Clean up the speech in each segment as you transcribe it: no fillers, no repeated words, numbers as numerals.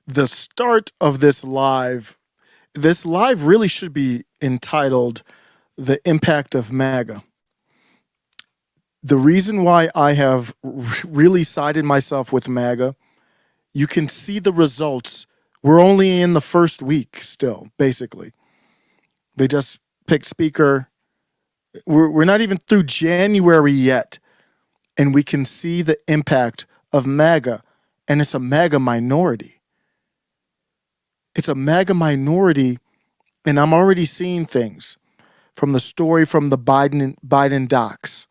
The start of this live really should be entitled The Impact of MAGA. The reason why I have really sided myself with MAGA, you can see the results. We're only in the first week still, basically. They just picked speaker. We're not even through January yet, and we can see the impact of MAGA, and it's a MAGA minority. It's a MAGA minority, and I'm already seeing things from the story from the Biden docs,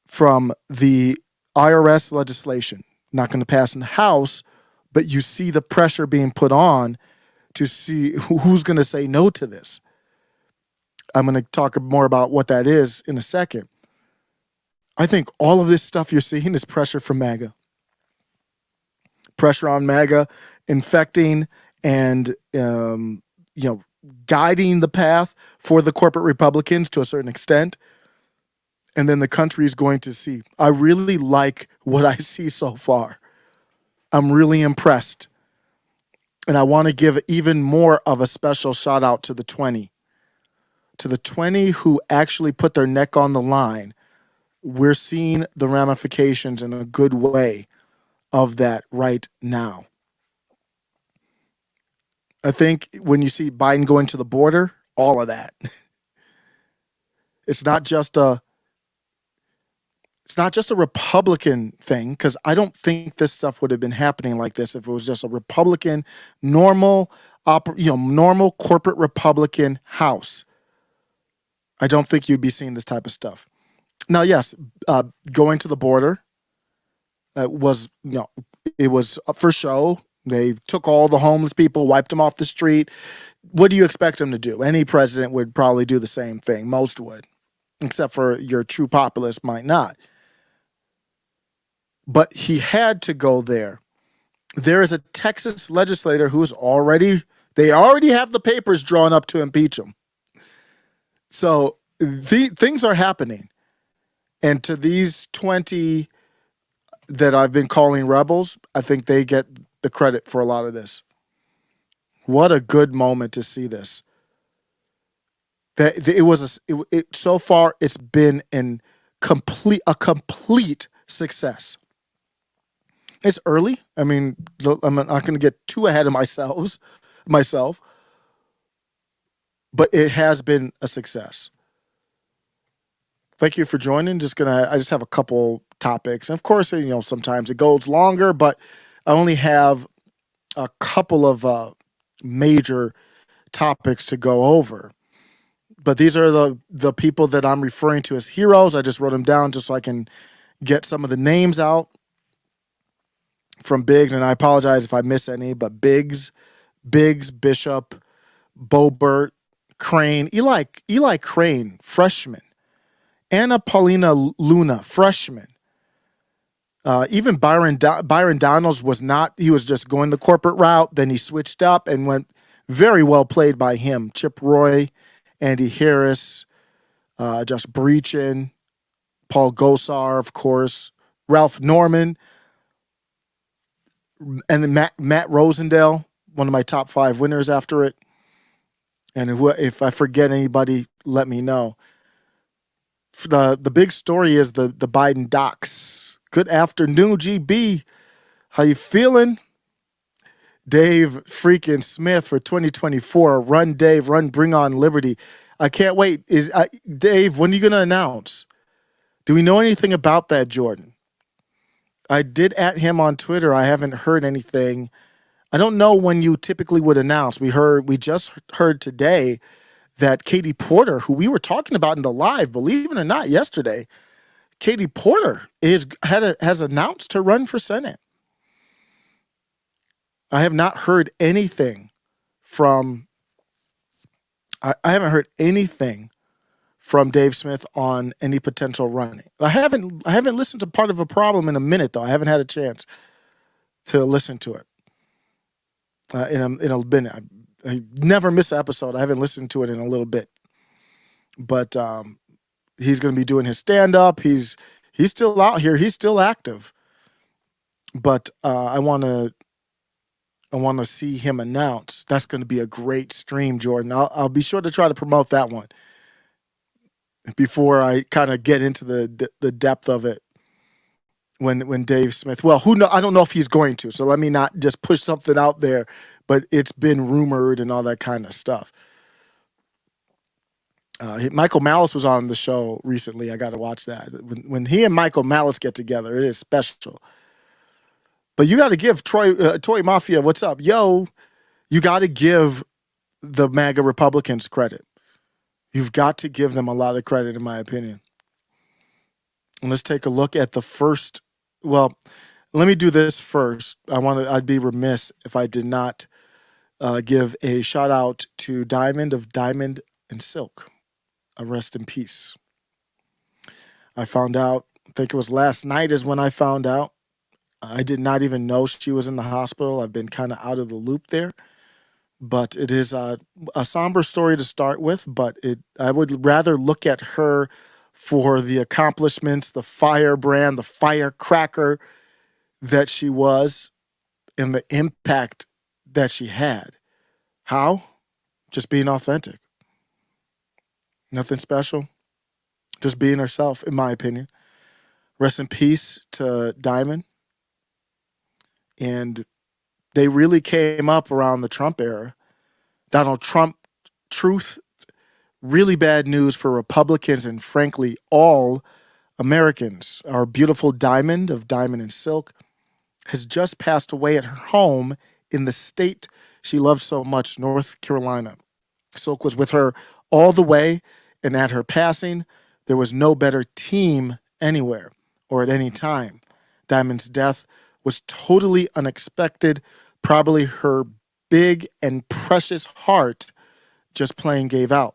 from the IRS legislation, not going to pass in the House, but you see the pressure being put on to see who's going to say no to this. I'm going to talk more about what that is in a second. I think all of this stuff you're seeing is pressure from MAGA. Pressure on MAGA, infecting and guiding the path for the corporate Republicans to a certain extent. And then the country is going to see. I really like what I see so far. I'm really impressed. And I want to give even more of a special shout out to the 20. To the 20 who actually put their neck on the line. We're seeing the ramifications in a good way of that right now. I think when you see Biden going to the border, all of that. It's not just a Republican thing, because I don't think this stuff would have been happening like this if it was just a Republican, normal corporate Republican House. I don't think you'd be seeing this type of stuff. Now, yes, going to the border it was for show. They took all the homeless people, wiped them off the street. What do you expect them to do? Any president would probably do the same thing. Most would, except for your true populist might not. But he had to go there. There is a Texas legislator who is they already have the papers drawn up to impeach him. So things are happening. And to these 20 that I've been calling rebels, I think they get the credit for a lot of this. What a good moment to see this. So far it's been a complete success. It's early. I mean, I'm not going to get too ahead of myself, but it has been a success. Thank you for joining. I just have a couple topics. And of course, sometimes it goes longer, but I only have a couple of major topics to go over. But these are the people that I'm referring to as heroes. I just wrote them down just so I can get some of the names out from Biggs. And I apologize if I miss any, but Biggs, Bishop, Boebert, Crane, Eli Crane, freshman. Anna Paulina Luna, freshman. Even Byron Donalds was not. He was just going the corporate route. Then he switched up and went very well played by him. Chip Roy, Andy Harris, Josh Breachin, Paul Gosar, of course, Ralph Norman, and then Matt Rosendale, one of my top 5 winners after it. And if I forget anybody, let me know. The big story is the Biden docs. Good afternoon, GB. How you feeling? Dave freaking Smith for 2024. Run, Dave. Run, bring on liberty. I can't wait. Dave, when are you going to announce? Do we know anything about that, Jordan? I did at him on Twitter. I haven't heard anything. I don't know when you typically would announce. We just heard today that Katie Porter, who we were talking about in the live, believe it or not, yesterday, Katie Porter has announced her run for Senate. I have not heard anything from. I haven't heard anything from Dave Smith on any potential running. I haven't listened to Part of a Problem in a minute though. I haven't had a chance to listen to it. In a minute. I never miss an episode. I haven't listened to it in a little bit. But he's going to be doing his stand-up. He's still out here. He's still active. But I want to I want to see him announce. That's going to be a great stream, Jordan. I'll be sure to try to promote that one before I kind of get into the depth of it. When Dave Smith, well, who know? I don't know if he's going to. So let me not just push something out there, but it's been rumored and all that kind of stuff. Michael Malice was on the show recently. I got to watch that. When he and Michael Malice get together, it is special. But you got to give Toy Mafia, what's up? Yo, you got to give the MAGA Republicans credit. You've got to give them a lot of credit, in my opinion. And let's take a look at the first. Well, let me do this first. I'd be remiss if I did not give a shout out to Diamond of Diamond and Silk. Rest in peace. I found out, I think it was last night is when I found out. I did not even know she was in the hospital. I've been kind of out of the loop there. But it is a somber story to start with, but I would rather look at her for the accomplishments, the firebrand, the firecracker that she was, and the impact that she had. How? Just being authentic. Nothing special. Just being herself, in my opinion. Rest in peace to Diamond. And they really came up around the Trump era. Donald Trump, truth, really bad news for Republicans and, frankly, all Americans. Our beautiful Diamond of Diamond and Silk has just passed away at her home in the state she loved so much, North Carolina. Silk was with her all the way, and at her passing, there was no better team anywhere or at any time. Diamond's death was totally unexpected. Probably her big and precious heart just plain gave out.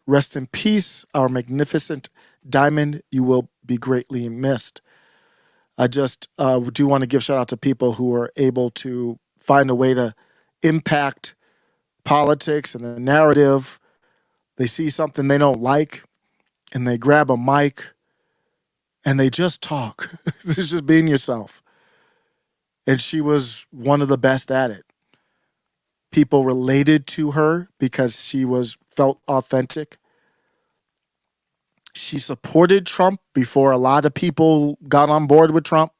Rest in peace, our magnificent Diamond. You will be greatly missed. I just do want to give shout out to people who are able to find a way to impact politics and the narrative. They see something they don't like and they grab a mic and they just talk. It's just being yourself. And she was one of the best at it. People related to her because she felt authentic. She supported Trump before a lot of people got on board with Trump.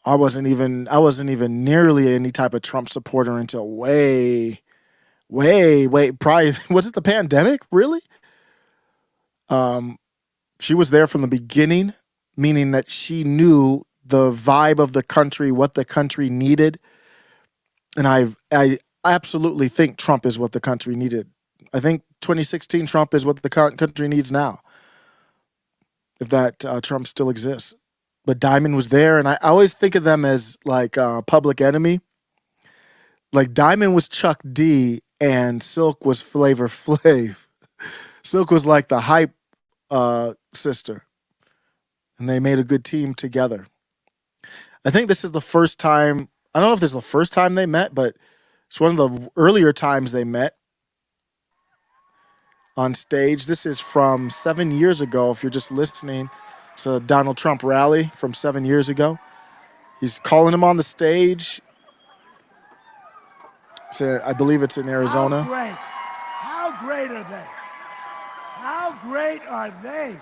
I wasn't even nearly any type of Trump supporter until way, probably, was it the pandemic? Really? She was there from the beginning, meaning that she knew the vibe of the country, what the country needed. And I absolutely think Trump is what the country needed. I think 2016 Trump is what the country needs now, if that Trump still exists. But Diamond was there, and I always think of them as like Public Enemy. Like Diamond was Chuck D, and Silk was Flavor Flav. Silk was like the hype sister, and they made a good team together. I think this is the first time, I don't know if this is the first time they met, but it's one of the earlier times they met on stage. This is from 7 years ago, if you're just listening. It's a Donald Trump rally from 7 years ago. He's calling him on the stage. I believe it's in Arizona. How great. How great are they? How great are they?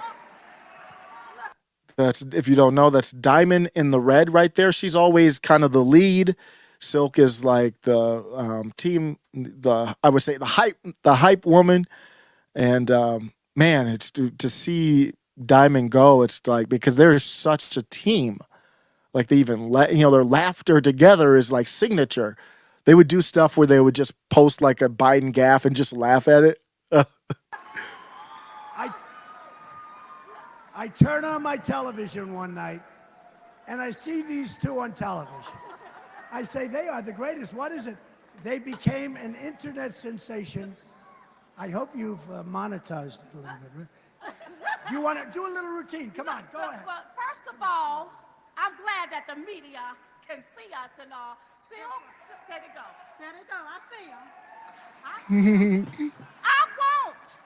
That's, if you don't know, that's Diamond in the red right there. She's always kind of the lead. Silk is like the team, I would say the hype woman. And man, it's to see Diamond go. It's like, because they're such a team. Like they even their laughter together is like signature. They would do stuff where they would just post like a Biden gaffe and just laugh at it. I turn on my television one night, and I see these two on television. I say, they are the greatest. What is it? They became an internet sensation. I hope you've monetized it a little bit. Do you want to do a little routine? Come on, go ahead. Well, first of all, I'm glad that the media can see us and all. See them? There they go. There they go. I see them. I want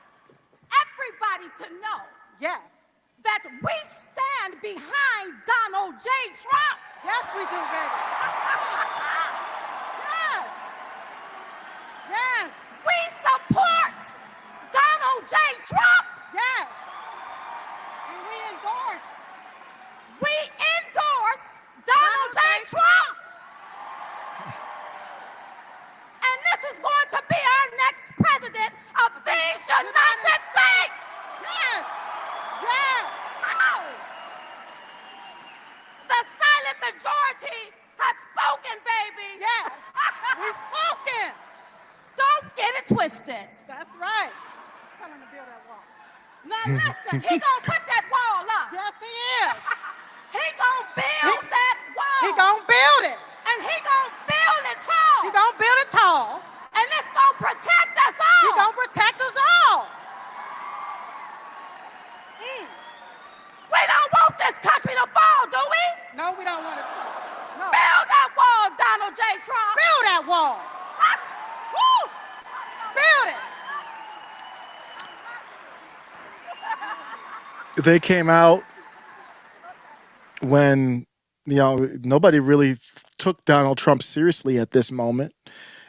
everybody to know, yes, that we stand behind Donald J. Trump. Yes, we do, baby. has spoken, baby. Yes, we've spoken. Don't get it twisted. That's right. Tell him to build that wall. Now listen, he gonna put that wall up. Yes, he is. He gonna build that wall. He gonna build it. And he gonna build it tall. He gonna build it tall. And it's gonna protect us all. He gonna protect us all. We don't want this country to fall, do we? No, we don't want it. No. Build that wall, Donald J. Trump. Build that wall. Woo! Build it. They came out when, nobody really took Donald Trump seriously at this moment.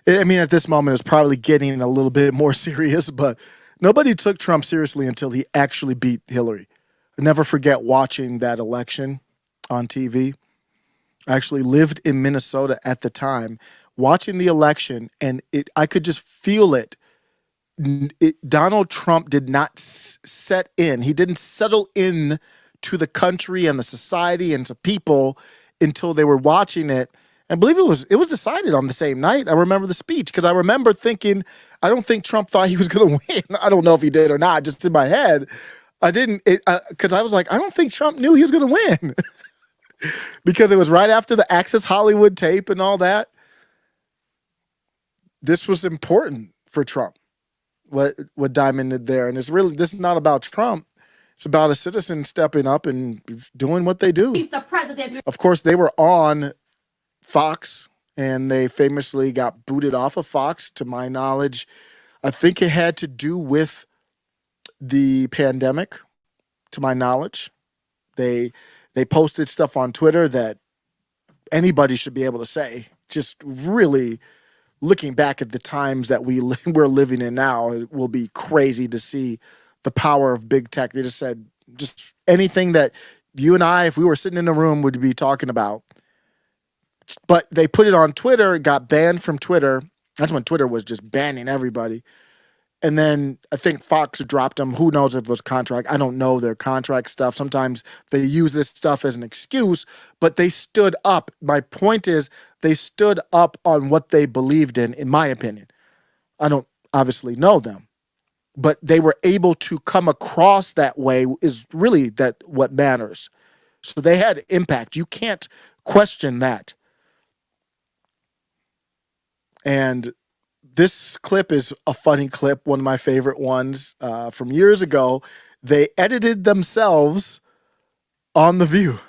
I mean, at this moment, it was probably getting a little bit more serious, but nobody took Trump seriously until he actually beat Hillary. I'll never forget watching that election on TV. I actually lived in Minnesota at the time, watching the election, and I could just feel it. Donald Trump did not set in. He didn't settle in to the country and the society and to people until they were watching it. And I believe it was decided on the same night. I remember the speech because I remember thinking, I don't think Trump thought he was going to win. I don't know if he did or not, just in my head. I didn't, because I was like, I don't think Trump knew he was going to win. Because it was right after the Access Hollywood tape and all that. This was important for Trump, what Diamond did there. And this is not about Trump. It's about a citizen stepping up and doing what they do. He's the president. Of course, they were on Fox, and they famously got booted off of Fox, to my knowledge. I think it had to do with the pandemic, to my knowledge. They posted stuff on Twitter that anybody should be able to say. Just really looking back at the times that we're living in now, it will be crazy to see the power of big tech. They just said just anything that you and I, if we were sitting in a room, would be talking about. But they put it on Twitter, it got banned from Twitter. That's when Twitter was just banning everybody. And then I think Fox dropped them. Who knows if it was contract? I don't know their contract stuff. Sometimes they use this stuff as an excuse, but they stood up. My point is they stood up on what they believed in my opinion. I don't obviously know them, but they were able to come across that way is really what matters. So they had impact. You can't question that. And this clip is a funny clip, one of my favorite ones from years ago. They edited themselves on The View.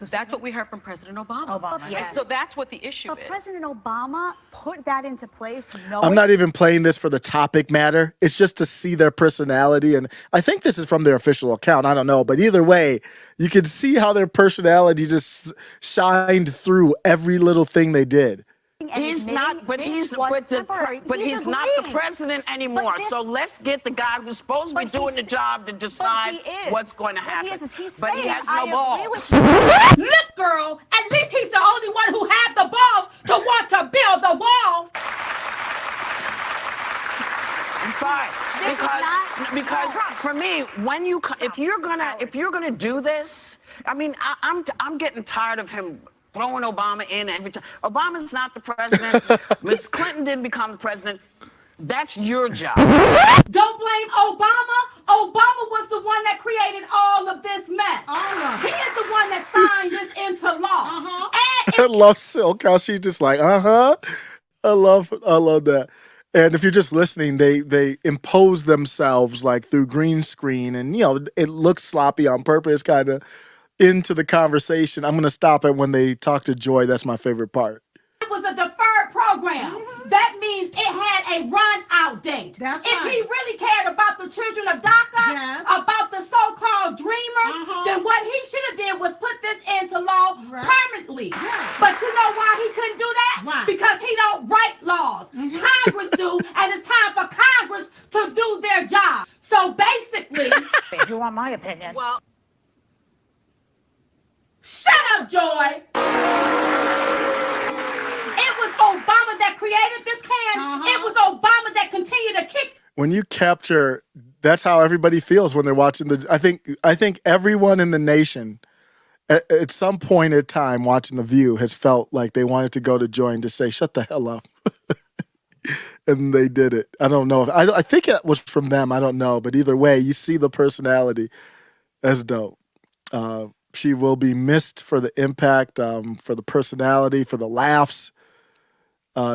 That's what we heard from President Obama. Yes. And so that's what the issue But is. President Obama put that into place. I'm not even playing this for the topic matter. It's just to see their personality. And I think this is from their official account. I don't know. But either way, you can see how their personality just shined through every little thing they did. He's not, but he's not the president anymore. So let's get the guy who's supposed to be doing the job to decide what's going to happen. But he has no balls. Look, girl, at least he's the only one who had the balls to want to build the wall. I'm sorry, because for me, when if you're gonna do this, I mean, I'm getting tired of him throwing Obama in every time. Obama's not the president. Ms. Clinton didn't become the president. That's your job. Don't blame Obama. Obama was the one that created all of this mess. He is the one that signed this into law. I love Silk, how she's just like, I love that. And if you're just listening, they impose themselves like through green screen, and it looks sloppy on purpose, kind of into the conversation. I'm gonna stop it when they talk to Joy. That's my favorite part. It was a deferred program. That means it had a run-out date. If he really cared about the children of DACA, about the so-called dreamers, then what he should have did was put this into law permanently. But you know why he couldn't do that? Why? Because he don't write laws. Congress do, and it's time for Congress to do their job. So basically, If you want my opinion. Well, shut up, Joy. It was Obama that created this can. It was Obama that continued to kick. When you capture, that's how everybody feels when they're watching I think everyone in the nation, at some point in time watching The View has felt like they wanted to go to Joy and just say, shut the hell up. And they did it. I don't know. I think it was from them. I don't know. But either way, you see the personality. That's dope. She will be missed for the impact, for the personality, for the laughs.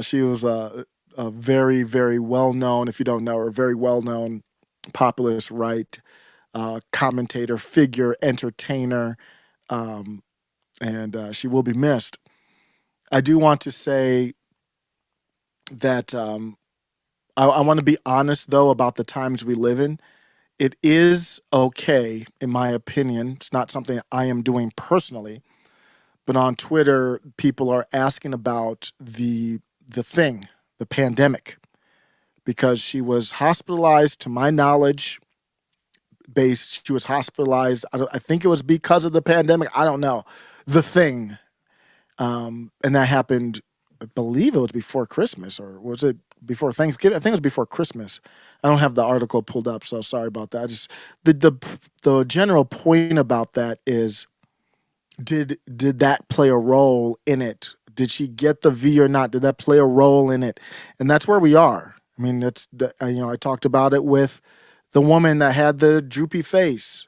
She was a very, very well-known, if you don't know her, very well-known populist right commentator, figure, entertainer, and she will be missed. I do want to say that I want to be honest, though, about the times we live in. It is okay, in my opinion. It's not something I am doing personally, but on Twitter, people are asking about the pandemic, because she was hospitalized, to my knowledge. She was hospitalized. I think it was because of the pandemic. I don't know. The thing, and that happened. I believe it was before Christmas, or was it before Thanksgiving? I think it was before Christmas. I don't have the article pulled up, so sorry about that. The general point about that is, did that play a role in it? Did she get the V or not? Did that play a role in it? And that's where we are. I mean, I talked about it with the woman that had the droopy face.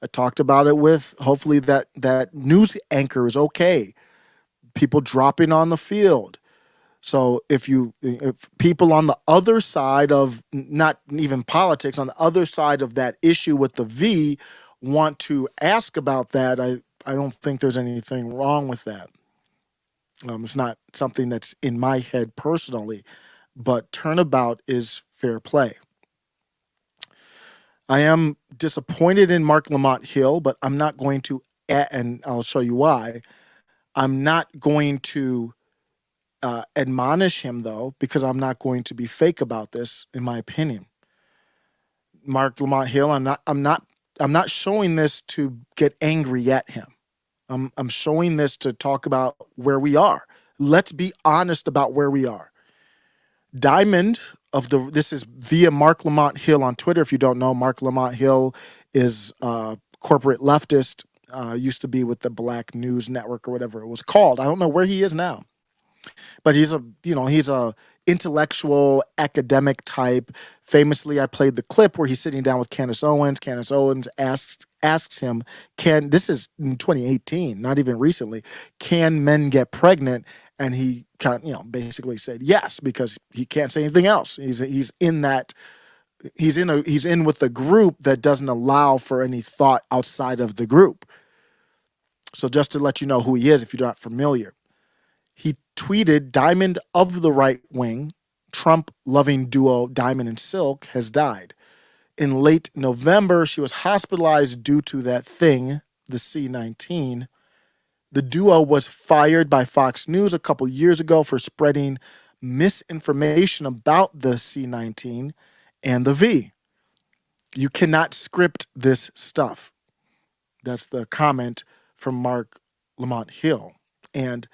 I talked about it with, hopefully, that news anchor is okay. People dropping on the field. So if people on the other side of, not even politics, on the other side of that issue with the V want to ask about that, I don't think there's anything wrong with that. It's not something that's in my head personally, but turnabout is fair play. I am disappointed in Mark Lamont Hill, but I'm not going to, and I'll show you why. I'm not going to admonish him, though, because I'm not going to be fake about this, in my opinion. Mark Lamont Hill, I'm not showing this to get angry at him. I'm showing this to talk about where we are. Let's be honest about where we are. Diamond this is via Mark Lamont Hill on Twitter. If you don't know, Mark Lamont Hill is a corporate leftist. Used to be with the Black News Network or whatever it was called. I don't know where he is now, but he's a intellectual academic type. Famously, I played the clip where he's sitting down with Candace Owens. Candace Owens asks him, this is in 2018, not even recently, can men get pregnant? And he basically said yes, because he can't say anything else. He's in with the group that doesn't allow for any thought outside of the group. So just to let you know who he is, if you're not familiar, he tweeted, "Diamond of the right wing, Trump-loving duo Diamond and Silk has died. In late November, she was hospitalized due to that thing, the C-19. The duo was fired by Fox News a couple years ago for spreading misinformation about the C-19 and the V. You cannot script this stuff." That's the comment from Mark Lamont Hill. And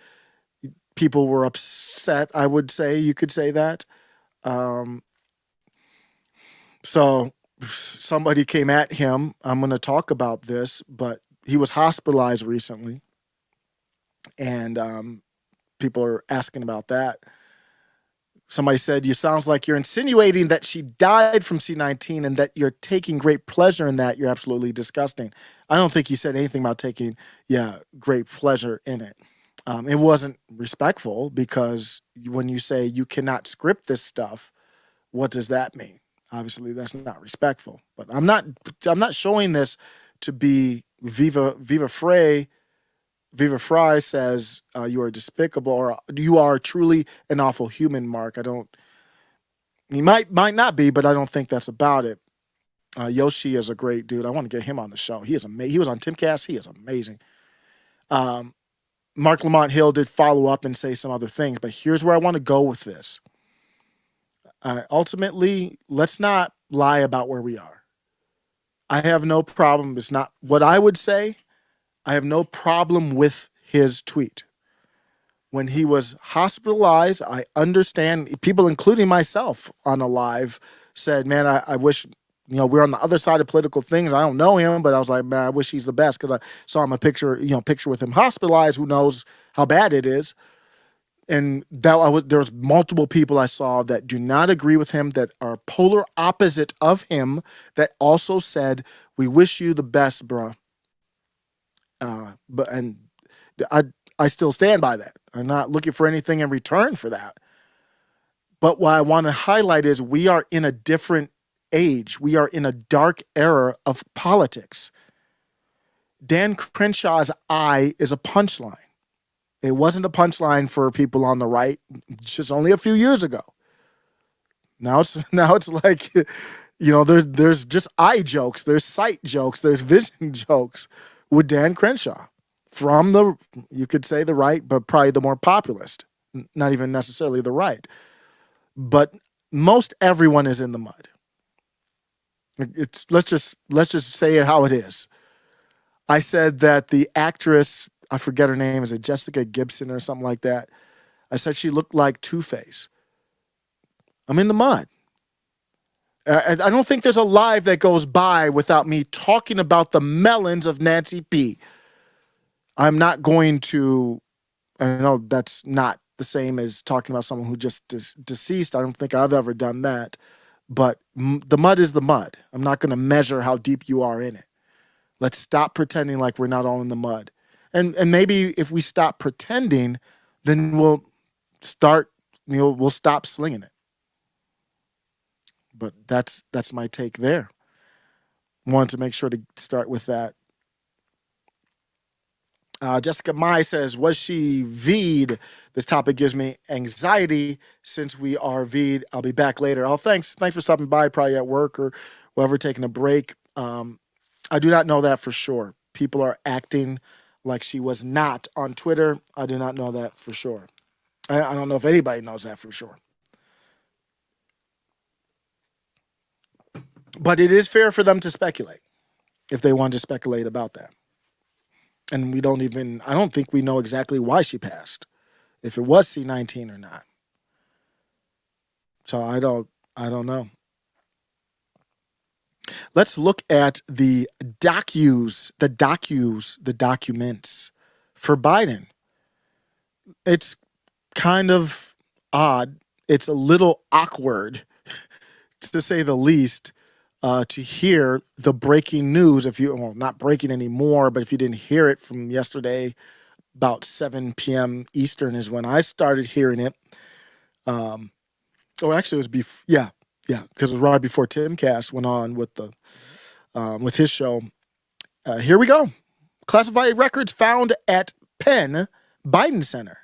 people were upset, I would say. You could say that. So somebody came at him. I'm going to talk about this, but he was hospitalized recently. And people are asking about that. Somebody said, "You sounds like you're insinuating that she died from C-19 and that you're taking great pleasure in that. You're absolutely disgusting." I don't think he said anything about taking, great pleasure in it. It wasn't respectful, because when you say you cannot script this stuff, what does that mean? Obviously, that's not respectful. But I'm not showing this to be Viva Frey. Viva Fry says you are despicable, or you are truly an awful human, Mark. He might not be, but I don't think that's about it. Yoshi is a great dude. I want to get him on the show. He is amazing. He was on Timcast. He is amazing. Mark Lamont Hill did follow up and say some other things, but here's where I want to go with this. Ultimately, let's not lie about where we are. I have no problem. It's not what I would say. I have no problem with his tweet. When he was hospitalized, I understand people, including myself on a live, said, "Man, I wish we're on the other side of political things. I don't know him, but I was like, man, I wish he's the best because I saw him a picture with him hospitalized. Who knows how bad it is? And there was multiple people I saw that do not agree with him, that are polar opposite of him, that also said, "We wish you the best, bruh." But I still stand by that. I'm not looking for anything in return for that. But what I want to highlight is we are in a different age. We are in a dark era of politics. Dan Crenshaw's eye is a punchline. It wasn't a punchline for people on the right just only a few years ago. Now it's like, there's just eye jokes, there's sight jokes, there's vision jokes with Dan Crenshaw from you could say the right, but probably the more populist, not even necessarily the right. But most everyone is in the mud. Let's just say it how it is. I said that the actress, I forget her name, is it Jessica Gibson or something like that? I said she looked like Two-Face. I'm in the mud. I don't think there's a live that goes by without me talking about the melons of Nancy P. I'm not going to, I know that's not the same as talking about someone who just deceased. I don't think I've ever done that. But the mud is the mud. I'm not going to measure how deep you are in it. Let's stop pretending like we're not all in the mud. And maybe if we stop pretending, then we'll stop slinging it. But that's my take there. Wanted to make sure to start with that. Jessica Mai says, was she V'd? This topic gives me anxiety since we are V'd. I'll be back later. Oh, thanks for stopping by, probably at work or wherever, taking a break. I do not know that for sure. People are acting like she was not on Twitter. I do not know that for sure. I don't know if anybody knows that for sure. But it is fair for them to speculate if they want to speculate about that. And I don't think we know exactly why she passed, if it was C19 or not. So I don't know. Let's look at the documents for Biden. It's kind of odd. It's a little awkward, to say the least, to hear the breaking news. Not breaking anymore, but if you didn't hear it from yesterday, about 7 p.m. Eastern is when I started hearing it. Actually, it was because it was right before Timcast went on with his show. Here we go. Classified records found at Penn Biden Center.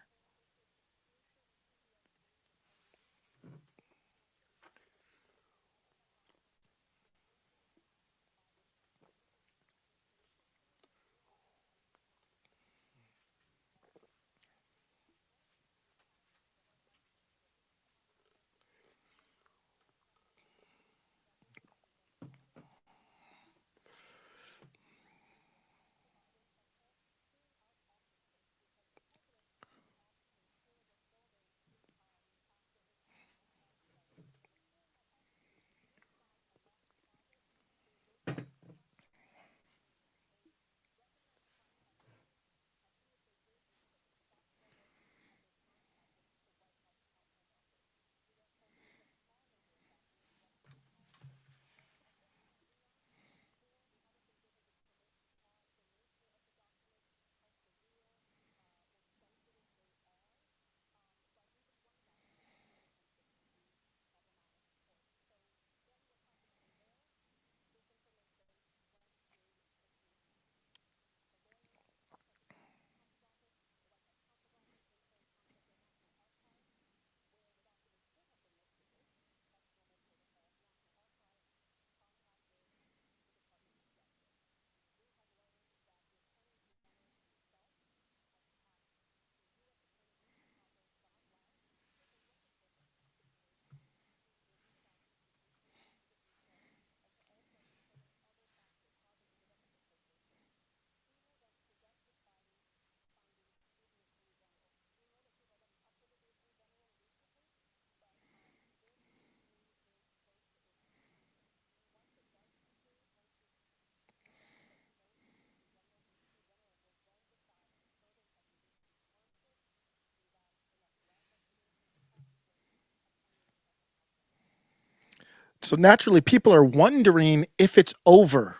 So naturally, people are wondering if it's over.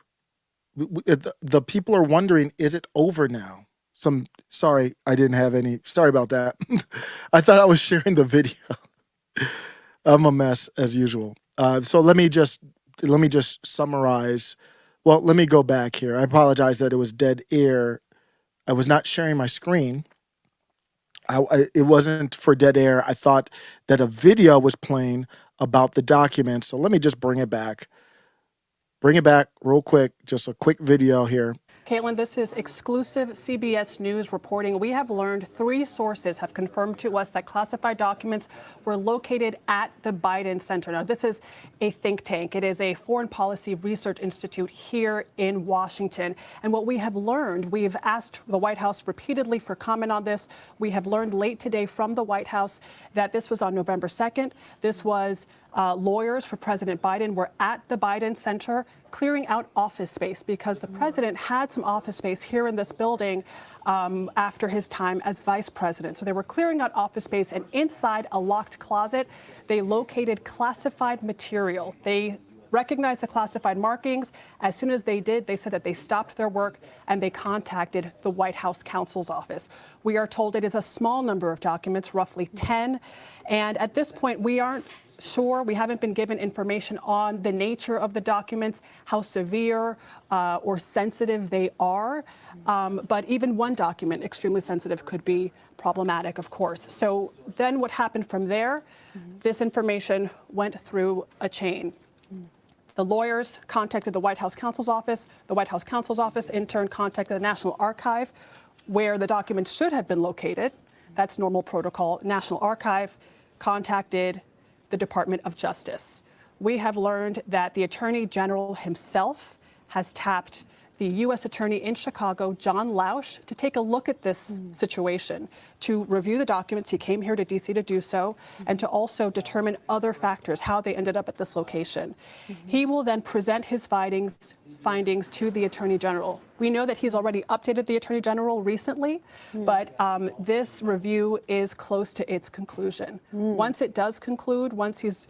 The people are wondering, is it over now? Sorry, I didn't have any. Sorry about that. I thought I was sharing the video. I'm a mess as usual. So let me just summarize. Well, let me go back here. I apologize that it was dead air. I was not sharing my screen. It wasn't for dead air. I thought that a video was playing about the document. So let me just bring it back. Bring it back real quick. Just a quick video here. Caitlin, this is exclusive CBS News reporting. We have learned 3 sources have confirmed to us that classified documents were located at the Biden Center. Now, this is a think tank. It is a foreign policy research institute here in Washington. And what we have learned, we've asked the White House repeatedly for comment on this. We have learned late today from the White House that this was on November 2nd. This was lawyers for President Biden were at the Biden Center clearing out office space because the president had some office space here in this building after his time as vice president. So they were clearing out office space, and inside a locked closet, they located classified material. They recognized the classified markings. As soon as they did, they said that they stopped their work and they contacted the White House counsel's office. We are told it is a small number of documents, roughly 10. And at this point, we aren't sure. We haven't been given information on the nature of the documents, how severe or sensitive they are. But even one document, extremely sensitive, could be problematic, of course. So then what happened from there? This information went through a chain. The lawyers contacted the White House counsel's office. The White House counsel's office, in turn, contacted the National Archive, where the documents should have been located. That's normal protocol. National Archive contacted the Department of Justice. We have learned that the Attorney General himself has tapped the U.S. Attorney in Chicago, John Lausch, to take a look at this situation, to review the documents. He came here to D.C. to do so, and to also determine other factors, how they ended up at this location. He will then present his findings to the Attorney General. We know that he's already updated the Attorney General recently, but this review is close to its conclusion. Once it does conclude, once he's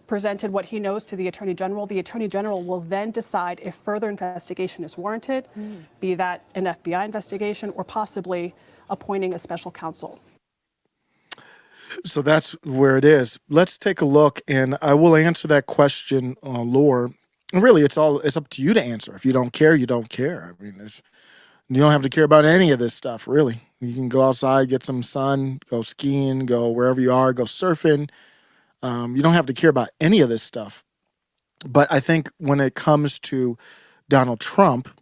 presented what he knows to the Attorney General will then decide if further investigation is warranted, be that an FBI investigation or possibly appointing a special counsel. So that's where it is. Let's take a look, and I will answer that question, Laura. And really, it's up to you to answer. If you don't care, you don't care. I mean, you don't have to care about any of this stuff, really. You can go outside, get some sun, go skiing, go wherever you are, go surfing. You don't have to care about any of this stuff. But I think when it comes to Donald Trump,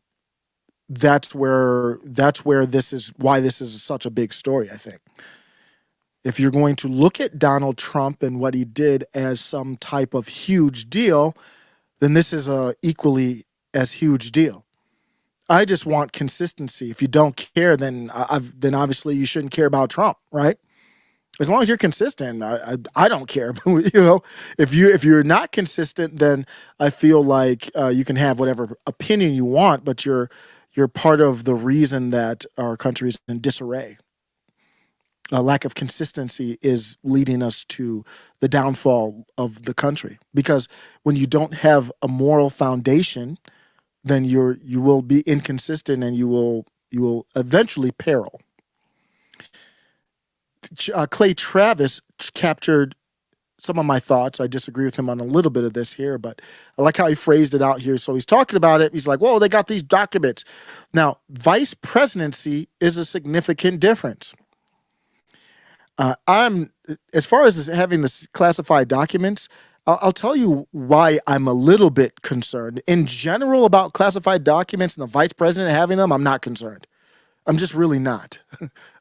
that's where this is why this is such a big story, I think. If you're going to look at Donald Trump and what he did as some type of huge deal, then this is a equally as huge deal. I just want consistency. If you don't care, then obviously you shouldn't care about Trump, right? As long as you're consistent, I don't care. If you're not consistent, then I feel like you can have whatever opinion you want, but you're part of the reason that our country is in disarray. A lack of consistency is leading us to the downfall of the country. Because when you don't have a moral foundation, then you will be inconsistent and you will eventually peril. Clay Travis captured some of my thoughts. I disagree with him on a little bit of this here, but I like how he phrased it out here. So he's talking about it. He's like, whoa, they got these documents. Now, vice presidency is a significant difference. As far as having this classified documents, I'll tell you why I'm a little bit concerned. In general, about classified documents and the vice president having them, I'm not concerned. I'm just really not.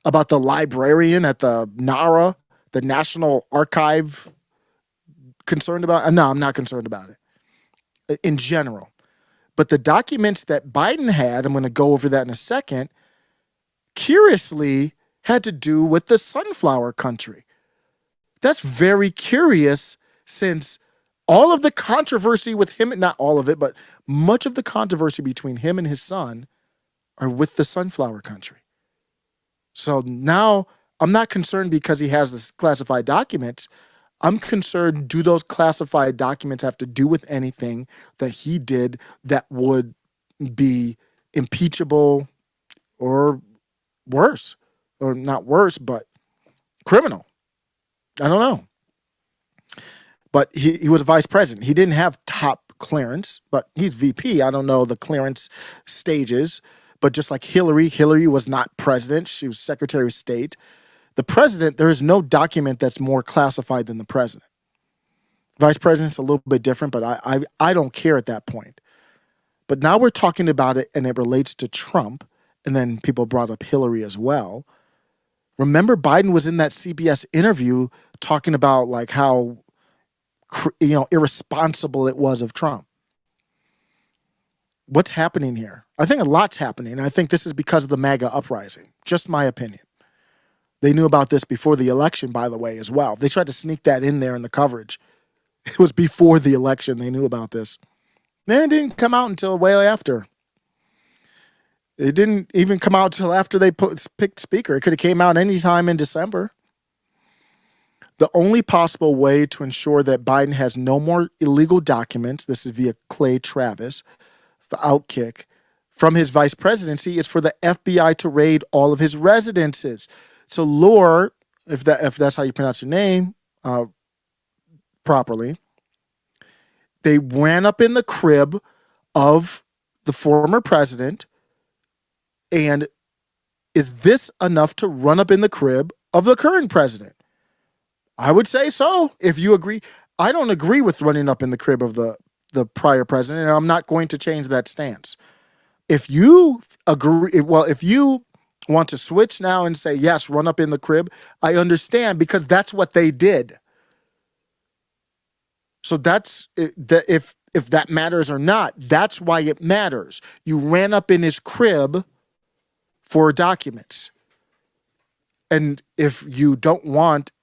About the librarian at the NARA, the National Archive, concerned about? No, I'm not concerned about it in general. But the documents that Biden had, I'm going to go over that in a second, curiously had to do with the sunflower country. That's very curious, since all of the controversy with him, not all of it, but much of the controversy between him and his son are with the sunflower country. So now I'm not concerned because he has this classified documents. I'm concerned, do those classified documents have to do with anything that he did that would be impeachable or worse? Or not worse, but criminal. I don't know. But he was a vice president. He didn't have top clearance, but he's VP. I don't know the clearance stages. But just like Hillary was not president. She was Secretary of State. The president, there is no document that's more classified than the president. Vice president's a little bit different, but I don't care at that point. But now we're talking about it, and it relates to Trump, and then people brought up Hillary as well. Remember, Biden was in that CBS interview talking about like how irresponsible it was of Trump. What's happening here? I think a lot's happening. I think this is because of the MAGA uprising. Just my opinion. They knew about this before the election, by the way, as well. They tried to sneak that in there in the coverage. It was before the election they knew about this. Then it didn't come out until way after. It didn't even come out until after they picked speaker. It could have came out anytime in December. The only possible way to ensure that Biden has no more illegal documents, this is via Clay Travis, for Outkick, from his vice presidency is for the FBI to raid all of his residences. To lure, if that's how you pronounce your name properly, they ran up in the crib of the former president. And is this enough to run up in the crib of the current president? I would say so, if you agree. I don't agree with running up in the crib of the prior president, and I'm not going to change that stance. If you agree, if you want to switch now and say, yes, run up in the crib, I understand, because that's what they did. So that's, if that matters or not, that's why it matters. You ran up in his crib for documents. And if you don't want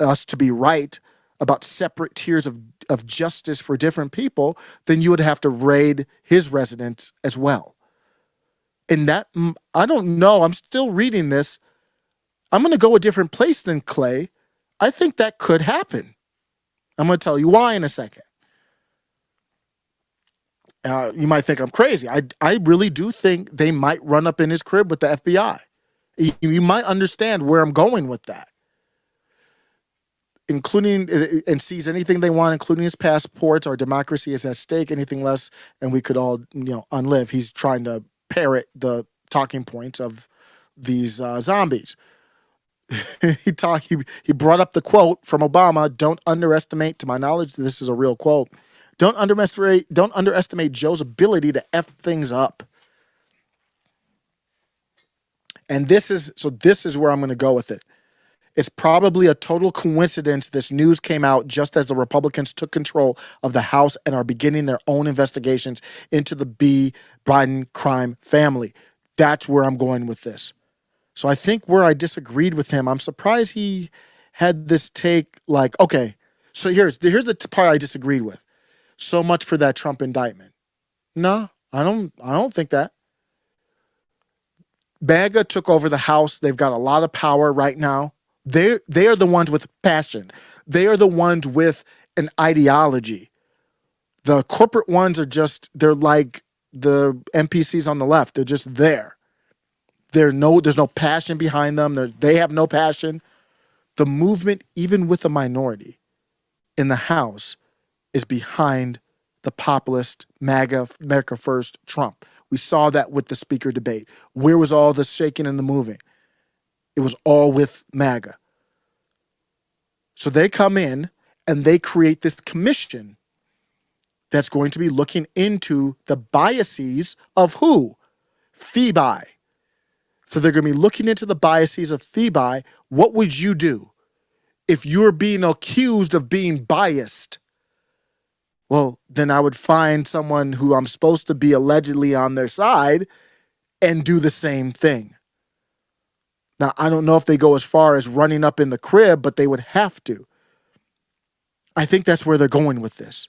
us to be right about separate tiers of justice for different people, then you would have to raid his residence as well. And that, I don't know, I'm still reading this. I'm going to go a different place than Clay. I think that could happen. I'm going to tell you why in a second. You might think I'm crazy. I really do think they might run up in his crib with the FBI. You might understand where I'm going with that. Including and seize anything they want, including his passports. Our democracy is at stake. Anything less, and we could all unlive. He's trying to parrot the talking points of these zombies. He brought up the quote from Obama. Don't underestimate, to my knowledge, this is a real quote. Don't underestimate Joe's ability to F things up. And this is where I'm going to go with it. It's probably a total coincidence this news came out just as the Republicans took control of the House and are beginning their own investigations into the Biden crime family. That's where I'm going with this. So I think where I disagreed with him, I'm surprised he had this take like, okay, so here's the part I disagreed with. So much for that Trump indictment. No, I don't think that. MAGA took over the House. They've got a lot of power right now. They are the ones with passion. They are the ones with an ideology. The corporate ones are they're like the NPCs on the left. They're just there. There's no passion behind them. They have no passion. The movement, even with a minority in the House, is behind the populist MAGA, America First Trump. We saw that with the speaker debate. Where was all the shaking and the moving? It was all with MAGA. So they come in and they create this commission that's going to be looking into the biases of who? FEBI. So they're going to be looking into the biases of FEBI. What would you do if you're being accused of being biased? Well, then I would find someone who I'm supposed to be allegedly on their side and do the same thing. Now, I don't know if they go as far as running up in the crib, but they would have to. I think that's where they're going with this.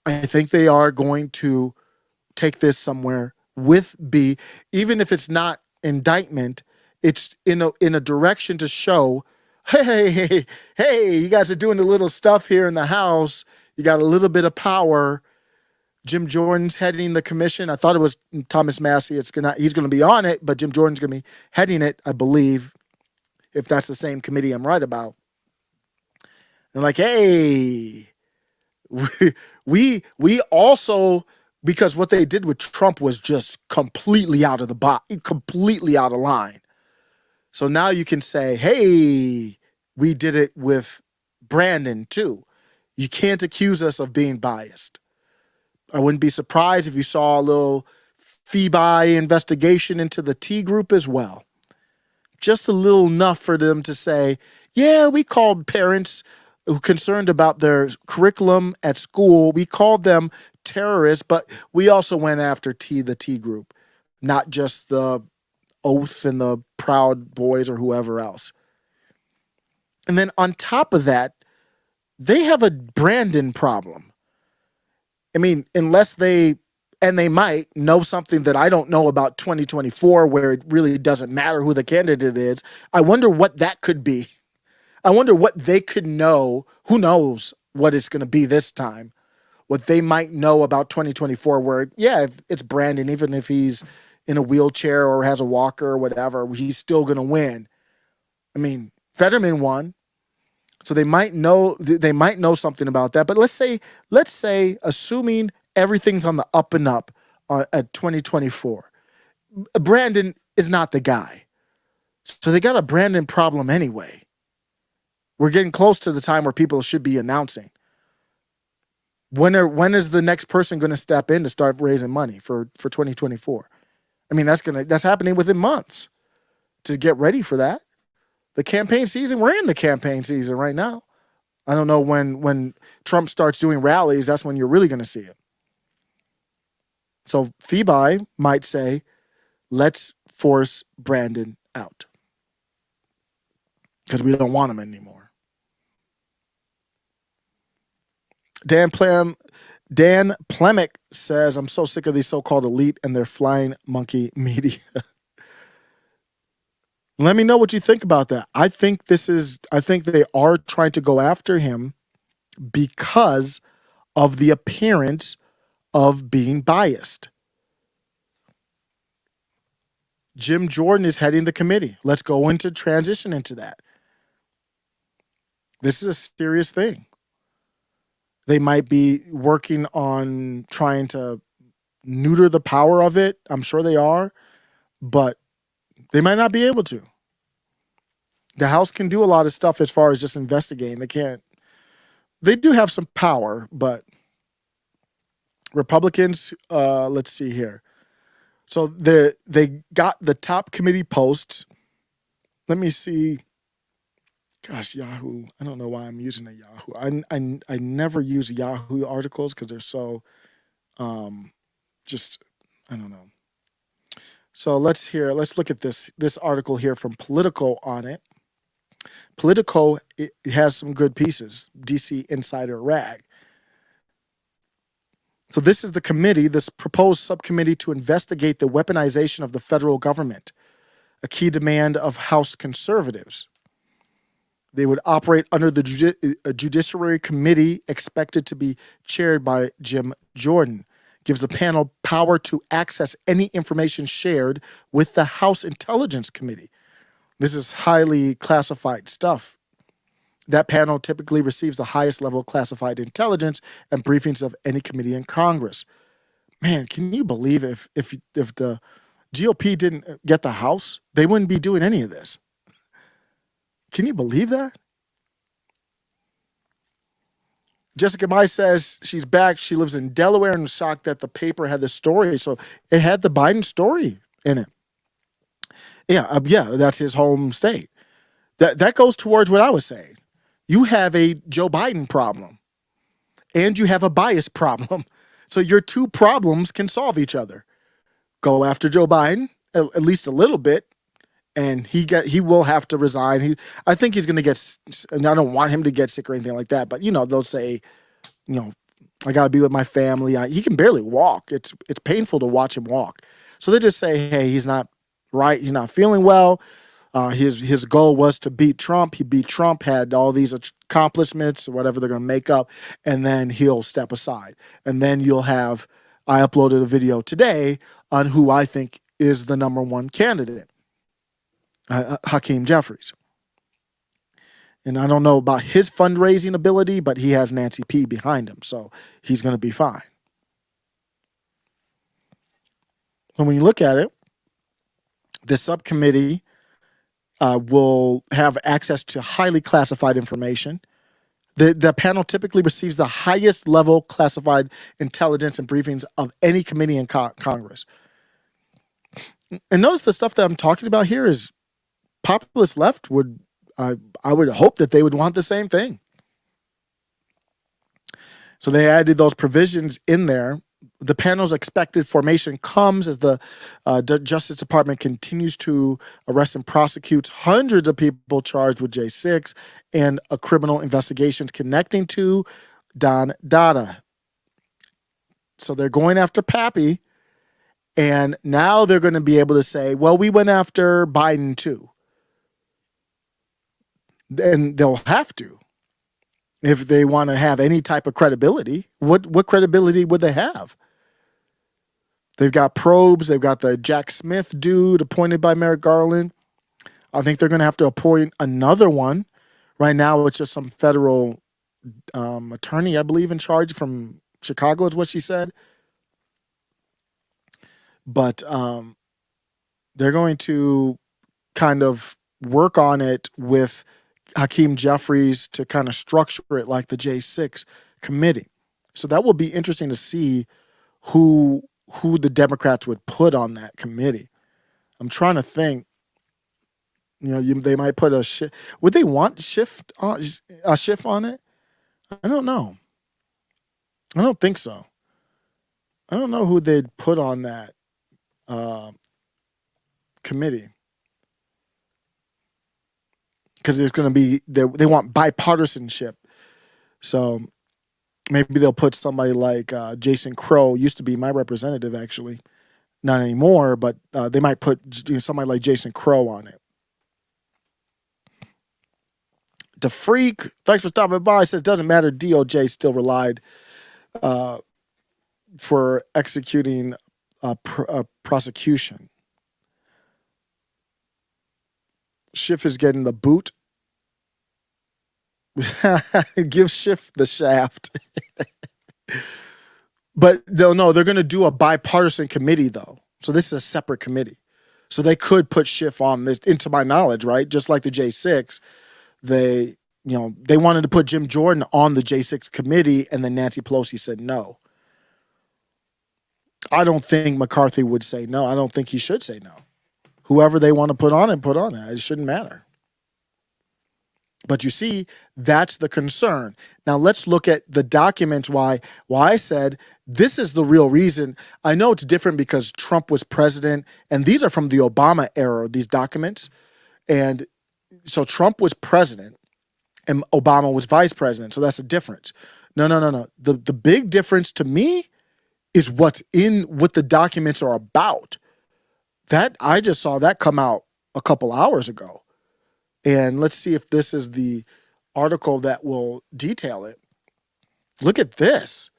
I think they are going to take this somewhere with B, even if it's not indictment, it's in a direction to show, hey, you guys are doing a little stuff here in the House. You got a little bit of power. Jim Jordan's heading the commission. I thought it was Thomas Massey. He's gonna be on it, but Jim Jordan's gonna be heading it, I believe, if that's the same committee I'm right about. And like, hey, we also, because what they did with Trump was just completely out of the box, completely out of line. So now you can say, hey, we did it with Brandon too. You can't accuse us of being biased. I wouldn't be surprised if you saw a little Phoebe investigation into the T group as well. Just a little enough for them to say, yeah, we called parents who concerned about their curriculum at school. We called them terrorists, but we also went after the T group, not just the Oath and the Proud Boys or whoever else. And then on top of that, they have a Brandon problem. I mean, unless they might know something that I don't know about 2024, where it really doesn't matter who the candidate is. I wonder what that could be. I wonder what they could know. Who knows what it's going to be this time? What they might know about 2024, where, yeah, if it's Brandon, even if he's in a wheelchair or has a walker or whatever, he's still going to win. I mean, Fetterman won. So they might know something about that. But let's say, assuming everything's on the up and up at 2024, Brandon is not the guy. So they got a Brandon problem anyway. We're getting close to the time where people should be announcing. When is the next person going to step in to start raising money for 2024? I mean, that's happening within months to get ready for that. The campaign season, we're in the campaign season right now. I don't know when Trump starts doing rallies, that's when you're really going to see it. So Phoebe might say, let's force Brandon out because we don't want him anymore. Dan Plemick says, I'm so sick of these so-called elite and their flying monkey media. Let me know what you think about that. I think they are trying to go after him because of the appearance of being biased. Jim Jordan is heading the committee. Let's go into transition into that. This is a serious thing. They might be working on trying to neuter the power of it. I'm sure they are, but they might not be able to. The House can do a lot of stuff as far as just investigating. They do have some power, but Republicans, let's see here. So they got the top committee posts. Let me see. Gosh, Yahoo. I don't know why I'm using a Yahoo. I never use Yahoo articles because they're so I don't know. So let's look at this article here from Politico on it. Politico, it has some good pieces. DC Insider Rag. So this is the committee, this proposed subcommittee to investigate the weaponization of the federal government, a key demand of House conservatives. They would operate under the Judiciary Committee, expected to be chaired by Jim Jordan. Gives the panel power to access any information shared with the House Intelligence Committee. This is highly classified stuff. That panel typically receives the highest level of classified intelligence and briefings of any committee in Congress. Man, can you believe if the GOP didn't get the House, they wouldn't be doing any of this? Can you believe that? Jessica Mai says she's back. She lives in Delaware and was shocked that the paper had the story. So it had the Biden story in it. Yeah, that's his home state. That goes towards what I was saying. You have a Joe Biden problem and you have a bias problem. So your two problems can solve each other. Go after Joe Biden, at least a little bit, and he will have to resign. I think he's going to get, and I don't want him to get sick or anything like that, but they'll say, I got to be with my family. He can barely walk. It's painful to watch him walk. So they just say, hey, he's not right. He's not feeling well. His goal was to beat Trump. He beat Trump, had all these accomplishments or whatever they're going to make up, and then he'll step aside. And then you'll have, I uploaded a video today on who I think is the number one candidate, Hakeem Jeffries. And I don't know about his fundraising ability, but he has Nancy P behind him, so he's going to be fine. So when you look at it, the subcommittee will have access to highly classified information. The panel typically receives the highest level classified intelligence and briefings of any committee in Congress. And notice the stuff that I'm talking about here is populist left would, I would hope that they would want the same thing. So they added those provisions in there. The panel's expected formation comes as the Justice Department continues to arrest and prosecute hundreds of people charged with J6 and criminal investigations connecting to Don Dada. So they're going after Pappy, and now they're going to be able to say, well, we went after Biden too. And they'll have to. If they want to have any type of credibility, what credibility would they have? They've got probes. They've got the Jack Smith dude appointed by Merrick Garland. I think they're going to have to appoint another one. Right now, it's just some federal attorney, I believe, in charge from Chicago is what she said. But they're going to kind of work on it with Hakeem Jeffries to kind of structure it like the J6 committee. So that will be interesting to see who the Democrats would put on that committee. I'm trying to think. They might put a Schiff. Would they want Schiff on it? I don't know. I don't think so. I don't know who they'd put on that committee. Because there's going to be, they want bipartisanship. So maybe they'll put somebody like Jason Crow, used to be my representative actually, not anymore, but they might put somebody like Jason Crow on it. The Freak, thanks for stopping by, says doesn't matter, DOJ still relied for executing a prosecution. Schiff is getting the boot. Give Schiff the shaft. But they're going to do a bipartisan committee, though. So this is a separate committee. So they could put Schiff on this, into my knowledge, right? Just like the J6, they wanted to put Jim Jordan on the J6 committee, and then Nancy Pelosi said no. I don't think McCarthy would say no. I don't think he should say no. Whoever they want to put on it, put on it. It shouldn't matter. But you see, that's the concern. Now let's look at the documents, why I said this is the real reason. I know it's different because Trump was president, and these are from the Obama era, these documents. And so Trump was president, and Obama was vice president. So that's a difference. No. The big difference to me is what the documents are about. That I just saw that come out a couple hours ago. And let's see if this is the article that will detail it. Look at this.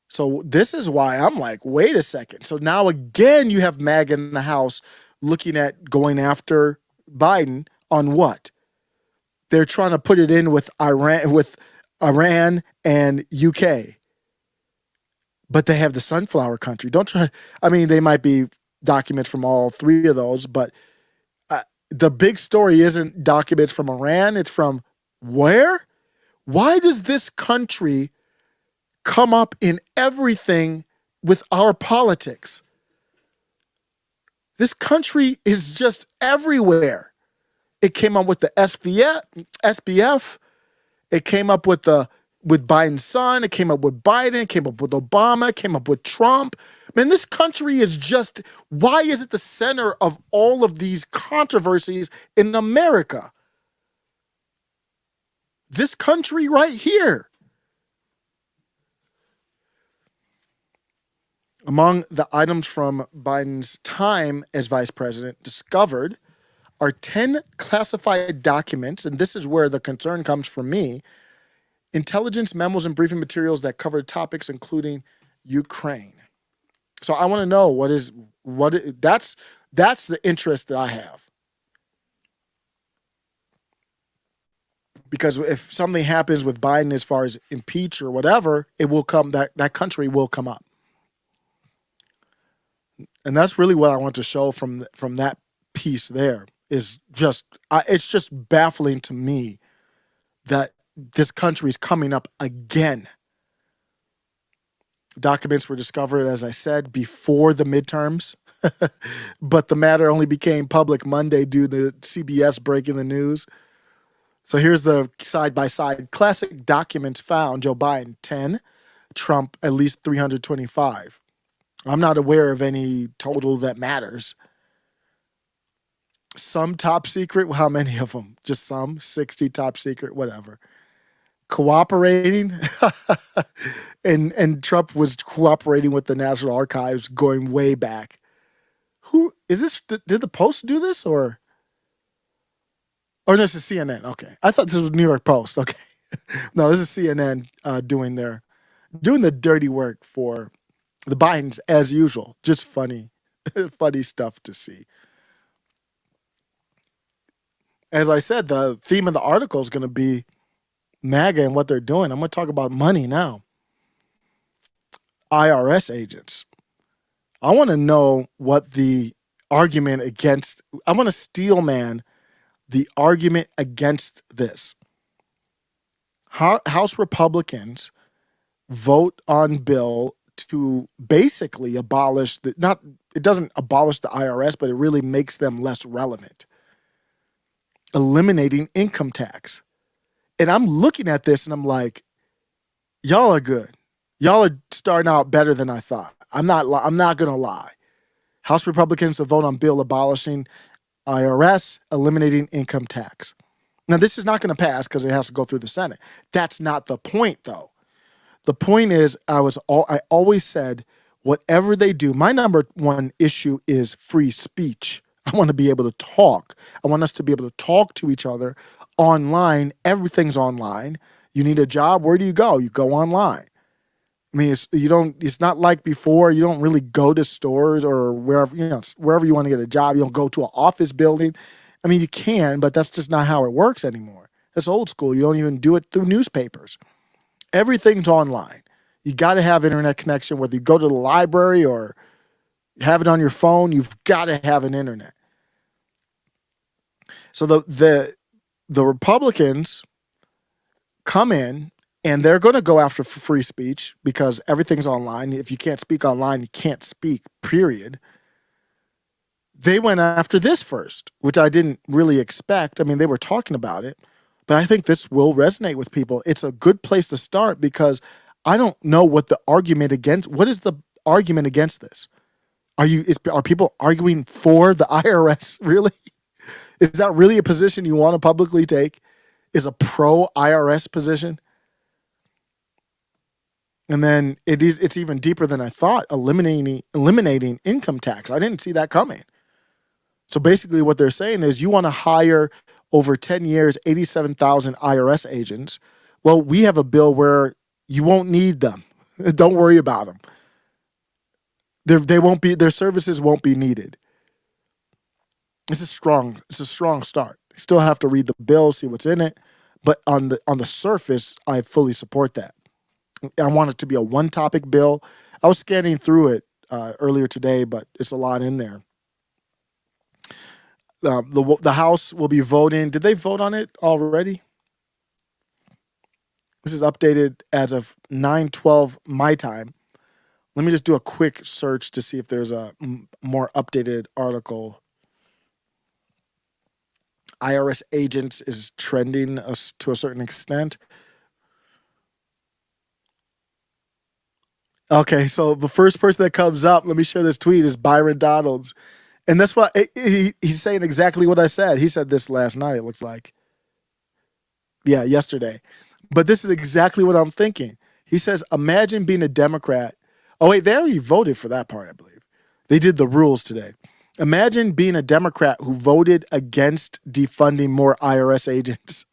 So this is why I'm like, wait a second. So now again, you have MAGA in the House looking at going after Biden on what? They're trying to put it in with Iran and UK. But they have the sunflower country. They might be documents from all three of those, but the big story isn't documents from Iran. It's from where? Why does this country come up in everything with our politics? This country is just everywhere. It came up with the SBF. It came up with Biden's son. It came up with Biden. It came up with Obama. It came up with Trump. Man, this country is just, why is it the center of all of these controversies in America? This country right here. Among the items from Biden's time as vice president discovered, are 10 classified documents, and this is where the concern comes from me, intelligence memos and briefing materials that cover topics including Ukraine. So I want to know that's the interest that I have. Because if something happens with Biden as far as impeach or whatever, it will come, that country will come up. And that's really what I want to show from that piece there is just, it's just baffling to me that this country is coming up again. Documents were discovered, as I said, before the midterms, but the matter only became public Monday due to CBS breaking the news. So here's the side-by-side. Classic documents found: Joe Biden, 10. Trump, at least 325. I'm not aware of any total that matters. Some top secret. How many of them? Just some? 60 top secret? Whatever. Cooperating. and Trump was cooperating with the National Archives going way back. Who is this? Did the Post do this or this is CNN? Okay. I thought this was New York Post. Okay. No, this is CNN doing the dirty work for the Bidens as usual. Just funny stuff to see. As I said, the theme of the article is going to be MAGA and what they're doing. I'm going to talk about money now. IRS agents. I want to know what the argument against, I want to steel man the argument against this. House Republicans vote on bill to basically abolish it doesn't abolish the IRS, but it really makes them less relevant. Eliminating income tax. And I'm looking at this and I'm like, y'all are good. Y'all are starting out better than I thought. I'm not going to lie. House Republicans to vote on bill abolishing IRS, eliminating income tax. Now, this is not going to pass because it has to go through the Senate. That's not the point, though. The point is, I always said, whatever they do, my number one issue is free speech. I want to be able to talk. I want us to be able to talk to each other online. Everything's online. You need a job. Where do you go? You go online. I mean, it's not like before. You don't really go to stores or wherever you want to get a job. You don't go to an office building. I mean, you can, but that's just not how it works anymore. It's old school. You don't even do it through newspapers. Everything's online. You got to have internet connection, whether you go to the library or have it on your phone. You've got to have an internet. So the Republicans come in and they're going to go after free speech because everything's online. If you can't speak online, you can't speak, period. They went after this first, which I didn't really expect. I mean, they were talking about it, but I think this will resonate with people. It's a good place to start because I don't know what is the argument against this? Are people arguing for the IRS, really? Is that really a position you want to publicly take? Is a pro-IRS position? And then it's even deeper than I thought, eliminating income tax. I didn't see that coming. So basically what they're saying is you want to hire over 10 years 87,000 IRS agents. Well, we have a bill where you won't need them. Don't worry about them. Their services won't be needed. It's a strong start. You still have to read the bill, see what's in it, but on the surface, I fully support that. I want it to be a one-topic bill. I was scanning through it earlier today, but it's a lot in there. The House will be voting. Did they vote on it already? This is updated as of 9/12 my time. Let me just do a quick search to see if there's a more updated article. IRS agents is trending to a certain extent. Okay, so the first person that comes up, let me share this tweet, is Byron Donalds. And that's what he's saying exactly what I said. He said this last night, it looks like. Yeah, yesterday. But this is exactly what I'm thinking. He says, imagine being a Democrat. Oh, wait, they already voted for that part, I believe. They did the rules today. Imagine being a Democrat who voted against defunding more IRS agents.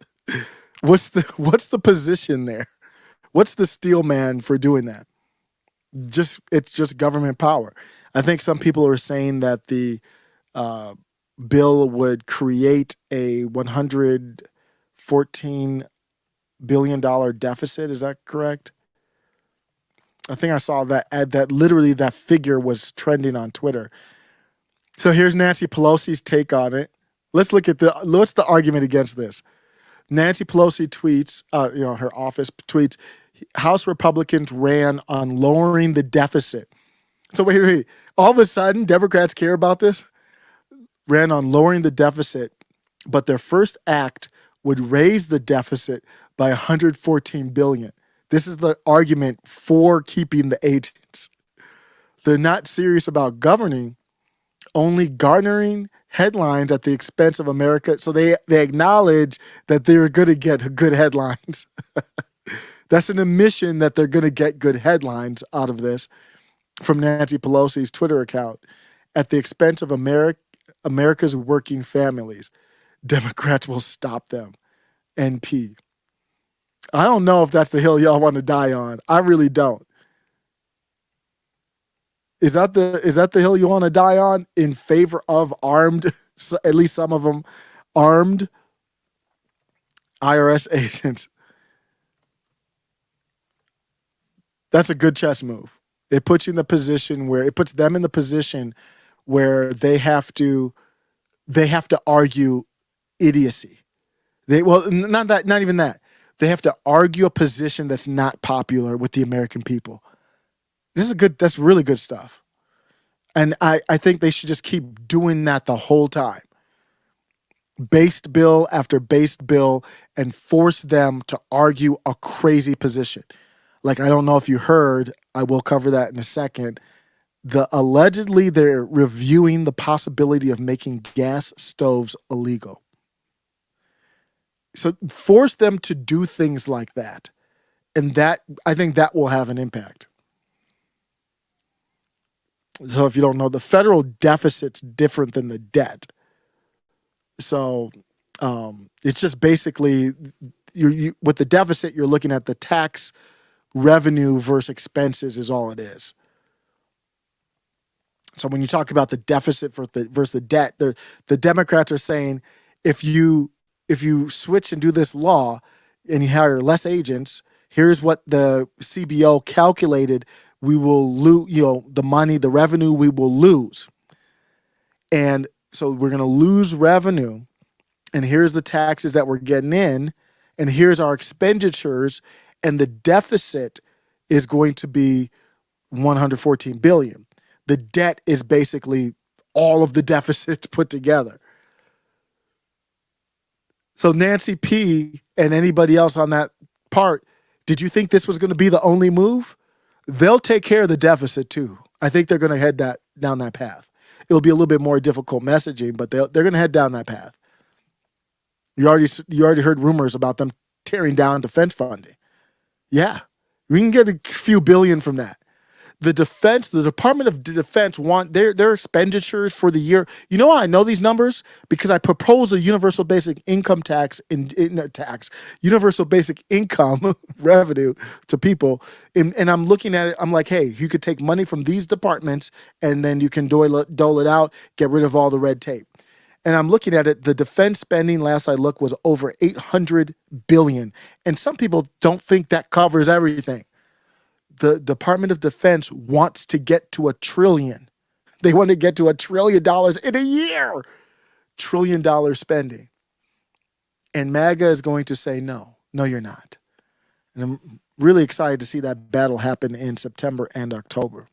What's the position there? What's the steel man for doing that? It's just government power. I think some people are saying that the bill would create a $114 billion deficit. Is that correct? I think I saw that literally that figure was trending on Twitter. So here's Nancy Pelosi's take on it. Let's look at what's the argument against this. Nancy Pelosi tweets, her office tweets, House Republicans ran on lowering the deficit. So wait. All of a sudden, Democrats care about this? Ran on lowering the deficit, but their first act would raise the deficit by $114 billion. This is the argument for keeping the agents. They're not serious about governing, only garnering headlines at the expense of America. So they acknowledge that they're going to get good headlines. That's an admission that they're going to get good headlines out of this from Nancy Pelosi's Twitter account at the expense of America's working families. Democrats will stop them. NP. I don't know if that's the hill y'all want to die on. I really don't. Is that the hill you want to die on in favor of armed, at least some of them, armed IRS agents? That's a good chess move. It puts you in the position where it puts them in the position where they have to argue idiocy. Not even that. They have to argue a position that's not popular with the American people. That's really good stuff. And I think they should just keep doing that the whole time. Based bill after based bill and force them to argue a crazy position. Like, I don't know if you heard, I will cover that in a second. Allegedly they're reviewing the possibility of making gas stoves illegal. So force them to do things like that. And I think that will have an impact. So if you don't know, the federal deficit's different than the debt. So it's just basically, with the deficit, you're looking at the tax revenue versus expenses is all it is. So when you talk about the deficit versus the debt, the Democrats are saying if you switch and do this law and you hire less agents, here's what the CBO calculated we will lose, the revenue we will lose. And so we're going to lose revenue, and here's the taxes that we're getting in, and here's our expenditures, and the deficit is going to be $114 billion. The debt is basically all of the deficits put together. So Nancy P. and anybody else on that part, did you think this was going to be the only move? They'll take care of the deficit too. I think they're going to head down that path. It'll be a little bit more difficult messaging, but they're going to head down that path. You already heard rumors about them tearing down defense funding. Yeah, we can get a few billion from that. The Department of Defense want their expenditures for the year. You know how I know these numbers? Because I proposed a universal basic income universal basic income revenue to people. And I'm looking at it, I'm like, hey, you could take money from these departments and then you can dole it out, get rid of all the red tape. And I'm looking at it, the defense spending, last I looked, was over $800 billion. And some people don't think that covers everything. The Department of Defense wants to get to $1 trillion. They want to get to $1 trillion in a year. $1 trillion spending. And MAGA is going to say, no, you're not. And I'm really excited to see that battle happen in September and October.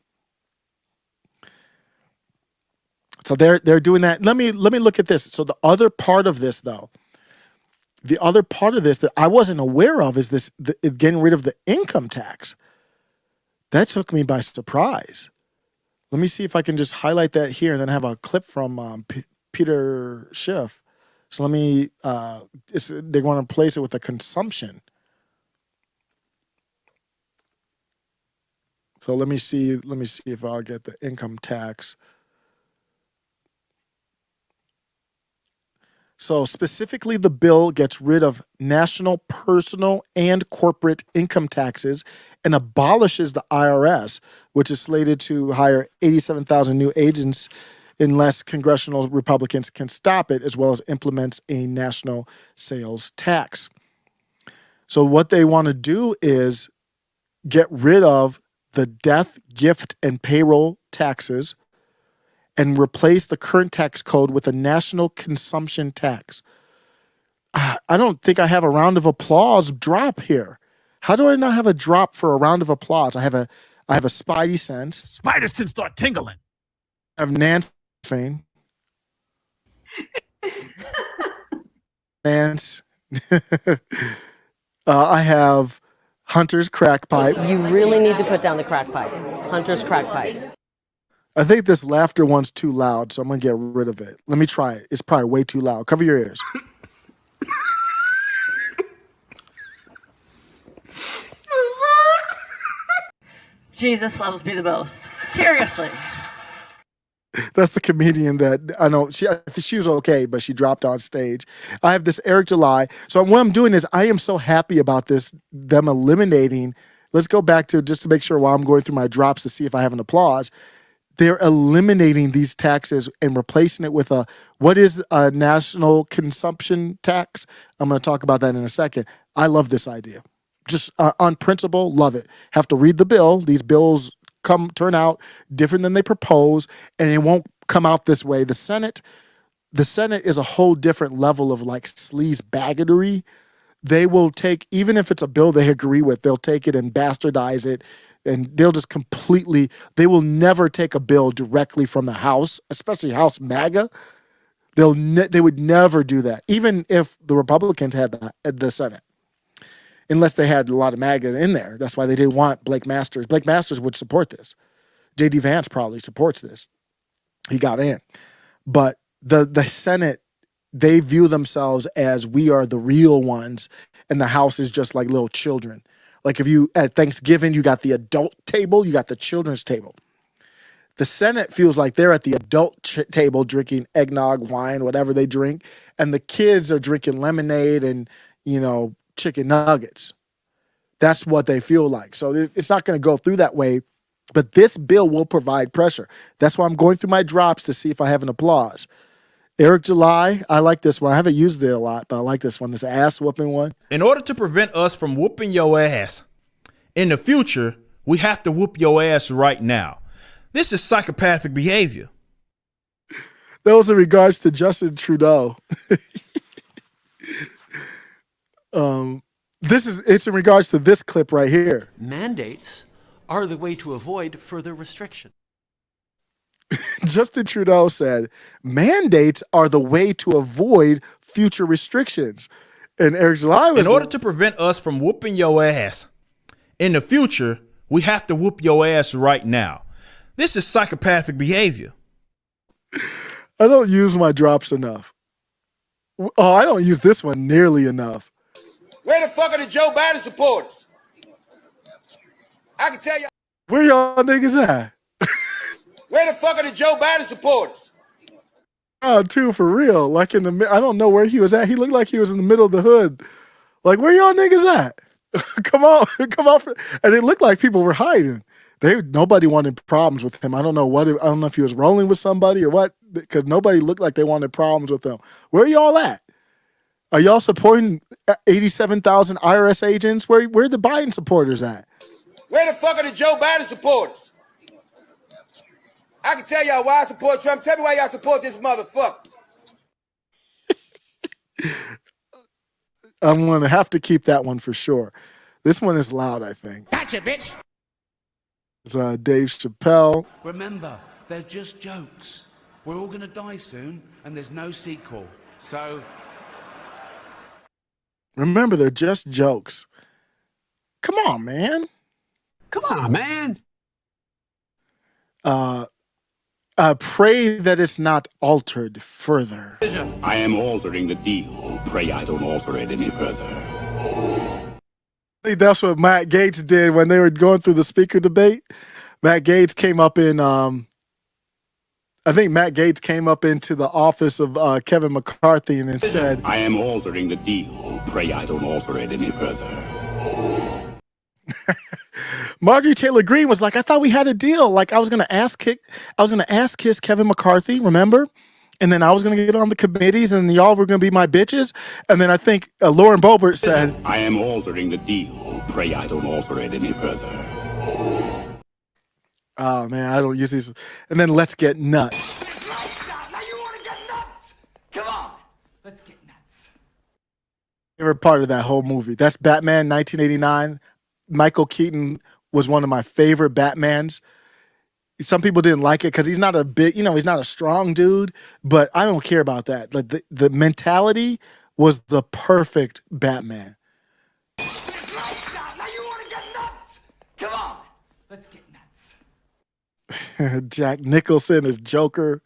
So they're doing that. Let me look at this. So the other part of this, though, that I wasn't aware of is getting rid of the income tax. That took me by surprise. Let me see if I can just highlight that here and then have a clip from Peter Schiff. So let me, they want to place it with the consumption. So let me see if I'll get the income tax. So specifically, the bill gets rid of national personal and corporate income taxes and abolishes the IRS, which is slated to hire 87,000 new agents unless congressional Republicans can stop it, as well as implements a national sales tax. So what they want to do is get rid of the death, gift, and payroll taxes and replace the current tax code with a national consumption tax. I don't think I have a round of applause drop here. How do I not have a drop for a round of applause? I have a spidey sense. Spider sense start tingling. I have Nance Fane. Nance. I have Hunter's crack pipe. You really need to put down the crack pipe. Hunter's crack pipe. I think this laughter one's too loud, so I'm going to get rid of it. Let me try it. It's probably way too loud. Cover your ears. Jesus loves me the most. Seriously. That's the comedian that I know. She was okay, but she dropped on stage. I have this Eric July. So what I'm doing is I am so happy about this, them eliminating. Let's go back to just to make sure while I'm going through my drops to see if I have an applause. They're eliminating these taxes and replacing it with what is a national consumption tax? I'm going to talk about that in a second. I love this idea. Just on principle, love it. Have to read the bill. These bills turn out different than they propose, and it won't come out this way. The Senate is a whole different level of like sleaze baggery. They will take, even if it's a bill they agree with, they'll take it and bastardize it. And they'll just they will never take a bill directly from the House, especially House MAGA. They would never do that, even if the Republicans had the Senate, unless they had a lot of MAGA in there. That's why they didn't want Blake Masters. Blake Masters would support this. J.D. Vance probably supports this. He got in. But the Senate, they view themselves as we are the real ones, and the House is just like little children. Like if you, at Thanksgiving, you got the adult table, you got the children's table. The Senate feels like they're at the adult table drinking eggnog, wine, whatever they drink, and the kids are drinking lemonade and, chicken nuggets. That's what they feel like. So it's not going to go through that way, but this bill will provide pressure. That's why I'm going through my drops to see if I have an applause. Eric July, I like this one. I haven't used it a lot, but I like this one, this ass whooping one. In order to prevent us from whooping your ass in the future, we have to whoop your ass right now. This is psychopathic behavior. That was in regards to Justin Trudeau. It's in regards to this clip right here. Mandates are the way to avoid further restriction. Justin Trudeau said, mandates are the way to avoid future restrictions. And Eric July was... In order to prevent us from whooping your ass in the future, we have to whoop your ass right now. This is psychopathic behavior. I don't use my drops enough. Oh, I don't use this one nearly enough. Where the fuck are the Joe Biden supporters? I can tell you. Where y'all niggas at? Where the fuck are the Joe Biden supporters? Oh, too, for real. Like I don't know where he was at. He looked like he was in the middle of the hood. Like, where y'all niggas at? Come on. And it looked like people were hiding. Nobody wanted problems with him. I don't know if he was rolling with somebody or what, because nobody looked like they wanted problems with him. Where y'all at? Are y'all supporting 87,000 IRS agents? Where are the Biden supporters at? Where the fuck are the Joe Biden supporters? I can tell y'all why I support Trump. Tell me why y'all support this motherfucker. I'm going to have to keep that one for sure. This one is loud, I think. Gotcha, bitch. It's Dave Chappelle. Remember, they're just jokes. We're all going to die soon, and there's no sequel. So... Remember, they're just jokes. Come on, man. Come on, man. Pray that it's not altered further. I am altering the deal. Pray I don't alter it any further. I think that's what Matt Gaetz did when they were going through the speaker debate. Matt Gaetz came up in I think Matt Gaetz came up into the office of Kevin McCarthy and then said, I am altering the deal. Pray I don't alter it any further. Marjorie Taylor Greene was like, I thought we had a deal. Like I was gonna ass kiss Kevin McCarthy, remember? And then I was gonna get on the committees, and y'all were gonna be my bitches. And then I think Lauren Boebert said, I am altering the deal. Pray I don't alter it any further. oh man, I don't use these. And then let's get nuts. Now you want to get nuts? Come on, let's get nuts. Favorite part of that whole movie. That's Batman 1989. Michael Keaton was one of my favorite Batmans. Some people didn't like it because he's not a big, he's not a strong dude, but I don't care about that. Like the mentality was the perfect Batman. Now you want to get nuts? Come on, let's get nuts. Jack Nicholson is Joker.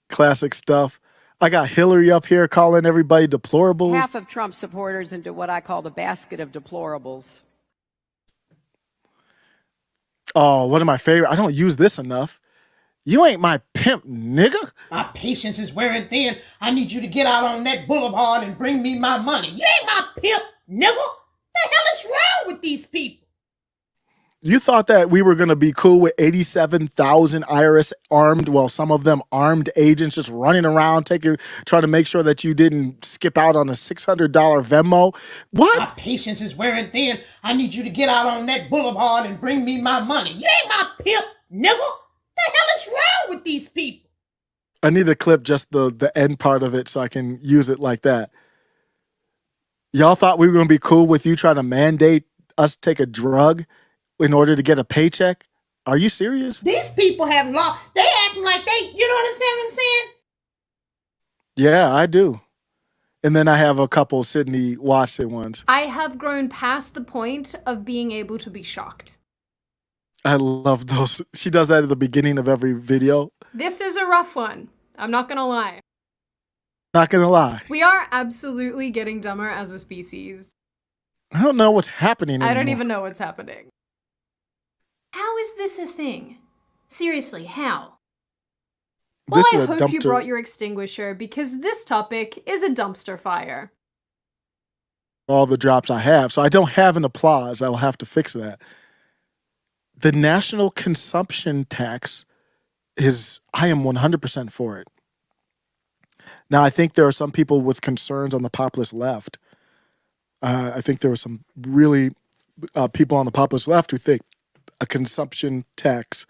Classic stuff. I got Hillary up here calling everybody deplorables. Half of Trump supporters into what I call the basket of deplorables. Oh, one of my favorite. I don't use this enough. You ain't my pimp, nigga. My patience is wearing thin. I need you to get out on that boulevard and bring me my money. You ain't my pimp, nigga. What the hell is wrong with these people? You thought that we were going to be cool with 87,000 IRS armed, well, some of them armed agents just running around trying to make sure that you didn't skip out on a $600 Venmo? What? My patience is wearing thin. I need you to get out on that boulevard and bring me my money. You ain't my pimp, nigga. What the hell is wrong with these people? I need to clip just the end part of it so I can use it like that. Y'all thought we were going to be cool with you trying to mandate us take a drug in order to get a paycheck? Are you serious? These people have law. They acting like they, you know what I'm saying? Yeah, I do. And then I have a couple Sydney Watson ones. I have grown past the point of being able to be shocked. I love those. She does that at the beginning of every video. This is a rough one. I'm not gonna lie. Not gonna lie. We are absolutely getting dumber as a species. I don't know what's happening anymore. I don't even know what's happening. How is this a thing? Seriously, how? Well, I hope you brought your extinguisher because this topic is a dumpster fire. All the drops I have, so I don't have an applause. I will have to fix that. The national consumption tax I am 100% for it. Now, I think there are some people with concerns on the populist left. I think there were some really people on the populist left who think a consumption tax.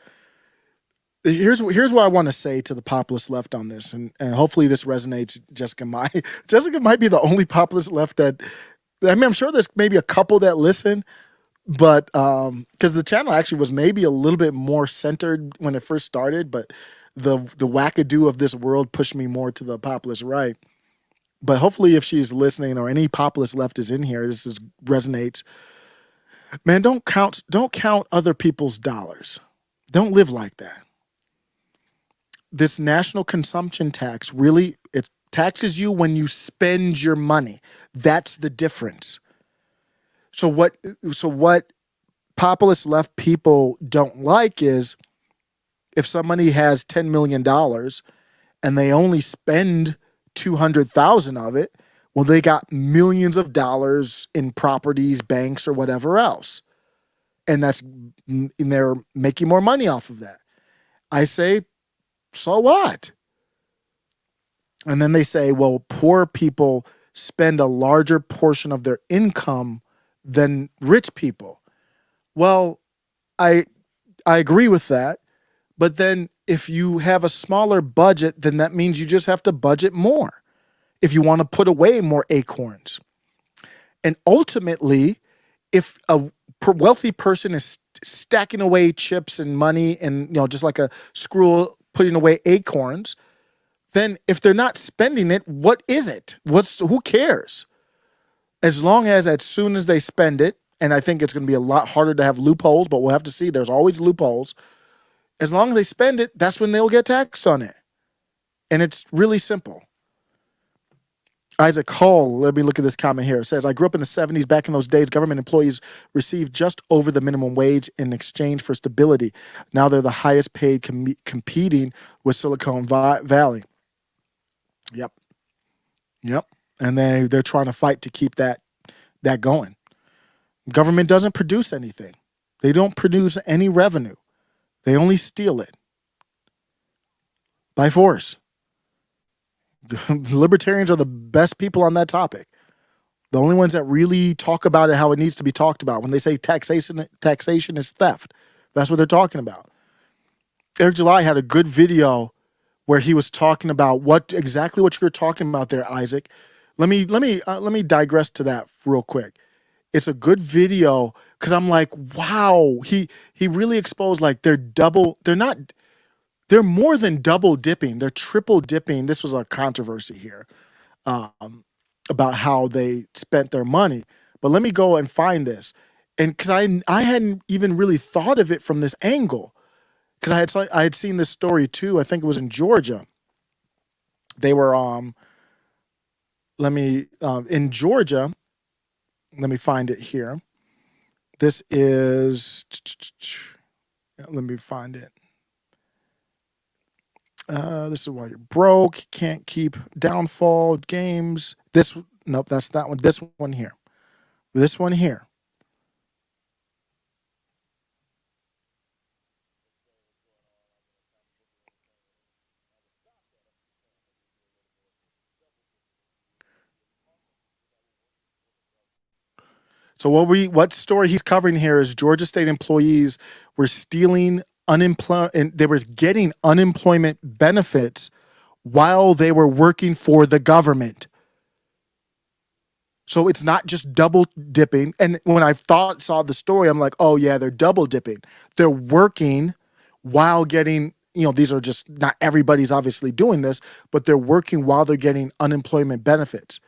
Here's what I want to say to the populist left on this, and hopefully this resonates. Jessica might be the only populist left that. I mean, I'm sure there's maybe a couple that listen, but because the channel actually was maybe a little bit more centered when it first started, but the wackadoo of this world pushed me more to the populist right. But hopefully, if she's listening or any populist left is in here, resonates. Man, don't count other people's dollars. Don't live like that. This national consumption tax it taxes you when you spend your money. That's the difference. So what populist left people don't like is if somebody has $10 million and they only spend 200,000 of it, well, they got millions of dollars in properties, banks, or whatever else. And they're making more money off of that. I say, so what? And then they say, well, poor people spend a larger portion of their income than rich people. Well, I agree with that. But then if you have a smaller budget, then that means you just have to budget more if you want to put away more acorns. And ultimately, if a wealthy person is stacking away chips and money and, just like a squirrel putting away acorns, then if they're not spending it, what is it? Who cares? As long as soon as they spend it, and I think it's going to be a lot harder to have loopholes, but we'll have to see. There's always loopholes. As long as they spend it, that's when they'll get taxed on it. And it's really simple. Isaac Hull, let me look at this comment here. It says, I grew up in the 70s. Back in those days, government employees received just over the minimum wage in exchange for stability. Now they're the highest paid, competing with Silicon Valley. Yep. And they're trying to fight to keep that going. Government doesn't produce anything. They don't produce any revenue. They only steal it by force. Libertarians are the best people on that topic. The only ones that really talk about it how it needs to be talked about. When they say taxation is theft, that's what they're talking about. Eric July had a good video where he was talking about exactly what you're talking about there, Isaac. Let me digress to that real quick. It's a good video because I'm like, wow, he really exposed like they're more than double dipping. They're triple dipping. This was a controversy here about how they spent their money. But let me go and find this. And because I hadn't even really thought of it from this angle. Because I had seen this story too. I think it was in Georgia. They were in Georgia. Let me find it here. This is let me find it. This is why you're broke. Can't keep downfall games. Nope, that's that one. This one here. This one here. So what story he's covering here is Georgia state employees were stealing they were getting unemployment benefits while they were working for the government. So it's not just double dipping. And when I saw the story, I'm like, oh yeah, they're double dipping. They're working while getting, these are just, not everybody's obviously doing this, but they're working while they're getting unemployment benefits.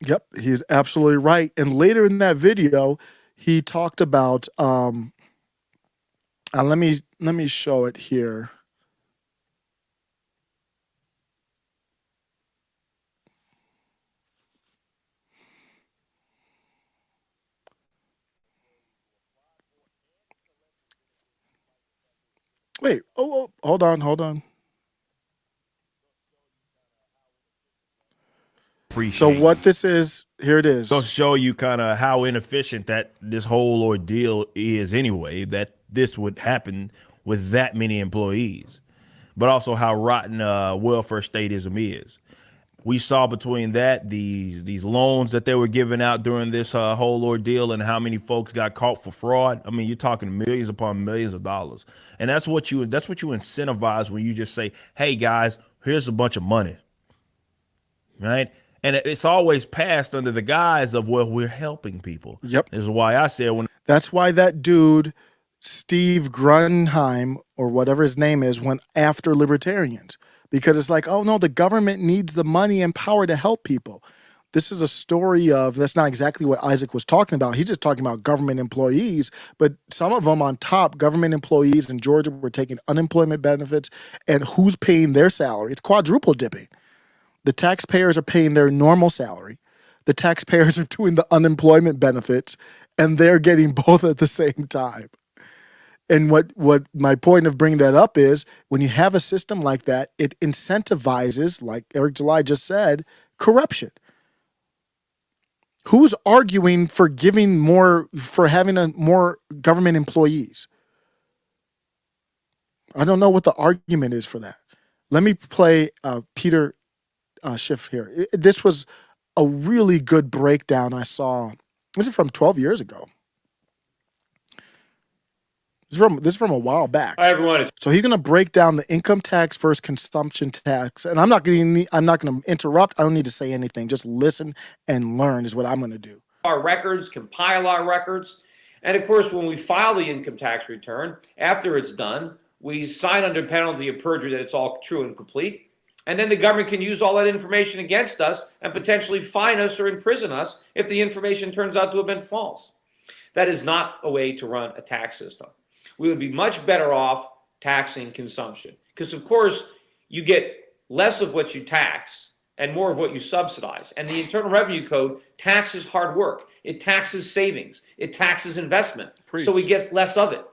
Yep, he's absolutely right. And later in that video, he talked about let me show it here. Wait, hold on. So what this is, here it is. It'll show you kind of how inefficient that this whole ordeal is anyway, that this would happen with that many employees, but also how rotten welfare statism is. We saw between that these loans that they were giving out during this whole ordeal and how many folks got caught for fraud. I mean, you're talking millions upon millions of dollars. And that's what you incentivize when you just say, hey guys, here's a bunch of money. Right? And it's always passed under the guise of, well, we're helping people. Yep. This is why I said that's why that dude, Steve Grunheim, or whatever his name is, went after libertarians. Because it's like, oh no, the government needs the money and power to help people. This is a story of, that's not exactly what Isaac was talking about. He's just talking about government employees, but some of them on top, government employees in Georgia were taking unemployment benefits, and who's paying their salary? It's quadruple dipping. The taxpayers are paying their normal salary. The taxpayers are doing the unemployment benefits, and they're getting both at the same time. And what my point of bringing that up is, when you have a system like that, it incentivizes, like Eric July just said, corruption. Who's arguing for having more government employees? I don't know what the argument is for that. Let me play Peter Schiff here. This was a really good breakdown I saw. This is from 12 years ago. This is from a while back. Hi, everyone. So he's going to break down the income tax versus consumption tax, and I'm not going to interrupt. I don't need to say anything. Just listen and learn is what I'm going to do. Our records, compile our records, and of course, when we file the income tax return, after it's done, we sign under penalty of perjury that it's all true and complete, and then the government can use all that information against us and potentially fine us or imprison us if the information turns out to have been false. That is not a way to run a tax system. We would be much better off taxing consumption because, of course, you get less of what you tax and more of what you subsidize. And the Internal Revenue Code taxes hard work. It taxes savings. It taxes investment. Preach. So we get less of it.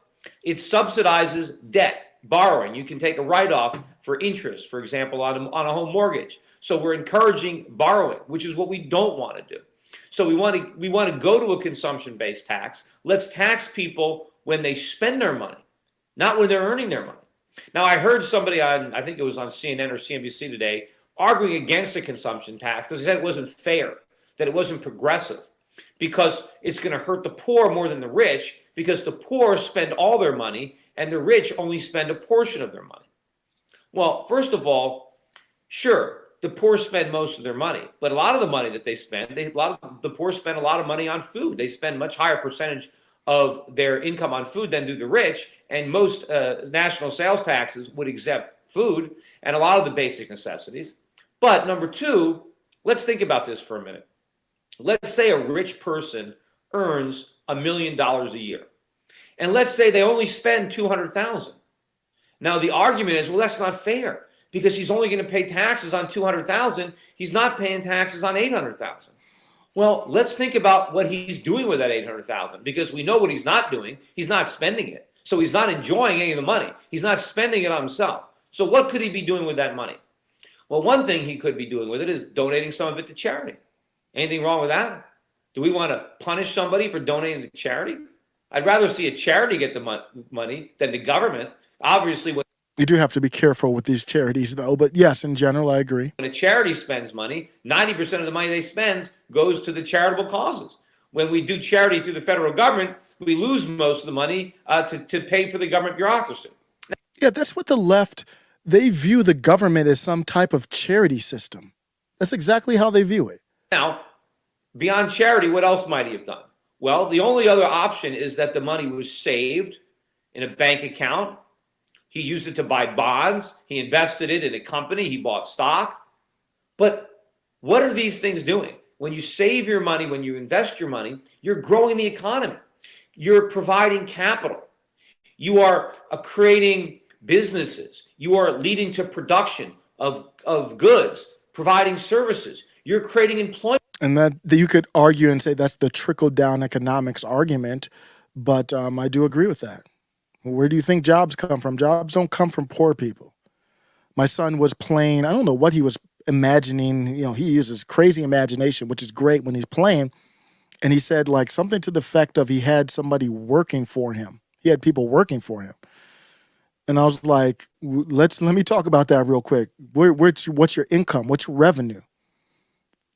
It subsidizes debt, borrowing. You can take a write-off for interest, for example, on a home mortgage. So we're encouraging borrowing, which is what we don't want to do. So we want to go to a consumption-based tax. Let's tax people when they spend their money, not when they're earning their money. Now, I heard somebody on, I think it was on CNN or CNBC today, arguing against a consumption tax because they said it wasn't fair, that it wasn't progressive, because it's going to hurt the poor more than the rich, because the poor spend all their money and the rich only spend a portion of their money. Well, first of all, sure, the poor spend most of their money, but a lot of the money that they spend, the poor spend a lot of money on food. They spend much higher percentage of their income on food than do the rich, and most national sales taxes would exempt food and a lot of the basic necessities. But number two, let's think about this for a minute. Let's say a rich person earns $1 million a year, and let's say they only spend $200,000. Now the argument is, well, that's not fair because he's only going to pay taxes on $200,000. He's not paying taxes on $800,000. Well, let's think about what he's doing with that $800,000, because we know what he's not doing. He's not spending it. So he's not enjoying any of the money. He's not spending it on himself. So what could he be doing with that money? Well, one thing he could be doing with it is donating some of it to charity. Anything wrong with that? Do we want to punish somebody for donating to charity? I'd rather see a charity get the money than the government. Obviously, You do have to be careful with these charities, though. But yes, in general, I agree. when a charity spends money, 90% of the money they spend goes to the charitable causes. When we do charity through the federal government, we lose most of the money to pay for the government bureaucracy. Yeah, that's what the left, they view the government as some type of charity system. That's exactly how they view it. Now, beyond charity, what else might he have done? Well, the only other option is that the money was saved in a bank account. He used it to buy bonds. He invested it in a company. He bought stock. But what are these things doing? When you save your money, when you invest your money, you're growing the economy. You're providing capital. You are creating businesses. You are leading to production of goods, providing services. You're creating employment. And that you could argue and say that's the trickle-down economics argument, but I do agree with that. Where do you think jobs come from? Jobs don't come from poor people. My son was playing, I don't know what he was imagining. You know, he uses crazy imagination, which is great when he's playing. And he said like something to the effect of he had somebody working for him. He had people working for him. And I was like, let me talk about that real quick. What's your income? What's your revenue?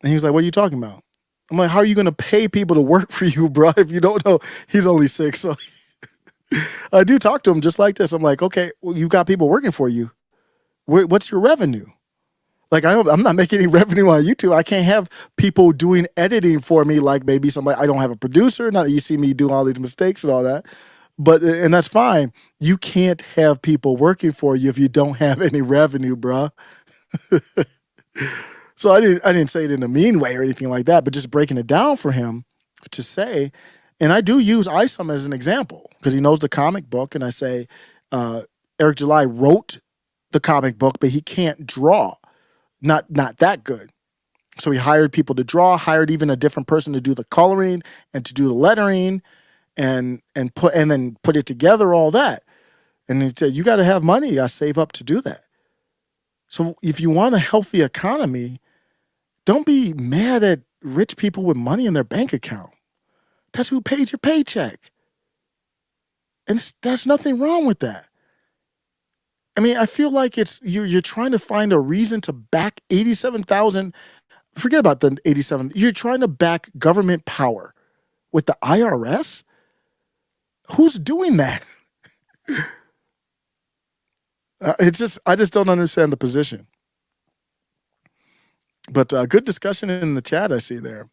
And he was like, what are you talking about? I'm like, how are you going to pay people to work for you, bro, if you don't know? He's only 6, so I do talk to him just like this. I'm like, okay, well, you got people working for you. What's your revenue? Like, I'm not making any revenue on YouTube. I can't have people doing editing for me. Like maybe somebody, I don't have a producer. Not that you see me do all these mistakes and all that, but, and that's fine. You can't have people working for you if you don't have any revenue, bro. So I didn't say it in a mean way or anything like that, but just breaking it down for him to say, and I do use Isom as an example because he knows the comic book, and I say Eric July wrote the comic book, but he can't draw, not that good. So he hired people to draw, hired even a different person to do the coloring and to do the lettering, and then put it together, all that. And he said, you got to have money, you got to save up to do that. So if you want a healthy economy, don't be mad at rich people with money in their bank account. That's who paid your paycheck. And there's nothing wrong with that. I mean, I feel like you're trying to find a reason to back 87,000. Forget about the 87. You're trying to back government power with the IRS? Who's doing that? I just don't understand the position. But good discussion in the chat I see there.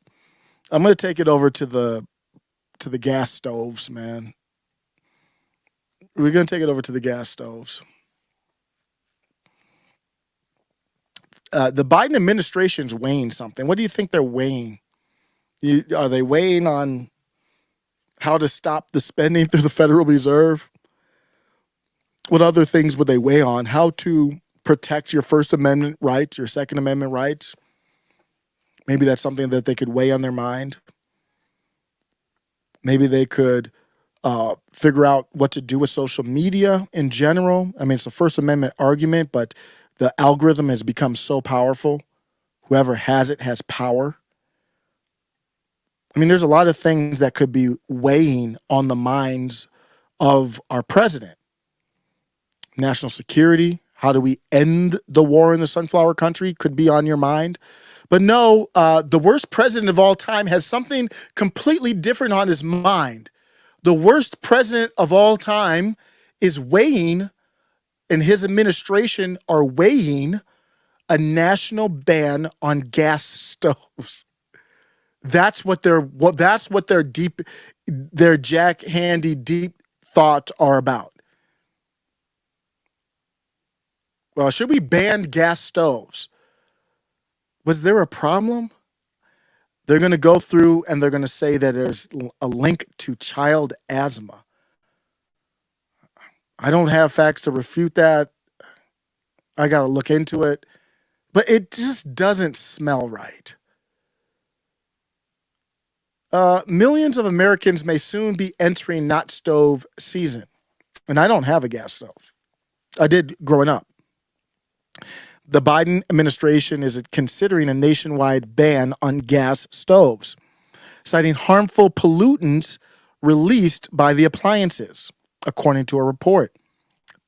I'm going to take it over to the gas stoves, man. We're going to take it over to the gas stoves. The Biden administration's weighing something. What do you think they're weighing? Are they weighing on how to stop the spending through the Federal Reserve? What other things would they weigh on? How to protect your First Amendment rights, your Second Amendment rights? Maybe that's something that they could weigh on their mind. Maybe they could figure out what to do with social media in general. I mean, it's a First Amendment argument, but the algorithm has become so powerful. Whoever has it has power. I mean, there's a lot of things that could be weighing on the minds of our president. National security, how do we end the war in the Sunflower Country could be on your mind. But no, the worst president of all time has something completely different on his mind. The worst president of all time is weighing, and his administration are weighing a national ban on gas stoves. That's what their Jack Handy deep thoughts are about. Well, should we ban gas stoves? Was there a problem? They're going to go through and they're going to say that there's a link to child asthma. I don't have facts to refute that. I got to look into it. But it just doesn't smell right. Millions of Americans may soon be entering not stove season. And I don't have a gas stove. I did growing up. The Biden administration is considering a nationwide ban on gas stoves, citing harmful pollutants released by the appliances, according to a report.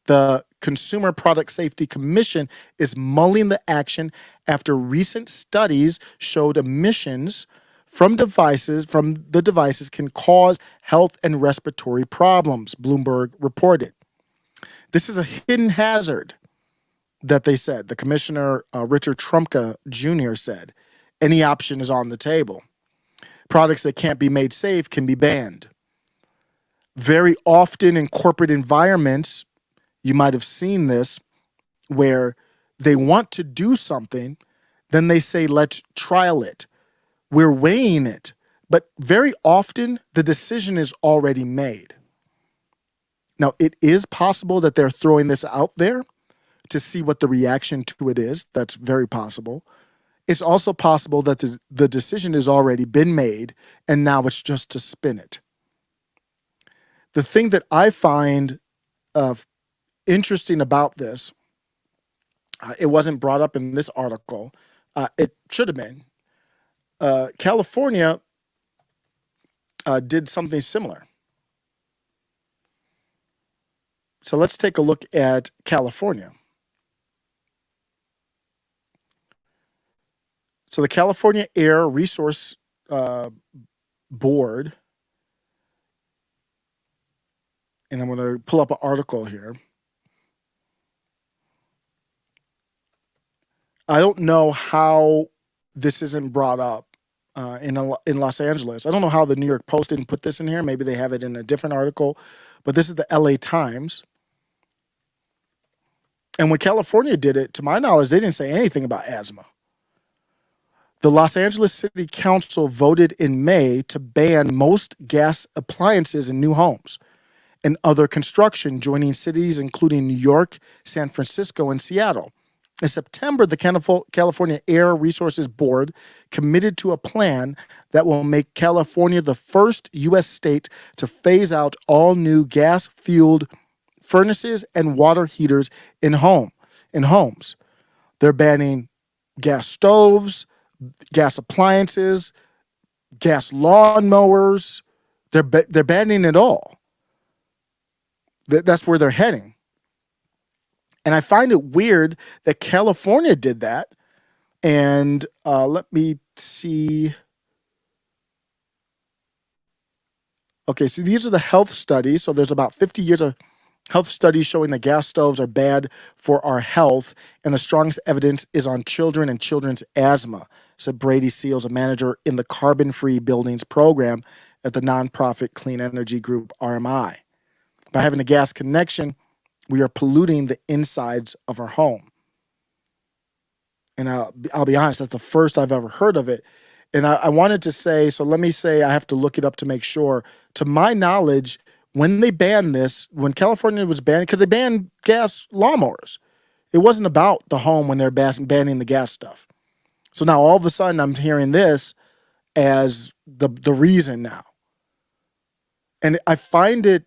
The Consumer Product Safety Commission is mulling the action after recent studies showed emissions from the devices can cause health and respiratory problems, Bloomberg reported. This is a hidden hazard that they said. The commissioner, Richard Trumka Jr., said, any option is on the table. Products that can't be made safe can be banned. Very often in corporate environments, you might have seen this, where they want to do something, then they say, let's trial it. We're weighing it. But very often, the decision is already made. Now, it is possible that they're throwing this out there to see what the reaction to it is. That's very possible. It's also possible that the decision has already been made, and now it's just to spin it. The thing that I find interesting about this, it wasn't brought up in this article. It should have been. California did something similar. So let's take a look at California. So the California Air Resource Board, and I'm going to pull up an article here. I don't know how this isn't brought up in Los Angeles. I don't know how the New York Post didn't put this in here. Maybe they have it in a different article. But this is the LA Times. And when California did it, to my knowledge, they didn't say anything about asthma. The Los Angeles City Council voted in May to ban most gas appliances in new homes and other construction, joining cities including New York, San Francisco, and Seattle. In September, the California Air Resources Board committed to a plan that will make California the first U.S. state to phase out all new gas-fueled furnaces and water heaters in homes. They're banning gas stoves, gas appliances, gas lawnmowers. They're banning it all. That's where they're heading. And I find it weird that California did that. And let me see. Okay, so these are the health studies. So there's about 50 years of Health studies showing that gas stoves are bad for our health, and the strongest evidence is on children and children's asthma, said Brady Seals, a manager in the Carbon-Free Buildings program at the nonprofit Clean Energy Group, RMI. By having a gas connection, we are polluting the insides of our home. And I'll be honest, that's the first I've ever heard of it. And I wanted to say, so let me say, I have to look it up to make sure. To my knowledge, when they banned this, when California was banned, because they banned gas lawnmowers, it wasn't about the home when they're banning the gas stuff. So now all of a sudden I'm hearing this as the reason now. And I find it,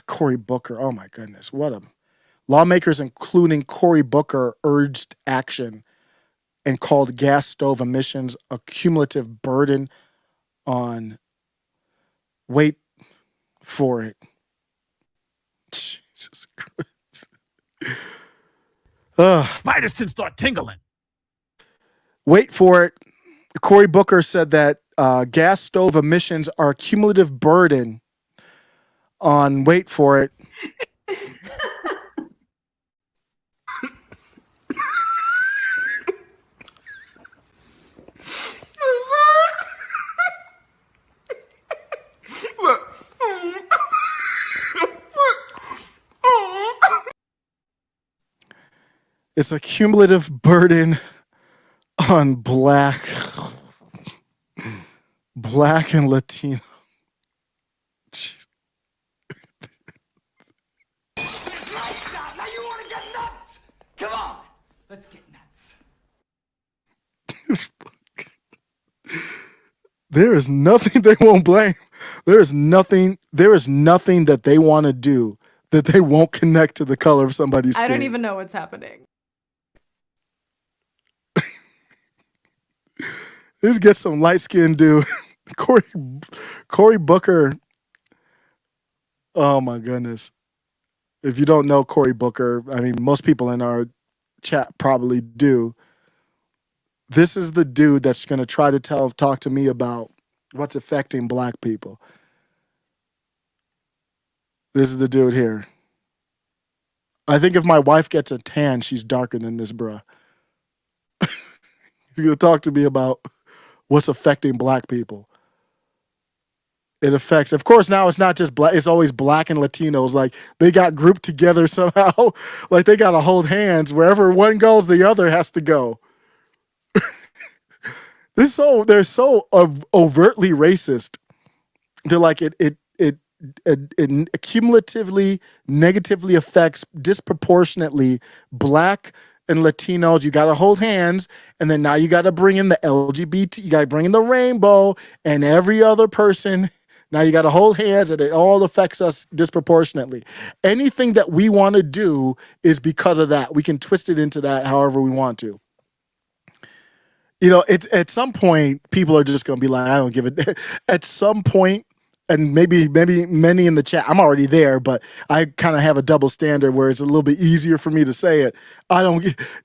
Cory Booker, oh my goodness, what a, lawmakers including Cory Booker urged action and called gas stove emissions a cumulative burden on, wait for it, Jesus Christ. Spider sense start tingling. Wait for it. Cory Booker said that gas stove emissions are a cumulative burden on, wait for it, it's a cumulative burden on black and Latino. Jeez. Now you want to get nuts? Come on, let's get nuts. There is nothing they won't blame. There is nothing that they want to do that they won't connect to the color of somebody's skin. I don't even know what's happening. Let's get some light-skinned dude. Cory Booker. Oh my goodness. If you don't know Cory Booker, I mean, most people in our chat probably do. This is the dude that's going to try to talk to me about what's affecting black people. This is the dude here. I think if my wife gets a tan, she's darker than this, bruh. He's going to talk to me about what's affecting black people. It affects, of course, now it's not just black, it's always black and Latinos. Like, they got grouped together somehow. Like, they got to hold hands. Wherever one goes, the other has to go. They're so overtly racist. They're like, it cumulatively negatively affects disproportionately black and Latinos. You got to hold hands, and then now you got to bring in the LGBT, you got to bring in the rainbow and every other person. Now you got to hold hands, and it all affects us disproportionately. Anything that we want to do is because of that. We can twist it into that however we want to. You know, it's at some point, people are just going to be like, I don't give it. At some point, and maybe many in the chat, I'm already there, but I kind of have a double standard where it's a little bit easier for me to say it.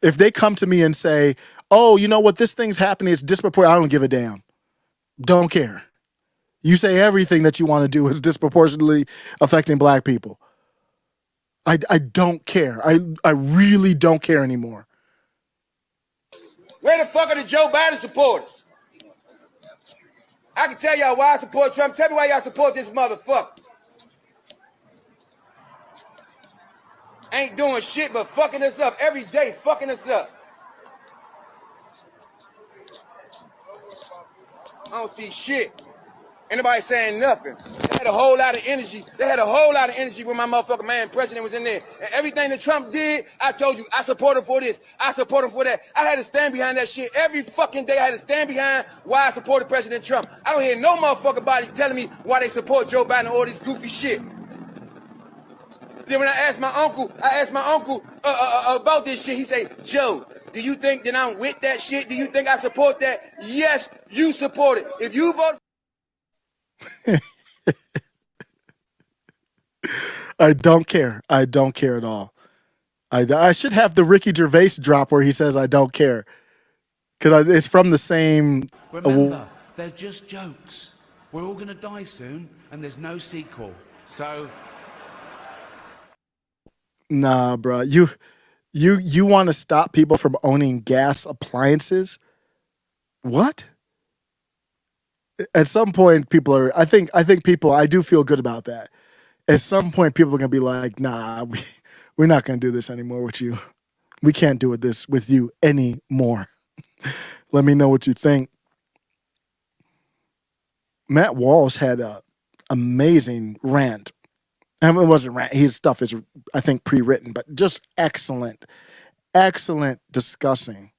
If they come to me and say, oh, you know what, this thing's happening, it's disproportionate, I don't give a damn. Don't care. You say everything that you want to do is disproportionately affecting black people. I don't care. I really don't care anymore. Where the fuck are the Joe Biden supporters? I can tell y'all why I support Trump. Tell me why y'all support this motherfucker. Ain't doing shit but fucking us up every day, fucking us up. I don't see shit. Anybody saying nothing. They had a whole lot of energy. When my motherfucking man president was in there. And everything that Trump did, I told you, I support him for this. I support him for that. I had to stand behind that shit. Every fucking day I had to stand behind why I supported President Trump. I don't hear no motherfucking body telling me why they support Joe Biden and all this goofy shit. Then when I asked my uncle about this shit, he say, Joe, do you think that I'm with that shit? Do you think I support that? Yes, you support it. If you vote I don't care. I don't care at all. I should have the Ricky Gervais drop where he says I don't care. Because it's from the same... Remember, they're just jokes. We're all going to die soon, and there's no sequel. So, Nah, bro. You want to stop people from owning gas appliances? What? At some point, people are. I think people. I do feel good about that. At some point, people are gonna be like, "Nah, we're not gonna do this anymore with you. We can't do this with you anymore." Let me know what you think. Matt Walsh had a amazing rant. I mean, it wasn't rant. His stuff is, I think, pre-written, but just excellent, excellent discussing.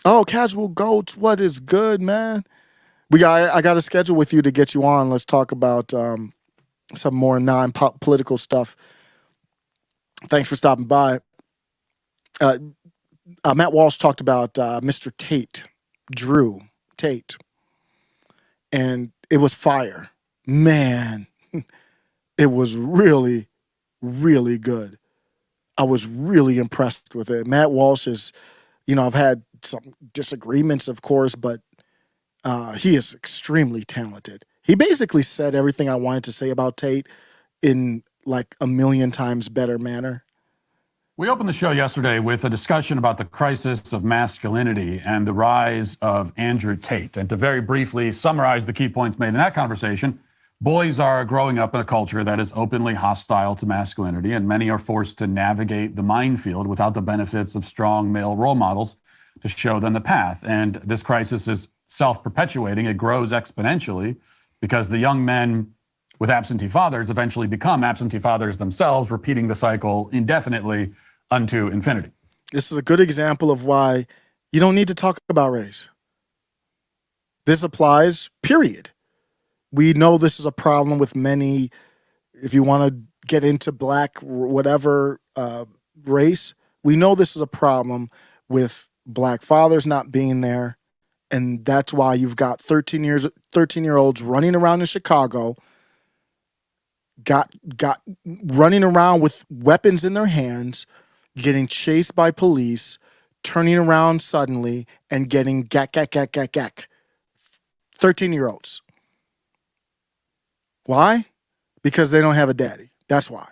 Oh, Casual Goats, what is good, man? I got a schedule with you to get you on. Let's talk about some more non-political stuff. Thanks for stopping by. Matt Walsh talked about Mr. Tate, Drew Tate, and it was fire. Man, it was really, really good. I was really impressed with it. Matt Walsh is, I've had some disagreements, of course, but he is extremely talented. He basically said everything I wanted to say about Tate in like a million times better manner. We opened the show yesterday with a discussion about the crisis of masculinity and the rise of Andrew Tate. And to very briefly summarize the key points made in that conversation, boys are growing up in a culture that is openly hostile to masculinity, and many are forced to navigate the minefield without the benefits of strong male role models to show them the path. And this crisis is self-perpetuating. It grows exponentially because the young men with absentee fathers eventually become absentee fathers themselves, repeating the cycle indefinitely unto infinity. This is a good example of why you don't need to talk about race. This applies, period. We know this is a problem with many, if you want to get into black, whatever race, we know this is a problem with black fathers not being there. And that's why you've got 13-year-olds running around in Chicago, got running around with weapons in their hands, getting chased by police, turning around suddenly and getting gack. 13-year-olds. Why? Because they don't have a daddy. That's why.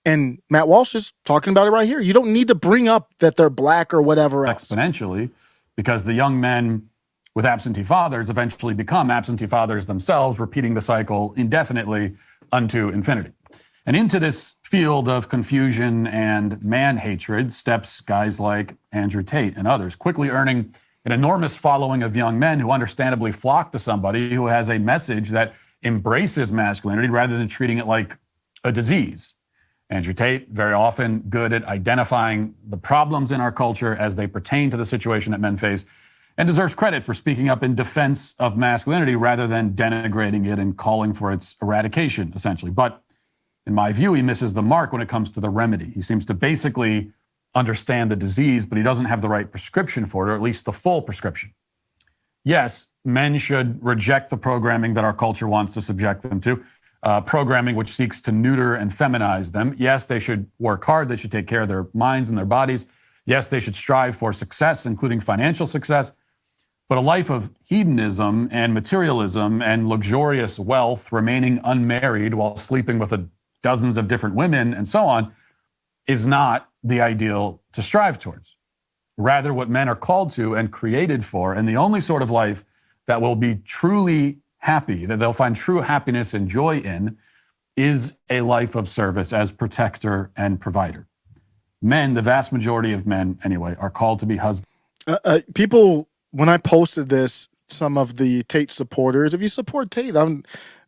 And Matt Walsh is talking about it right here. You don't need to bring up that they're black or whatever else. Exponentially, because the young men with absentee fathers eventually become absentee fathers themselves, repeating the cycle indefinitely unto infinity. And into this field of confusion and man hatred steps guys like Andrew Tate and others, quickly earning an enormous following of young men who understandably flock to somebody who has a message that embraces masculinity rather than treating it like a disease. Andrew Tate, very often good at identifying the problems in our culture as they pertain to the situation that men face, and deserves credit for speaking up in defense of masculinity rather than denigrating it and calling for its eradication, essentially. But in my view, he misses the mark when it comes to the remedy. He seems to basically understand the disease, but he doesn't have the right prescription for it, or at least the full prescription. Yes, men should reject the programming that our culture wants to subject them to, programming which seeks to neuter and feminize them. Yes, they should work hard. They should take care of their minds and their bodies. Yes, they should strive for success, including financial success. But a life of hedonism and materialism and luxurious wealth, remaining unmarried while sleeping with dozens of different women and so on, is not the ideal to strive towards. Rather, what men are called to and created for, and the only sort of life that will be truly happy, that they'll find true happiness and joy in, is a life of service as protector and provider. Men, the vast majority of men anyway, are called to be husbands. People, when I posted this, some of the Tate supporters, if you support Tate, I'm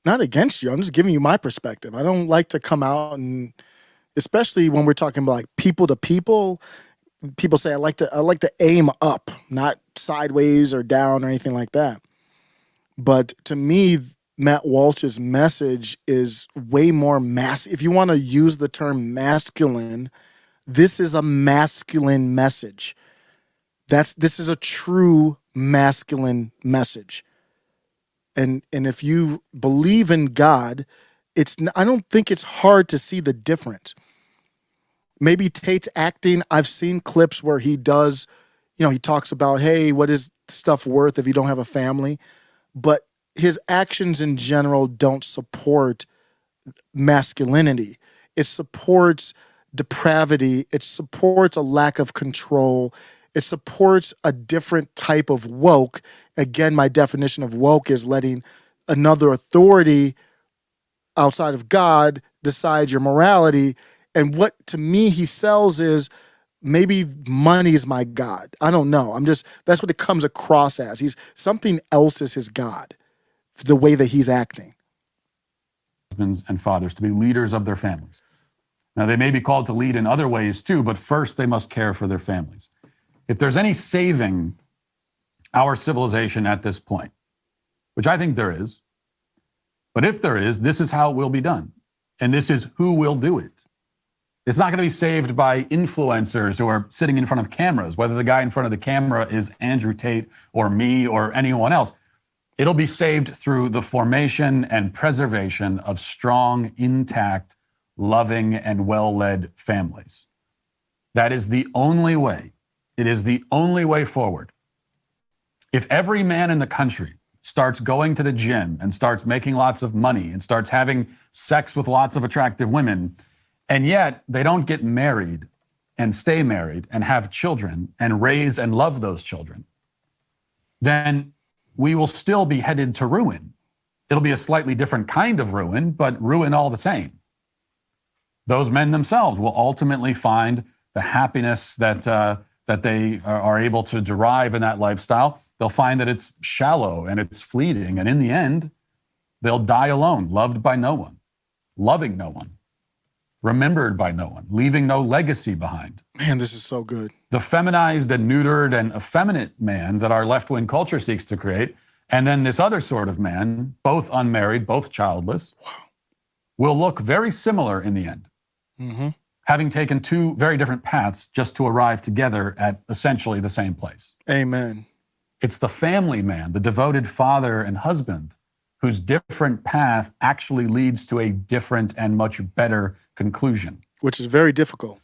not against you. I'm just giving you my perspective. I don't like to come out and, especially when we're talking about like people to people say I like to aim up, not sideways or down or anything like that. But to me, Matt Walsh's message is way more if you want to use the term masculine, this is a masculine message. This is a true masculine message. And if you believe in God, I don't think it's hard to see the difference. Maybe Tate's acting, I've seen clips where he does, he talks about, hey, what is stuff worth if you don't have a family? But his actions in general don't support masculinity. It supports depravity. It supports a lack of control. It supports a different type of woke. Again, my definition of woke is letting another authority outside of God decide your morality. And what to me he sells is maybe money's my God. I don't know. That's what it comes across as. He's something else is his God, the way that he's acting. Husbands and fathers to be leaders of their families. Now, they may be called to lead in other ways too, but first they must care for their families. If there's any saving our civilization at this point, which I think there is, but if there is, this is how it will be done. And this is who will do it. It's not going to be saved by influencers who are sitting in front of cameras, whether the guy in front of the camera is Andrew Tate or me or anyone else. It'll be saved through the formation and preservation of strong, intact, loving, and well-led families. That is the only way. It is the only way forward. If every man in the country starts going to the gym and starts making lots of money and starts having sex with lots of attractive women, and yet they don't get married and stay married and have children and raise and love those children, then we will still be headed to ruin. It'll be a slightly different kind of ruin, but ruin all the same. Those men themselves will ultimately find the happiness that they are able to derive in that lifestyle. They'll find that it's shallow and it's fleeting. And in the end, they'll die alone, loved by no one, loving no one, remembered by no one, leaving no legacy behind. Man, this is so good. The feminized and neutered and effeminate man that our left-wing culture seeks to create, and then this other sort of man, both unmarried, both childless, will look very similar in the end, having taken two very different paths just to arrive together at essentially the same place. Amen. It's the family man, the devoted father and husband, whose different path actually leads to a different and much better conclusion. Which is very difficult.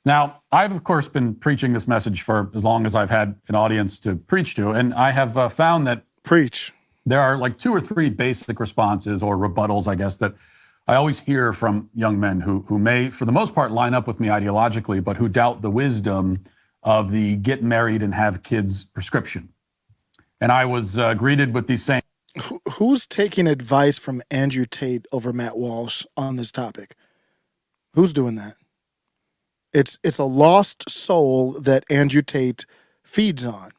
Now, I've, of course, been preaching this message for as long as I've had an audience to preach to, and I have found that there are like 2 or 3 basic responses or rebuttals, I guess, that I always hear from young men who may, for the most part, line up with me ideologically, but who doubt the wisdom of the get married and have kids prescription. And I was greeted with these same... Who's taking advice from Andrew Tate over Matt Walsh on this topic? Who's doing that? It's a lost soul that Andrew Tate feeds on.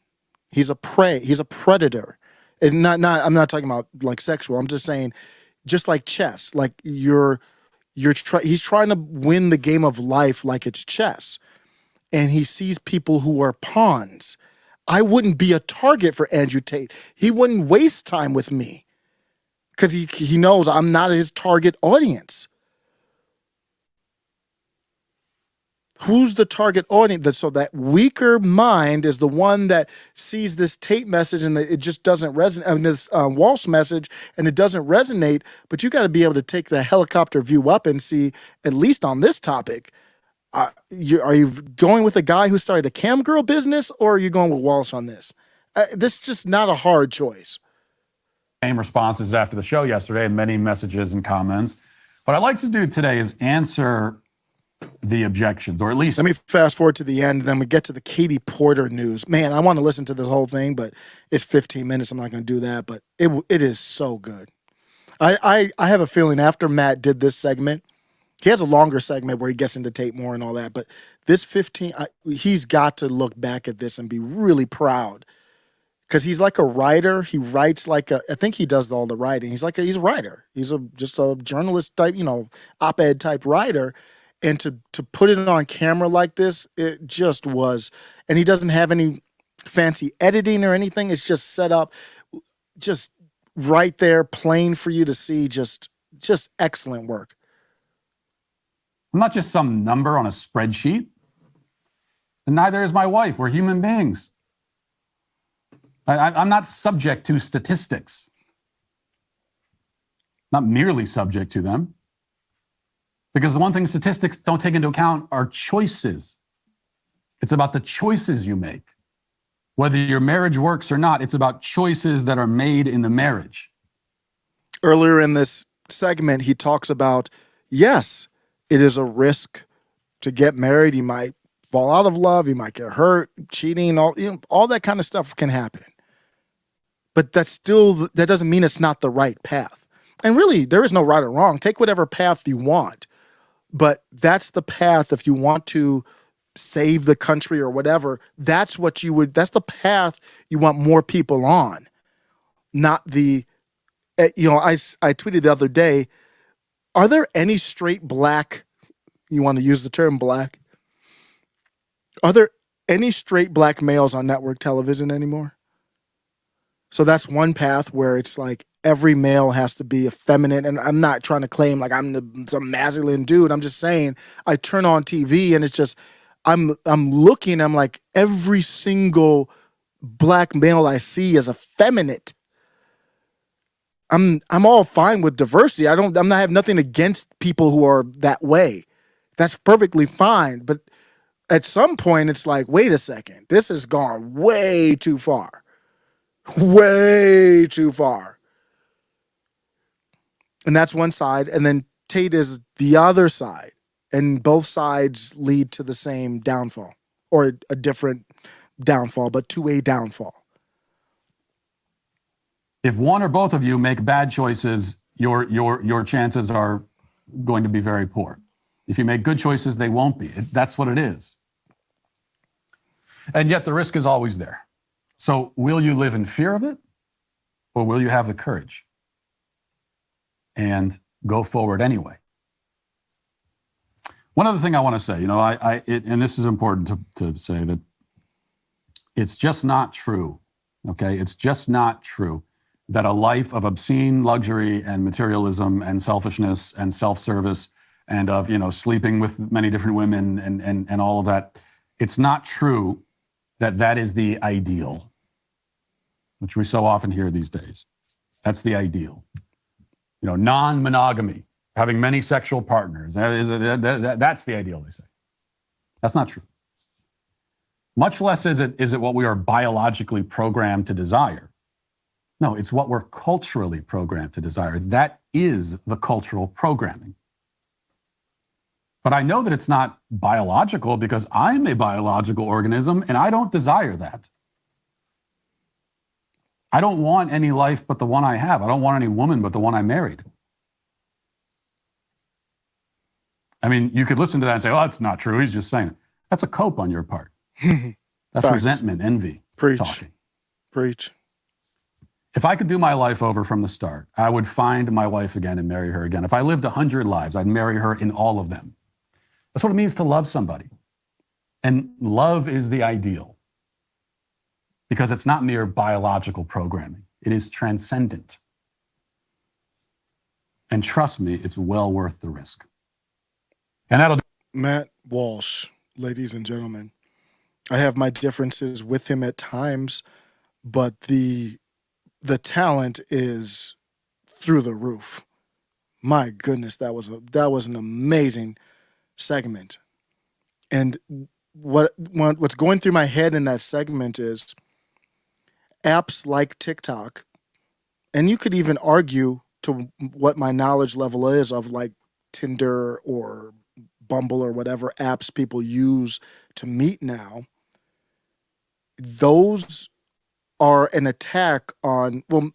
He's a prey. He's a predator. And I'm not talking about like sexual. I'm just saying, just like chess, like he's trying to win the game of life like it's chess. And he sees people who are pawns. I wouldn't be a target for Andrew Tate. He wouldn't waste time with me because he knows I'm not his target audience. Who's the target audience? So that weaker mind is the one that sees this Tate message and it just doesn't resonate. I mean, this Walsh message and it doesn't resonate. But you got to be able to take the helicopter view up and see, at least on this topic, are you going with a guy who started a cam girl business, or are you going with Walsh on this? This is just not a hard choice. Same responses after the show yesterday and many messages and comments. What I'd like to do today is answer the objections, or at least... Let me fast forward to the end, and then we get to the Katie Porter news. Man, I want to listen to this whole thing, but it's 15 minutes. I'm not going to do that, but it is so good. I have a feeling after Matt did this segment, he has a longer segment where he gets into Tate more and all that, but this 15, he's got to look back at this and be really proud, because he's like a writer. He writes like I think he does all the writing. He's a writer. He's just a journalist type, op-ed type writer. And to put it on camera like this, it just was. And he doesn't have any fancy editing or anything. It's just set up, just right there, plain for you to see. Just excellent work. I'm not just some number on a spreadsheet. And neither is my wife. We're human beings. I'm not subject to statistics. Not merely subject to them. Because the one thing statistics don't take into account are choices. It's about the choices you make. Whether your marriage works or not, it's about choices that are made in the marriage. Earlier in this segment, he talks about, yes, it is a risk to get married. You might fall out of love. You might get hurt, cheating, all that kind of stuff can happen. But that doesn't mean it's not the right path. And really, there is no right or wrong. Take whatever path you want. But that's the path if you want to save the country or whatever. That's the path you want more people on. Not I tweeted the other day, are there any straight black, you want to use the term black? Are there any straight black males on network television anymore? So that's one path where it's like every male has to be effeminate. And I'm not trying to claim like I'm some masculine dude. I'm just saying I turn on TV and it's just, I'm looking, I'm like every single black male I see is effeminate. I'm all fine with diversity. I have nothing against people who are that way. That's perfectly fine. But at some point it's like, wait a second, this has gone way too far. Way too far. And that's one side. And then Tate is the other side. And both sides lead to the same downfall, or a different downfall, but to a downfall. If one or both of you make bad choices, your chances are going to be very poor. If you make good choices, they won't be. That's what it is. And yet the risk is always there. So will you live in fear of it, or will you have the courage and go forward anyway? One other thing I want to say, and this is important to say, that it's just not true, okay? It's just not true that a life of obscene luxury and materialism and selfishness and self-service and of, sleeping with many different women and all of that, it's not true that is the ideal, which we so often hear these days. That's the ideal. Non-monogamy, having many sexual partners, that's the ideal, they say. That's not true. Much less is it what we are biologically programmed to desire. No, it's what we're culturally programmed to desire. That is the cultural programming. But I know that it's not biological because I'm a biological organism and I don't desire that. I don't want any life but the one I have. I don't want any woman but the one I married. I mean, you could listen to that and say, oh, that's not true. He's just saying it. That's a cope on your part. That's Facts. Resentment, envy, talking. Preach. If I could do my life over from the start, I would find my wife again and marry her again. If I lived 100 lives, I'd marry her in all of them. That's what it means to love somebody. And love is the ideal because it's not mere biological programming. It is transcendent. And trust me, it's well worth the risk. And that'll do. Matt Walsh, ladies and gentlemen. I have my differences with him at times, but the talent is through the roof. My goodness, that was an amazing segment. And what's going through my head in that segment is apps like TikTok, and you could even argue to what my knowledge level is of like Tinder or Bumble or whatever apps people use to meet now. Those are an attack on, well,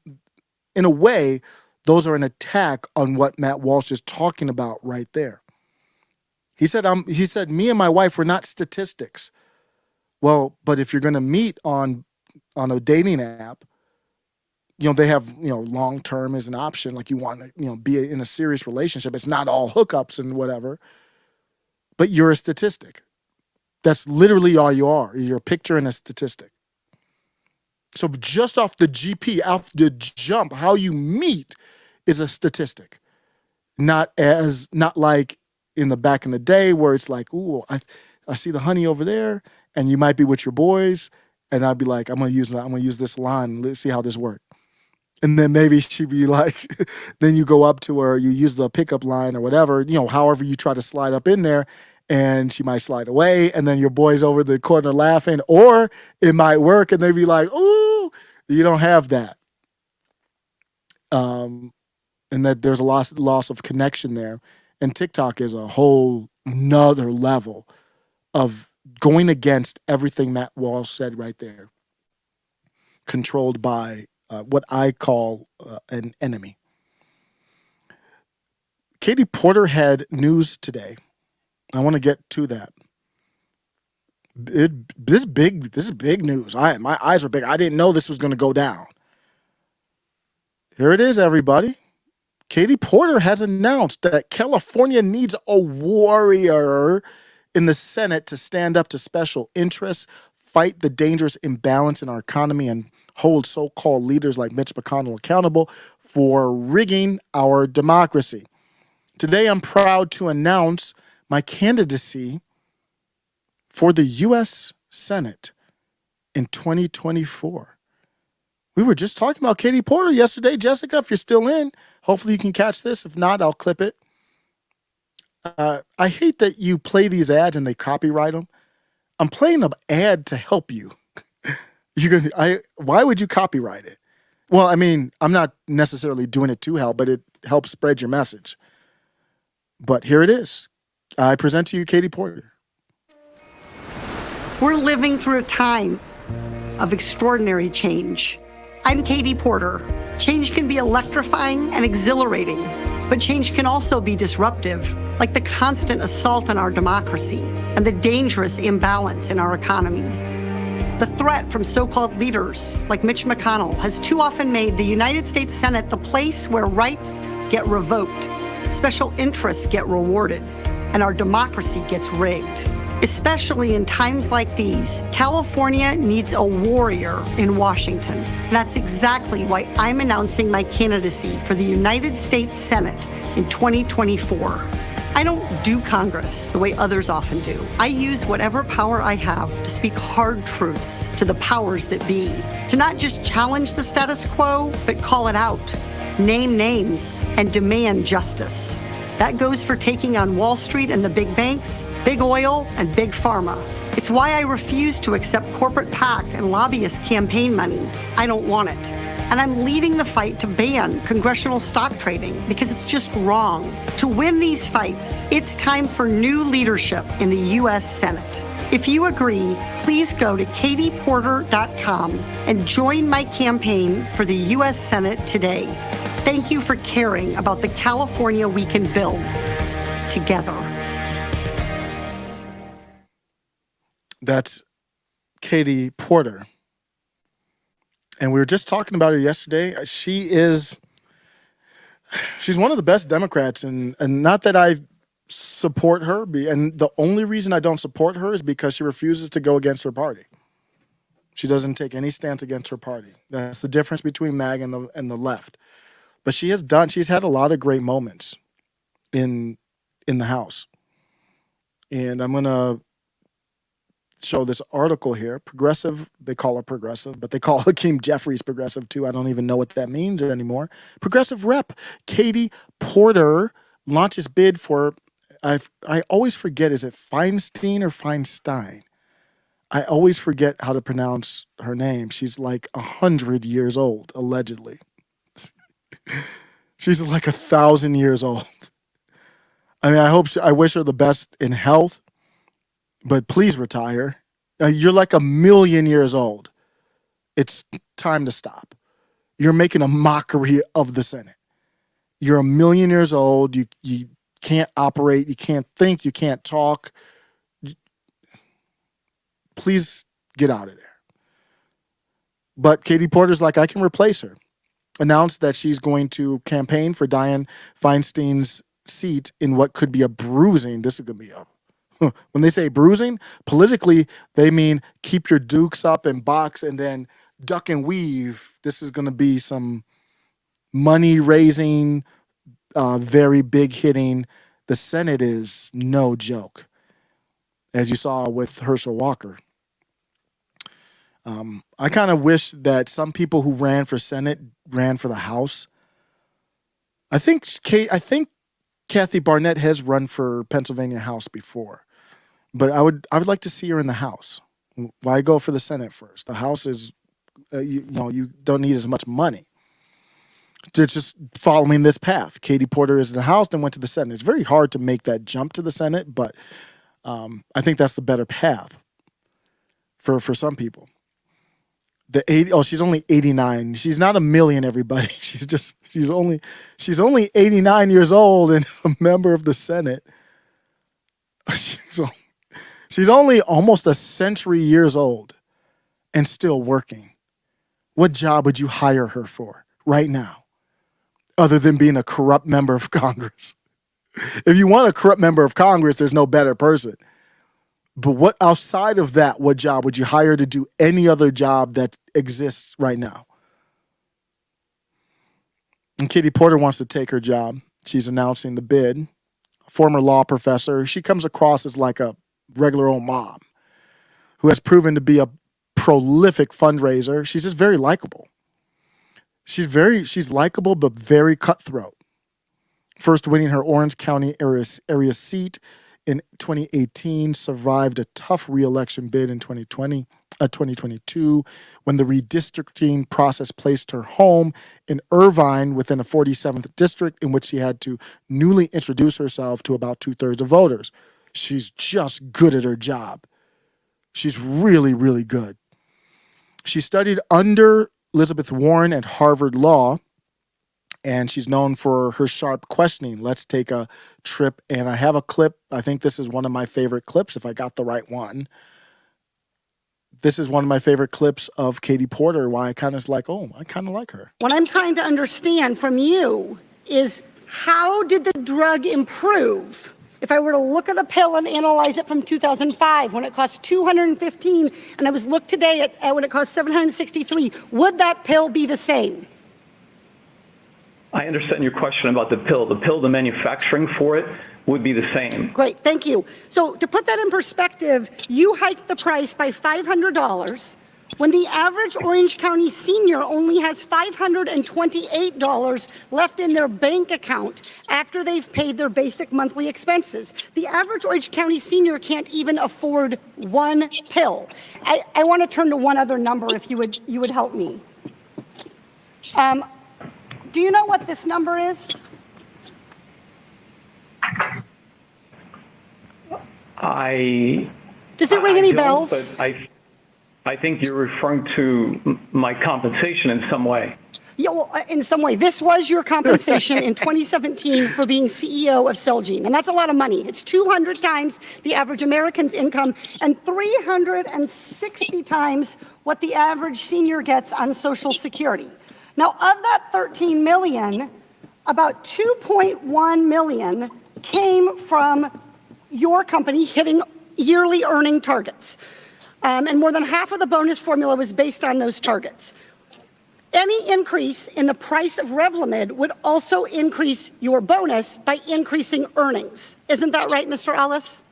in a way, those are an attack on what Matt Walsh is talking about right there. He said, me and my wife, we're not statistics. Well, but if you're going to meet on a dating app, they have, long-term is an option. Like you want to, be in a serious relationship. It's not all hookups and whatever, but you're a statistic. That's literally all you are. You're a picture and a statistic. So just off the GP, off the jump, how you meet is a statistic. Not like in the back in the day where it's like, ooh, I see the honey over there, and you might be with your boys, and I'd be like, I'm gonna use this line. Let's see how this works. And then maybe she'd be like, then you go up to her, you use the pickup line or whatever, however you try to slide up in there, and she might slide away, and then your boy's over the corner laughing, or it might work, and they'd be like, ooh, you don't have that. And that there's a loss of connection there. And TikTok is a whole nother level of going against everything Matt Walsh said right there, controlled by what I call an enemy. Katie Porter had news today. I want to get to that. This is big news. My eyes were big. I didn't know this was going to go down. Here it is, everybody. Katie Porter has announced that California needs a warrior in the Senate to stand up to special interests, fight the dangerous imbalance in our economy, and hold so-called leaders like Mitch McConnell accountable for rigging our democracy. Today, I'm proud to announce my candidacy for the U.S. Senate in 2024. We were just talking about Katie Porter yesterday. Jessica, if you're still in, hopefully you can catch this. If not, I'll clip it. I hate that you play these ads and they copyright them. I'm playing an ad to help you. Why would you copyright it? Well, I mean, I'm not necessarily doing it to help, but it helps spread your message. But here it is. I present to you Katie Porter. We're living through a time of extraordinary change. I'm Katie Porter. Change can be electrifying and exhilarating, but change can also be disruptive, like the constant assault on our democracy and the dangerous imbalance in our economy. The threat from so-called leaders like Mitch McConnell has too often made the United States Senate the place where rights get revoked, special interests get rewarded, and our democracy gets rigged. Especially in times like these, California needs a warrior in Washington. That's exactly why I'm announcing my candidacy for the United States Senate in 2024. I don't do Congress the way others often do. I use whatever power I have to speak hard truths to the powers that be, to not just challenge the status quo, but call it out, name names, and demand justice. That goes for taking on Wall Street and the big banks, big oil, and big pharma. It's why I refuse to accept corporate PAC and lobbyist campaign money. I don't want it. And I'm leading the fight to ban congressional stock trading because it's just wrong. To win these fights, it's time for new leadership in the U.S. Senate. If you agree, please go to katieporter.com and join my campaign for the U.S. Senate today. Thank you for caring about the California we can build together. That's Katie Porter. And we were just talking about her yesterday. She's one of the best Democrats, and not that I support her, and the only reason I don't support her is because she refuses to go against her party. She doesn't take any stance against her party. That's the difference between MAG and the left. But she's had a lot of great moments in the House. And I'm going to show this article here. Progressive, they call her progressive, but they call Hakeem Jeffries progressive too. I don't even know what that means anymore. Progressive rep Katie Porter launches bid for, I always forget, is it Feinstein or Feinstein? I always forget how to pronounce her name. She's like 100 years old, allegedly. She's like 1,000 years old. I mean, I wish her the best in health, but please retire. You're like 1,000,000 years old. It's time to stop. You're making a mockery of the Senate. You're 1,000,000 years old. You can't operate. You can't think. You can't talk. Please get out of there. But Katie Porter's like, I can replace her. Announced that she's going to campaign for Dianne Feinstein's seat in what could be a bruising. This is going to be when they say bruising, politically, they mean keep your dukes up and box and then duck and weave. This is going to be some money raising, very big hitting. The Senate is no joke, as you saw with Herschel Walker. I kind of wish that some people who ran for Senate ran for the House. I think Kathy Barnett has run for Pennsylvania House before, but I would like to see her in the House. Why go for the Senate first? The House is, you don't need as much money. to just following this path. Katie Porter is in the House, then went to the Senate. It's very hard to make that jump to the Senate, but I think that's the better path for some people. She's only 89. She's not a million, everybody. She's only 89 years old and a member of the Senate. She's only almost a century years old and still working. What job would you hire her for right now, other than being a corrupt member of Congress? If you want a corrupt member of Congress, there's no better person. But what outside of that, what job would you hire to do any other job that exists right now? And Katie Porter wants to take her job. She's announcing the bid. Former law professor. She comes across as like a regular old mom who has proven to be a prolific fundraiser. She's just very likable. She's likable, but very cutthroat. First winning her Orange County area seat in 2018, survived a tough re-election bid in 2022 when the redistricting process placed her home in Irvine within a 47th district in which she had to newly introduce herself to about 2/3 of voters. She's just good at her job. She's really, really good. She studied under Elizabeth Warren at Harvard Law, and she's known for her sharp questioning. Let's take a trip, and I have a clip. I think this is one of my favorite clips, if I got the right one. This is one of my favorite clips of Katie Porter, why I kind of like her. What I'm trying to understand from you is, how did the drug improve? If I were to look at a pill and analyze it from 2005, when it cost $215, and I was looked today at when it cost $763, would that pill be the same? I understand your question about the pill. The manufacturing for it would be the same. Great, thank you. So to put that in perspective, you hiked the price by $500 when the average Orange County senior only has $528 left in their bank account after they've paid their basic monthly expenses. The average Orange County senior can't even afford one pill. I want to turn to one other number, if you would help me. Do you know what this number is? Does it ring any bells? But I think you're referring to my compensation in some way. Yeah, well, in some way. This was your compensation in 2017 for being CEO of Celgene, and that's a lot of money. It's 200 times the average American's income and 360 times what the average senior gets on Social Security. Now, of that 13 million, about 2.1 million came from your company hitting yearly earning targets. And more than half of the bonus formula was based on those targets. Any increase in the price of Revlimid would also increase your bonus by increasing earnings. Isn't that right, Mr. Ellis?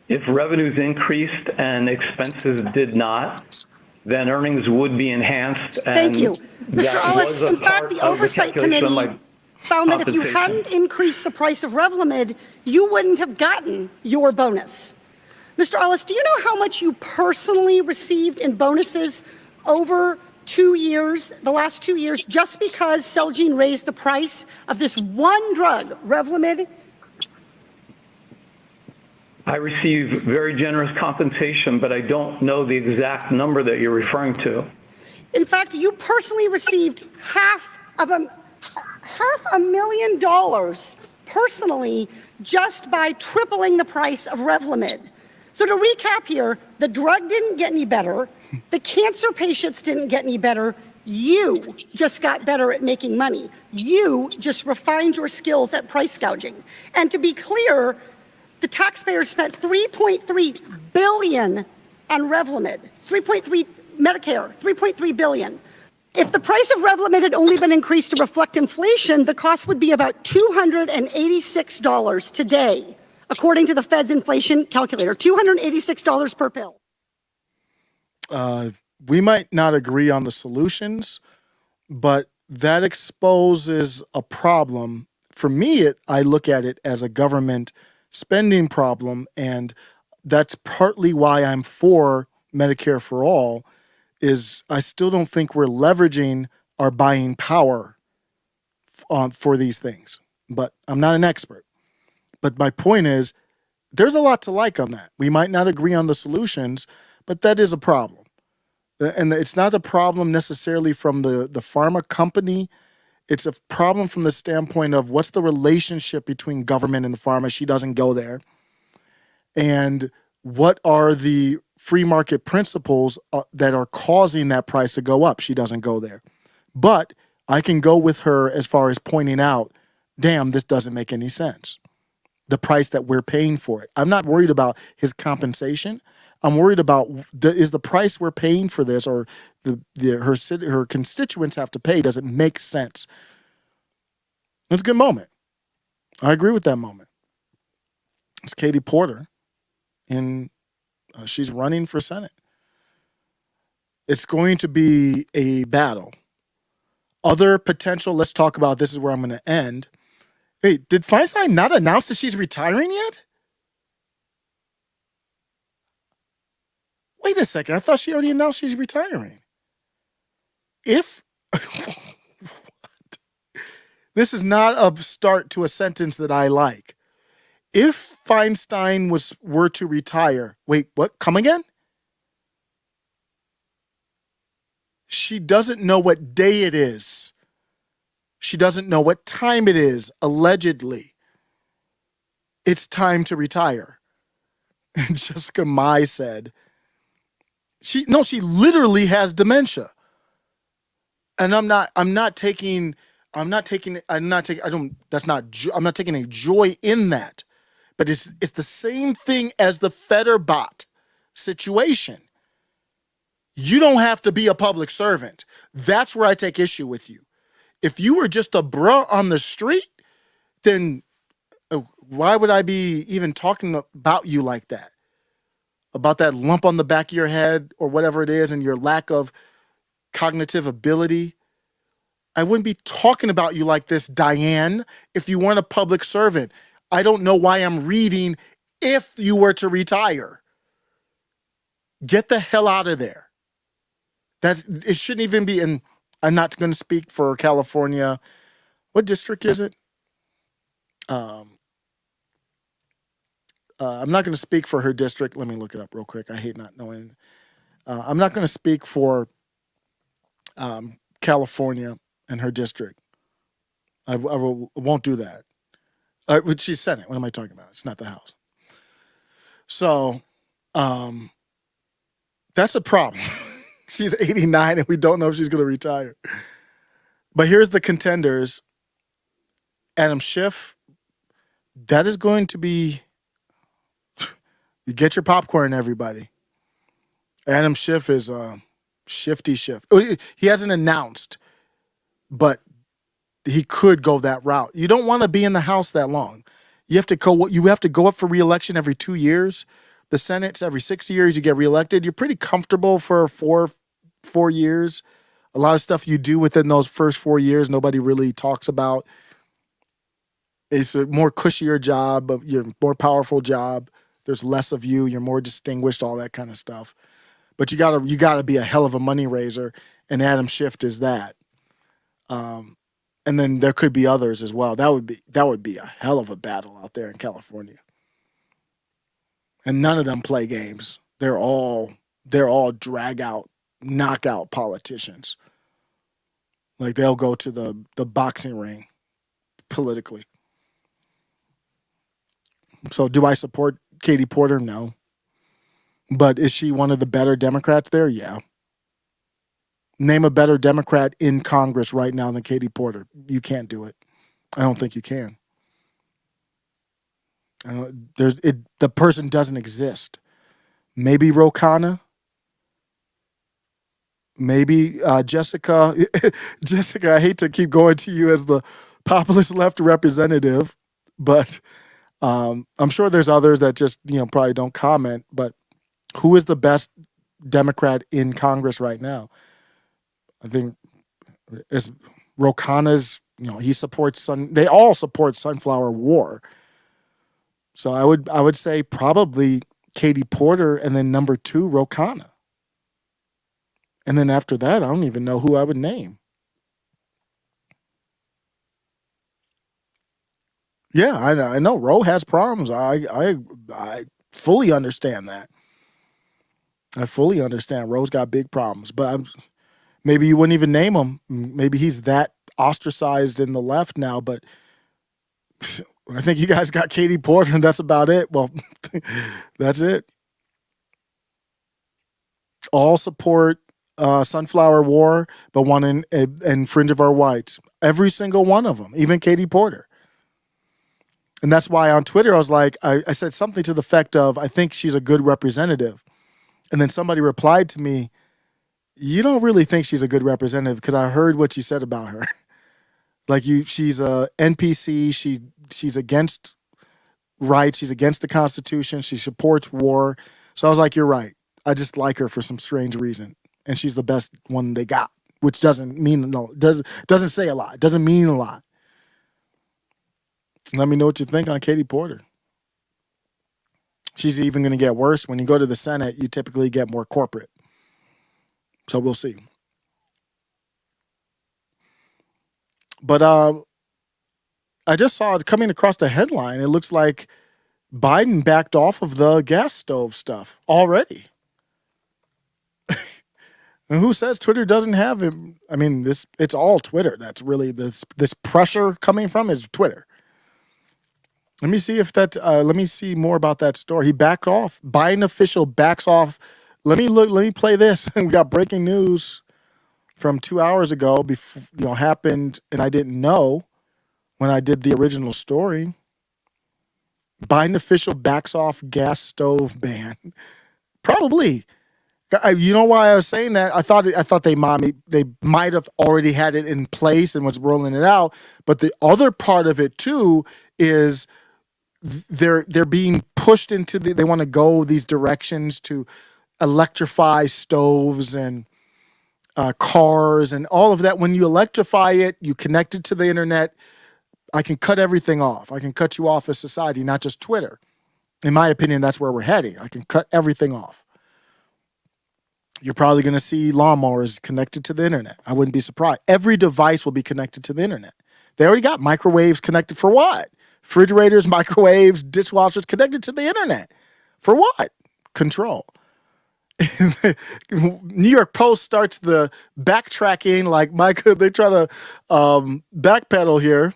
If revenues increased and expenses did not, then earnings would be enhanced. Thank you. Mr. Ellis, in fact, the Oversight Committee found that if you hadn't increased the price of Revlimid, you wouldn't have gotten your bonus. Mr. Ellis, do you know how much you personally received in bonuses over 2 years, the last 2 years, just because Celgene raised the price of this one drug, Revlimid? I receive very generous compensation, but I don't know the exact number that you're referring to. In fact, you personally received $500,000 personally just by tripling the price of Revlimid. So to recap here, the drug didn't get any better, the cancer patients didn't get any better, you just got better at making money. You just refined your skills at price gouging. And to be clear, the taxpayers spent $3.3 billion on Revlimid, Medicare, $3.3 billion. If the price of Revlimid had only been increased to reflect inflation, the cost would be about $286 today, according to the Fed's inflation calculator, $286 per pill. We might not agree on the solutions, but that exposes a problem. For me, I look at it as a government spending problem, and that's partly why I'm for Medicare for all, is I still don't think we're leveraging are buying power for these things. But I'm not an expert. But my point is, there's a lot to like on that. We might not agree on the solutions, but that is a problem. And it's not a problem necessarily from the pharma company. It's a problem from the standpoint of what's the relationship between government and the pharma. She doesn't go there. And what are the free market principles that are causing that price to go up? She doesn't go there. But I can go with her as far as pointing out, damn, this doesn't make any sense. The price that we're paying for it. I'm not worried about his compensation. I'm worried about is the price we're paying for this, or her constituents have to pay, does it make sense? It's a good moment. I agree with that moment. It's Katie Porter, and she's running for Senate. It's going to be a battle. Other potential, let's talk about, this is where I'm going to end. Hey, did Feinstein not announce that she's retiring yet? Wait a second. I thought she already announced she's retiring. If this is not a start to a sentence that I like. If Feinstein were to retire, wait, what? Come again? She doesn't know what day it is. She doesn't know what time it is, allegedly. It's time to retire. And Jessica Mai said, she literally has dementia. And I'm not taking a joy in that. But it's the same thing as the Federbot situation. You don't have to be a public servant. That's where I take issue with you. If you were just a bruh on the street, then why would I be even talking about you like that? About that lump on the back of your head or whatever it is and your lack of cognitive ability. I wouldn't be talking about you like this, Diane, if you weren't a public servant. I don't know why I'm reading if you were to retire. Get the hell out of there. That it shouldn't even be in. I'm not going to speak for California. What district is it? I'm not going to speak for her district. Let me look it up real quick. I hate not knowing. I'm not going to speak for California and her district. I won't do that. She's Senate. What am I talking about? It's not the House. So that's a problem. She's 89 and we don't know if she's going to retire. But here's the contenders. Adam Schiff, that is going to be, you get your popcorn, everybody. Adam Schiff is a shifty Schiff. He hasn't announced, but he could go that route. You don't want to be in the House that long. You have to go up for re-election every 2 years. The Senate's every 6 years. You get reelected. You're pretty comfortable for four years. A lot of stuff you do within those first 4 years, nobody really talks about. It's a more cushier job, you're a more powerful job. There's less of you. You're more distinguished, all that kind of stuff. But you gotta be a hell of a money raiser, and Adam Schiff is that. And then there could be others as well. That would be a hell of a battle out there in California. And none of them play games. They're all drag out, knockout politicians. Like they'll go to the boxing ring politically. So do I support Katie Porter? No. But is she one of the better Democrats there? Yeah. Name a better Democrat in Congress right now than Katie Porter. You can't do it. I don't think you can. The person doesn't exist. Maybe Ro Khanna. Maybe Jessica. Jessica, I hate to keep going to you as the populist left representative, but I'm sure there's others that just probably don't comment. But who is the best Democrat in Congress right now? I think it's Ro Khanna's. He supports they all support Sunflower War. So I would say probably Katie Porter, and then number 2, Ro Khanna. And then after that, I don't even know who I would name. Yeah, I know. Roe has problems. I fully understand that. I fully understand. Roe's got big problems, but maybe you wouldn't even name him. Maybe he's that ostracized in the left now. But I think you guys got Katie Porter, and that's about it. Well, that's it. All support Sunflower War, but one in Fringe of Our Whites. Every single one of them, even Katie Porter. And that's why on Twitter I was like, I said something to the effect of, I think she's a good representative. And then somebody replied to me, you don't really think she's a good representative because I heard what you said about her. Like she's a NPC. She's against rights. She's against the Constitution. She supports war. So I was like, you're right. I just like her for some strange reason, and she's the best one they got, which doesn't say a lot. It doesn't mean a lot. Let me know what you think on Katie Porter. She's even going to get worse. When you go to the Senate, you typically get more corporate. So we'll see. But I just saw it coming across the headline. It looks like Biden backed off of the gas stove stuff already. And who says Twitter doesn't have it? I mean, it's all Twitter. That's really this pressure coming from is Twitter. Let me see if let me see more about that story. He backed off. Biden official backs off. Let me play this. We got breaking news from 2 hours ago. Before happened, and I didn't know when I did the original story. Biden official backs off gas stove ban. Probably. You know why I was saying that? I thought they might have already had it in place and was rolling it out. But the other part of it too is they're being pushed into they want to go these directions to electrify stoves and cars and all of that. When you electrify it, you connect it to the internet. I can cut everything off. I can cut you off as society, not just Twitter. In my opinion, that's where we're heading. I can cut everything off. You're probably going to see lawnmowers connected to the internet. I wouldn't be surprised. Every device will be connected to the internet. They already got microwaves connected for what? Refrigerators, microwaves, dishwashers connected to the internet. For what? Control. New York Post starts the backtracking like Mike. They try to backpedal here.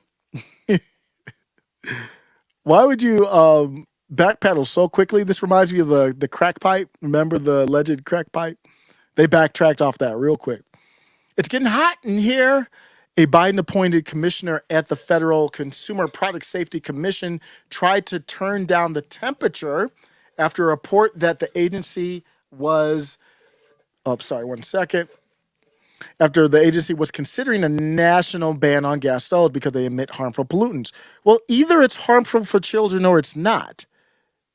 Why would you backpedal so quickly? This reminds me of the crack pipe. Remember the alleged crack pipe? They backtracked off that real quick. It's getting hot in here. A Biden-appointed commissioner at the Federal Consumer Product Safety Commission tried to turn down the temperature after a report that the agency was, after the agency was considering a national ban on gas stoves because they emit harmful pollutants. Well, either it's harmful for children or it's not.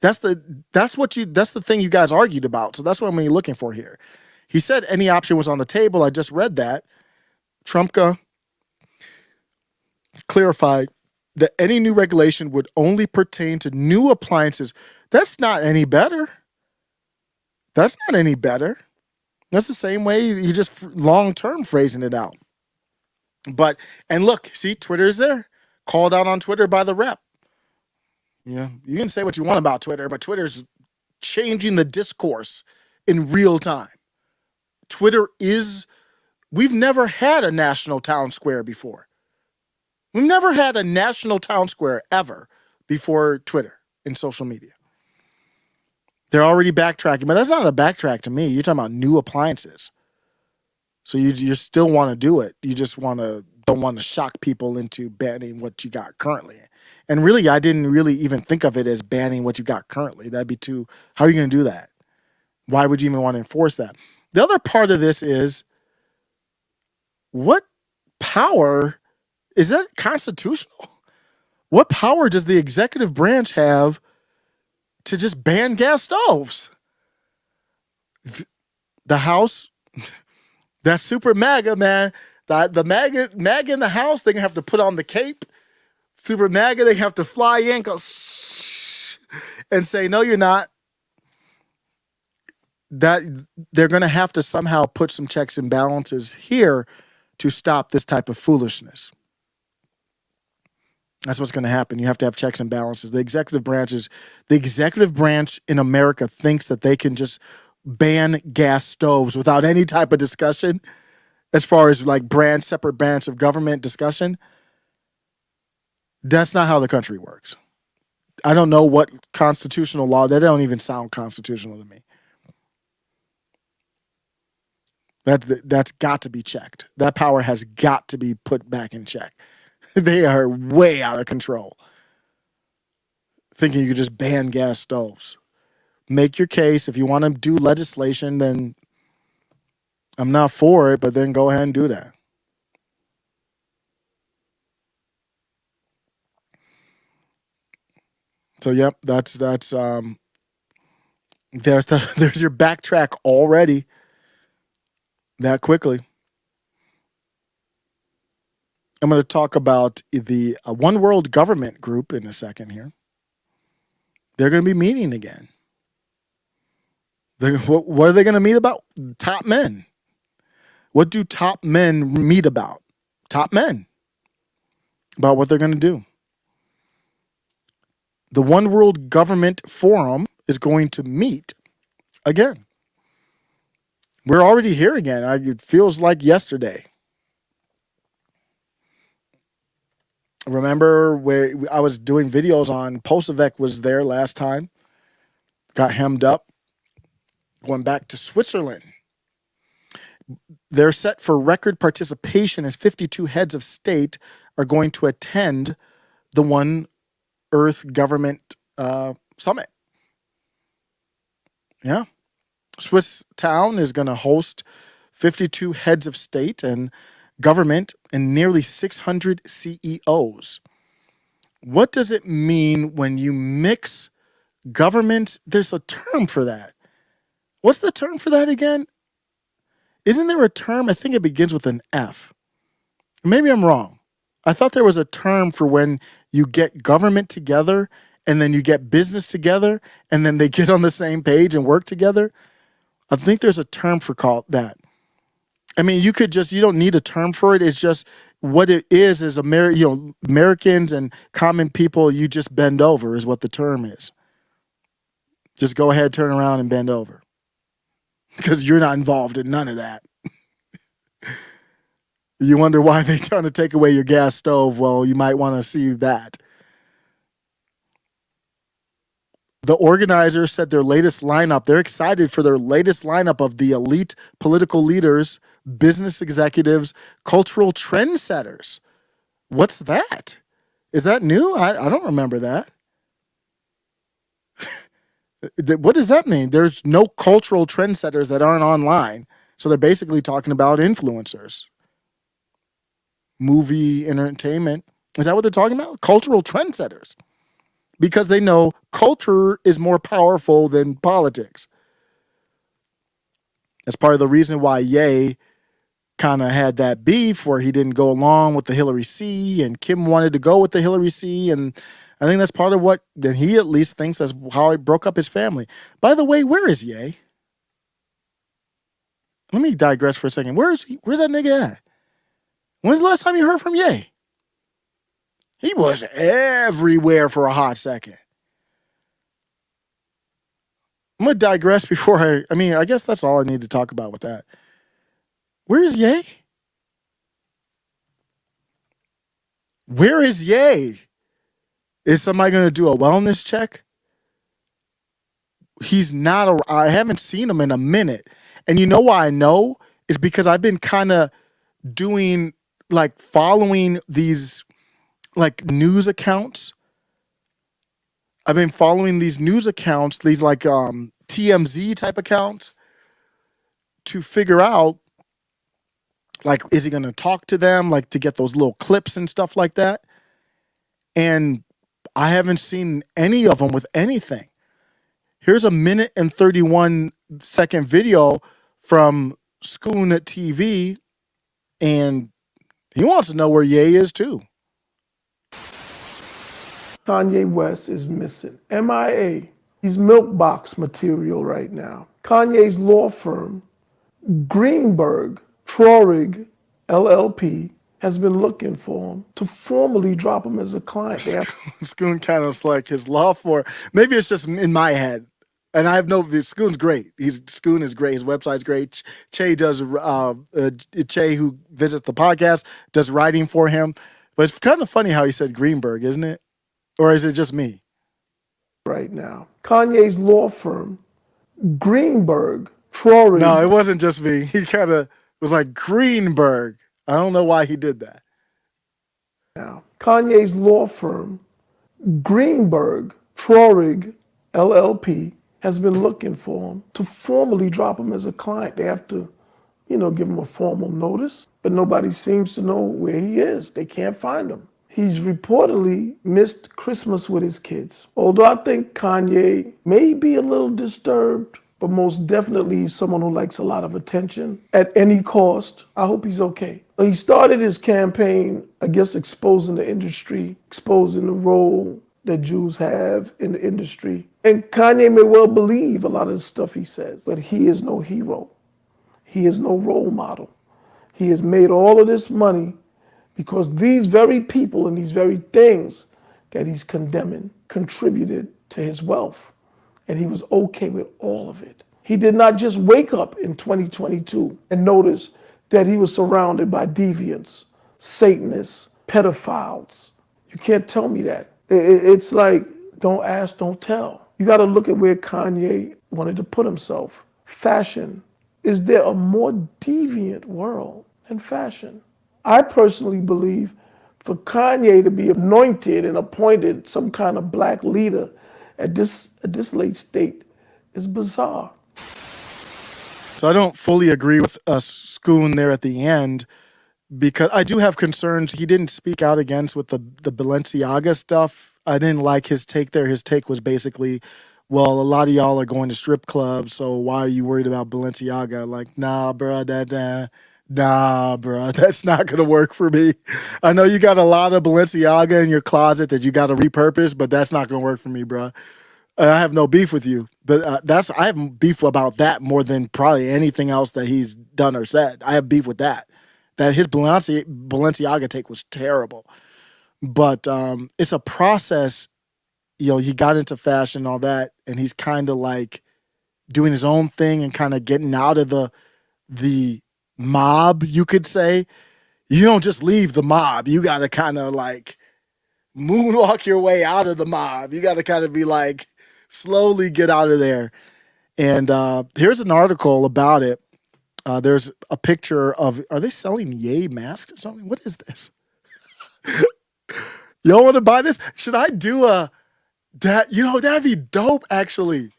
That's the thing you guys argued about. So that's what I'm looking for here. He said any option was on the table. I just read that. Trumka clarified that any new regulation would only pertain to new appliances. That's not any better. That's not any better. That's the same way you just long-term phrasing it out. But, and look, see, Twitter's there. Called out on Twitter by the rep. Yeah, you can say what you want about Twitter, but Twitter's changing the discourse in real time. We've never had a national town square before. We've never had a national town square ever before Twitter and social media. They're already backtracking, but that's not a backtrack to me. You're talking about new appliances. So you still want to do it. You just don't want to shock people into banning what you got currently. And really, I didn't really even think of it as banning what you got currently. That'd be how are you going to do that? Why would you even want to enforce that? The other part of this is, what power, is that constitutional? What power does the executive branch have to just ban gas stoves? The House, that super MAGA, man, the MAGA in the House, they're going to have to put on the cape. Super MAGA, they have to fly in, go shh, and say, no, you're not. That they're going to have to somehow put some checks and balances here to stop this type of foolishness. That's what's going to happen. You have to have checks and balances. The executive branch in America thinks that they can just ban gas stoves without any type of discussion, as far as like separate branch of government discussion. That's not how the country works. I don't know what constitutional law. They don't even sound constitutional to me. That's got to be checked. That power has got to be put back in check. They are way out of control. Thinking you could just ban gas stoves. Make your case. If you want to do legislation, then I'm not for it, but then go ahead and do that. So yep, there's your backtrack already that quickly. I'm going to talk about the One World Government Group in a second here. They're going to be meeting again. What are they going to meet about? Top men. What do top men meet about? Top men. About what they're going to do. The One World Government Forum is going to meet again. We're already here again. It feels like yesterday. Remember where I was doing videos on Posavec was there last time. Got hemmed up. Going back to Switzerland. They're set for record participation as 52 heads of state are going to attend the One Earth Government Summit. Yeah. Swiss town is going to host 52 heads of state and government and nearly 600 CEOs. What does it mean when you mix government? There's a term for that. What's the term for that again? Isn't there a term? I think it begins with an F. Maybe I'm wrong. I thought there was a term for when you get government together and then you get business together and then they get on the same page and work together. I think there's a term for that. I mean, you don't need a term for it. It's just what it is Americans and common people, you just bend over is what the term is. Just go ahead, turn around and bend over. Because you're not involved in none of that. You wonder why they're trying to take away your gas stove. Well, you might want to see that. The organizers said their latest lineup, they're excited for their latest lineup of the elite political leaders, business executives, cultural trendsetters. What's that? Is that new? I don't remember that. What does that mean? There's no cultural trendsetters that aren't online. So they're basically talking about influencers. Movie, entertainment. Is that what they're talking about? Cultural trendsetters. Because they know culture is more powerful than politics. That's part of the reason why Ye kind of had that beef where he didn't go along with the Hillary C and Kim wanted to go with the Hillary C. And I think that's part of what that he at least thinks that's how he broke up his family. By the way, where is Ye? Let me digress for a second. Where's that nigga at? When's the last time you heard from Ye? He was everywhere for a hot second. I'm going to digress before I guess that's all I need to talk about with that. Where's Ye? Where is Ye? Is somebody going to do a wellness check? He's not. I haven't seen him in a minute. And you know why I know? Is because I've been kind of doing, following these, news accounts. I've been following these news accounts, these TMZ type accounts, to figure out, is he going to talk to them, to get those little clips and stuff like that? And I haven't seen any of them with anything. Here's a 1 and 31 second video from Scoon TV, and he wants to know where Ye is too. Kanye West is missing. MIA. He's milk box material right now. Kanye's law firm, Greenberg, Traurig, LLP, has been looking for him to formally drop him as a client. Scoon kind of like his law for, maybe it's just in my head. And I have Scoon's great. Scoon is great. His website's great. Che does, Che, who visits the podcast, does writing for him. But it's kind of funny how he said Greenberg, isn't it? Or is it just me? Right now. Kanye's law firm, Greenberg, Trory. No, it wasn't just me. He kind of was like Greenberg. I don't know why he did that. Now, Kanye's law firm, Greenberg, Trorig, LLP, has been looking for him to formally drop him as a client. They have to, give him a formal notice, but nobody seems to know where he is. They can't find him. He's reportedly missed Christmas with his kids. Although I think Kanye may be a little disturbed, but most definitely he's someone who likes a lot of attention at any cost. I hope he's okay. He started his campaign, I guess, exposing the industry, exposing the role that Jews have in the industry. And Kanye may well believe a lot of the stuff he says, but he is no hero. He is no role model. He has made all of this money because these very people and these very things that he's condemning contributed to his wealth. And he was okay with all of it. He did not just wake up in 2022 and notice that he was surrounded by deviants, Satanists, pedophiles. You can't tell me that. It's like, don't ask, don't tell. You got to look at where Kanye wanted to put himself. Fashion. Is there a more deviant world than fashion? I personally believe for Kanye to be anointed and appointed some kind of black leader at this late state is bizarre. So I don't fully agree with Scoon there at the end, because I do have concerns. He didn't speak out against with the Balenciaga stuff. I didn't like his take there. His take was basically, well, a lot of y'all are going to strip clubs, so why are you worried about Balenciaga? Like, nah, bro, that's not going to work for me. I know you got a lot of Balenciaga in your closet that you got to repurpose, but that's not going to work for me, bro. I have no beef with you, but I have beef about that more than probably anything else that he's done or said. I have beef with that. That his Balenciaga take was terrible. But it's a process. He got into fashion and all that, and he's kind of like doing his own thing and kind of getting out of the mob, you could say. You don't just leave the mob. You got to kind of like moonwalk your way out of the mob. You got to kind of be like, slowly get out of there. And here's an article about it. There's a picture of, are they selling Ye masks or something? What is this? Y'all want to buy this? Should I do that'd be dope actually.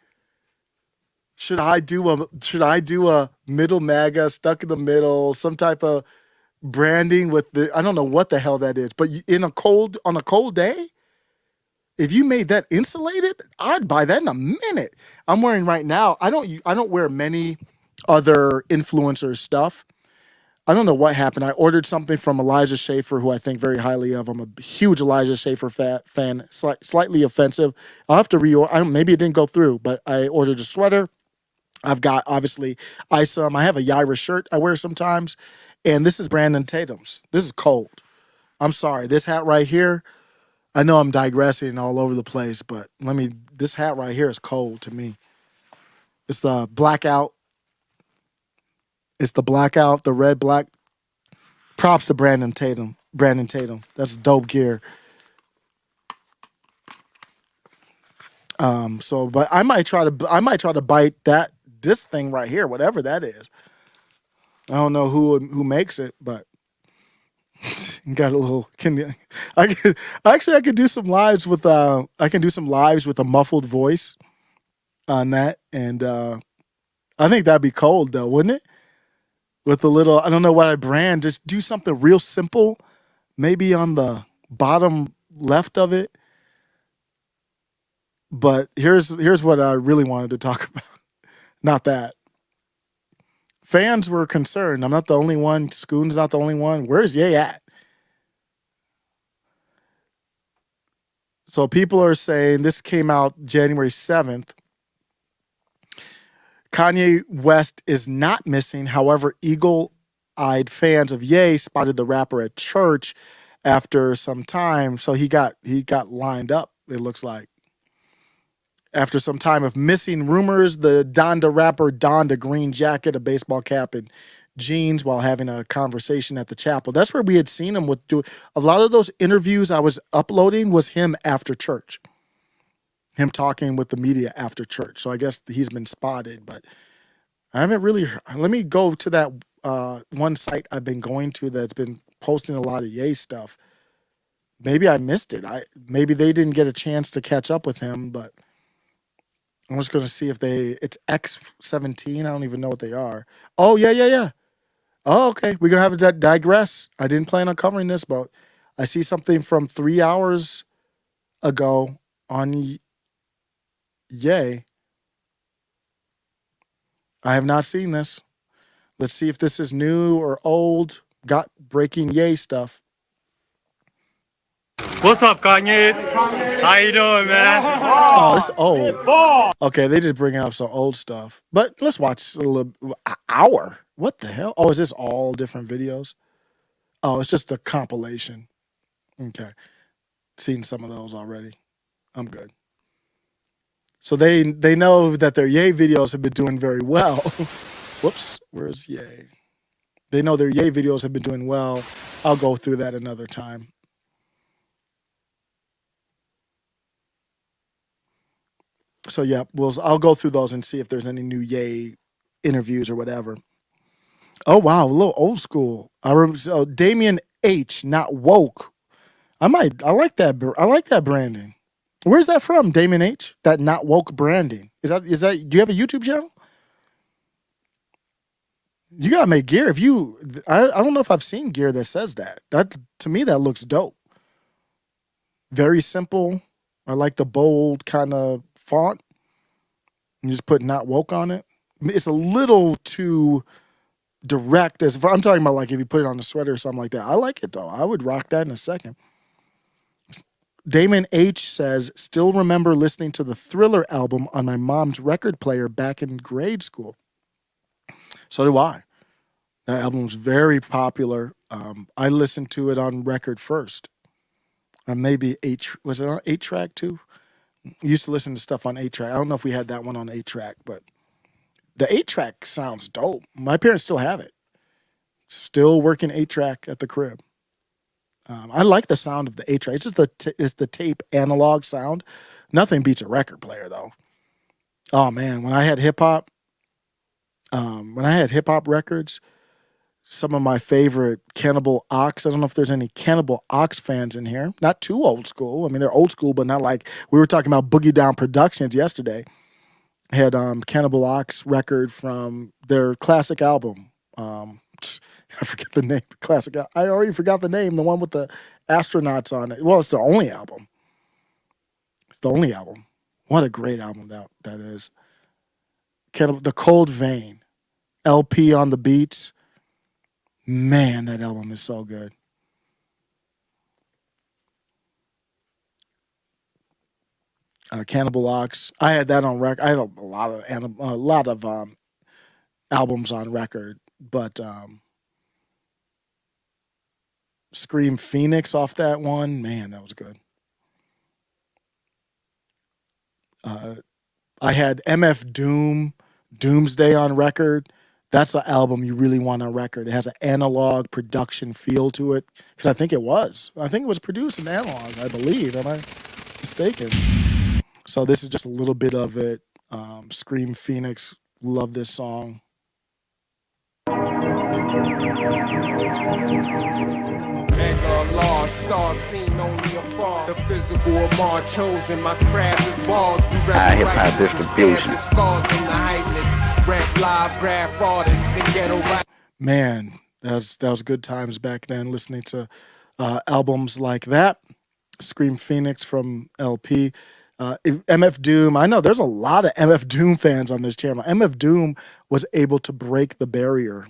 Should I do a middle MAGA stuck in the middle, some type of branding with I don't know what the hell that is, but on a cold day, if you made that insulated, I'd buy that in a minute. I'm wearing right now. I don't wear many other influencers stuff. I don't know what happened. I ordered something from Elijah Schaefer, who I think very highly of. I'm a huge Elijah Schaefer fan. Slightly offensive. I'll have to reorder. Maybe it didn't go through, but I ordered a sweater. I've got obviously I have a Yaira shirt I wear sometimes, and this is Brandon Tatum's. This is cold. I'm sorry. This hat right here. I know I'm digressing all over the place, but this hat right here is cold to me. It's the blackout. It's the blackout, the red, black. Props to Brandon Tatum. That's dope gear. But I might try to bite this thing right here, whatever that is. I don't know who makes it, but got a little. I could do some lives with a muffled voice on that, and I think that'd be cold though, wouldn't it? With a little, I don't know what I brand. Just do something real simple, maybe on the bottom left of it. But here's what I really wanted to talk about. Not that. Fans were concerned. I'm not the only one. Scoon's not the only one. Where's Ye at? So people are saying, this came out January 7th. Kanye West is not missing. However, Eagle eyed fans of Ye spotted the rapper at church after some time. So he got lined up, it looks like. After some time of missing rumors, the Donda rapper donned a green jacket, a baseball cap, and jeans while having a conversation at the chapel. That's where we had seen him with a lot of those interviews I was uploading was him after church. Him talking with the media after church. So I guess he's been spotted, but I haven't really. Let me go to that one site I've been going to that's been posting a lot of Ye stuff. Maybe I missed it. Maybe they didn't get a chance to catch up with him, but I'm just going to see if it's X17. I don't even know what they are. Oh, yeah. Oh, okay. We're going to have to digress. I didn't plan on covering this, but I see something from 3 hours ago on Ye. I have not seen this. Let's see if this is new or old. Got breaking Ye stuff. What's up, Kanye? How you doing, man? Oh, it's old. Okay, they just bringing up some old stuff. But let's watch a little hour. What the hell? Oh, is this all different videos? Oh, it's just a compilation. Okay. Seen some of those already. I'm good. So they know that their Ye videos have been doing very well. Whoops, where's Ye? They know their Ye videos have been doing well. I'll go through that another time. So yeah, I'll go through those and see if there's any new Ye interviews or whatever. Oh wow, a little old school. I remember Damien H, not woke. I like that. I like that branding. Where's that from, Damien H? That not woke branding. Is that? Do you have a YouTube channel? You gotta make gear. I don't know if I've seen gear that says that. That to me that looks dope. Very simple. I like the bold kind of font. You just put not woke on it. It's a little too direct as I'm talking about, like if you put it on a sweater or something like that. I like it though. I would rock that in a second. Damon H says, still remember listening to the Thriller album on my mom's record player back in grade school. So do I. That album was very popular. I listened to it on record first. Maybe was it on 8-track too? Used to listen to stuff on 8-track. I don't know if we had that one on 8-track, but the 8-track sounds dope. My parents still have it. Still working 8-track at the crib. I like the sound of the 8-track. It's just it's the tape analog sound. Nothing beats a record player though. Oh man, when I had hip hop records, some of my favorite Cannibal Ox. I don't know if there's any Cannibal Ox fans in here. Not too old school. I mean, they're old school, but not like we were talking about Boogie Down Productions yesterday. I had Cannibal Ox record from their classic album. I forget the name. Classic. I already forgot the name. The one with the astronauts on it. Well, it's the only album. It's the only album. What a great album that is. The Cold Vein. LP on the Beats. Man, that album is so good. Cannibal Ox. I had that on record. I had a lot of albums on record, but Scream Phoenix off that one. Man, that was good. I had MF Doom, Doomsday on record. That's an album you really want on record. It has an analog production feel to it. Because I think it was. I think it was produced in analog, I believe. Am I mistaken? So this is just a little bit of it. Scream Phoenix. Love this song. Mega lost, star seen only afar. The physical of my chosen, my craft is balls. We hip-hop distribution. Scars in the hypeness. Rap live, graph artists, and ghetto rap. Man, that was good times back then, listening to albums like that. Scream Phoenix from LP. MF Doom. I know there's a lot of MF Doom fans on this channel. MF Doom was able to break the barrier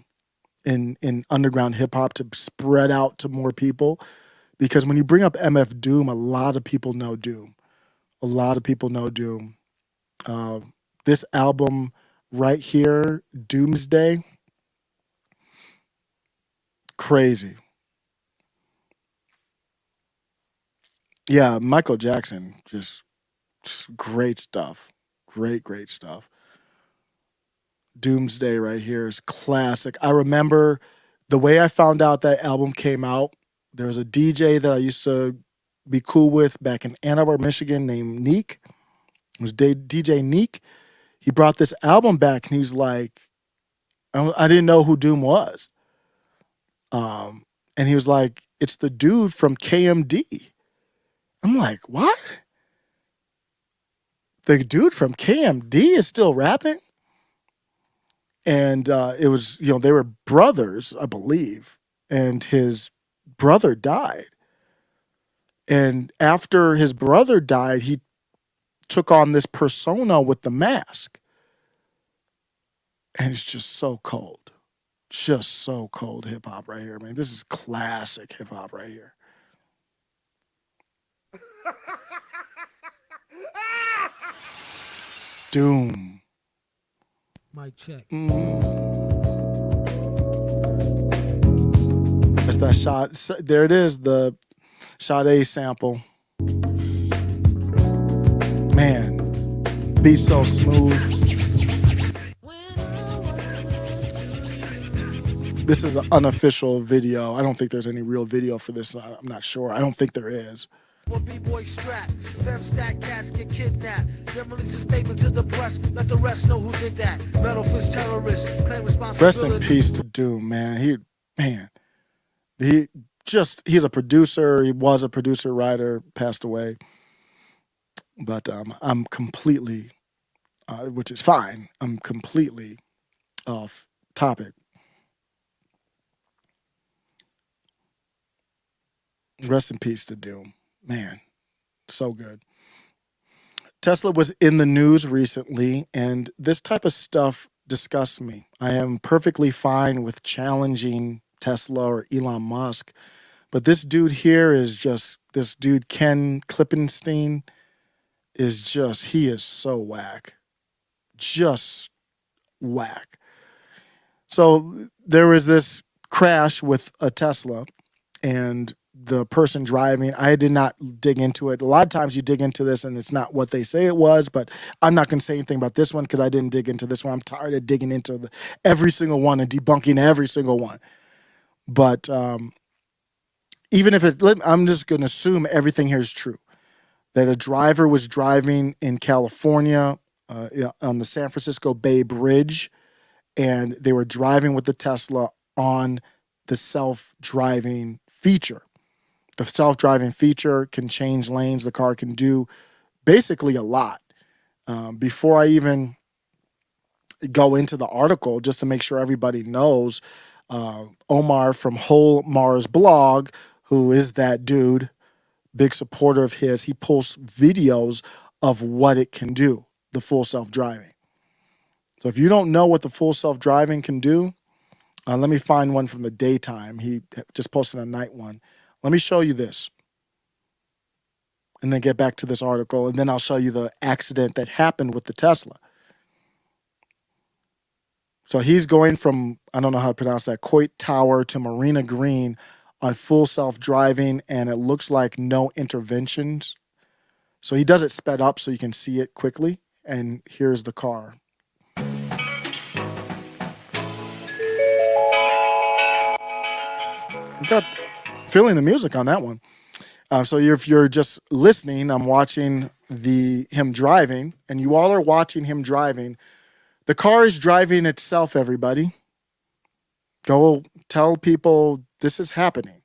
in underground hip hop to spread out to more people, because when you bring up MF Doom, a lot of people know Doom. A lot of people know Doom. This album right here, Doomsday. Crazy. Yeah, Michael Jackson, just great stuff. Great stuff. Doomsday right here is classic. I remember the way I found out that album came out. There was a DJ that I used to be cool with back in Ann Arbor, Michigan, named Neek. It was DJ Neek. He brought this album back, and he was like, I didn't know who Doom was. And he was like, it's the dude from KMD. I'm like, what? The dude from KMD is still rapping? And it was, they were brothers, I believe. And his brother died. And after his brother died, he took on this persona with the mask. And it's just so cold. Just so cold hip hop right here, man. This is classic hip hop right here. Doom. Mic check. That's that shot. There it is, the Sade sample. Man, beat so smooth. This is an unofficial video. I don't think there's any real video for this. I'm not sure. I don't think there is. B-boy strap, fem stack cats get kidnapped. Then release a statement to the press, let the rest know who did that. Metal fist terrorists, claim responsibility. Rest in peace to Doom, man. He's a producer. He was a producer, writer, passed away. But I'm completely, which is fine. I'm completely off topic. Rest in peace to Doom. Man, so good. Tesla was in the news recently, and this type of stuff disgusts me. I am perfectly fine with challenging Tesla or Elon Musk, but this dude here is just, this dude Ken Klippenstein is just, he is so whack. Just whack. So there was this crash with a Tesla, and the person driving, I did not dig into it. A lot of times you dig into this and it's not what they say it was, but I'm not going to say anything about this one because I didn't dig into this one. I'm tired of digging into every single one and debunking every single one. But even if I'm just going to assume everything here is true. That a driver was driving in California on the San Francisco Bay Bridge, and they were driving with the Tesla on the self-driving feature. The self-driving feature can change lanes. The car can do basically a lot. Before I even go into the article, just to make sure everybody knows, Omar from Whole Mars blog, who is that dude, big supporter of his, he posts videos of what it can do, the full self-driving. So if you don't know what the full self-driving can do, let me find one from the daytime. He just posted a night one. Let me show you this and then get back to this article, and then I'll show you the accident that happened with the Tesla. So he's going from, I don't know how to pronounce that, Coit Tower to Marina Green on full self-driving, and it looks like no interventions. So he does it sped up so you can see it quickly, and here's the car. You got feeling the music on that one. So if you're just listening, I'm watching him driving, and you all are watching him driving. The car is driving itself, everybody. Go tell people this is happening.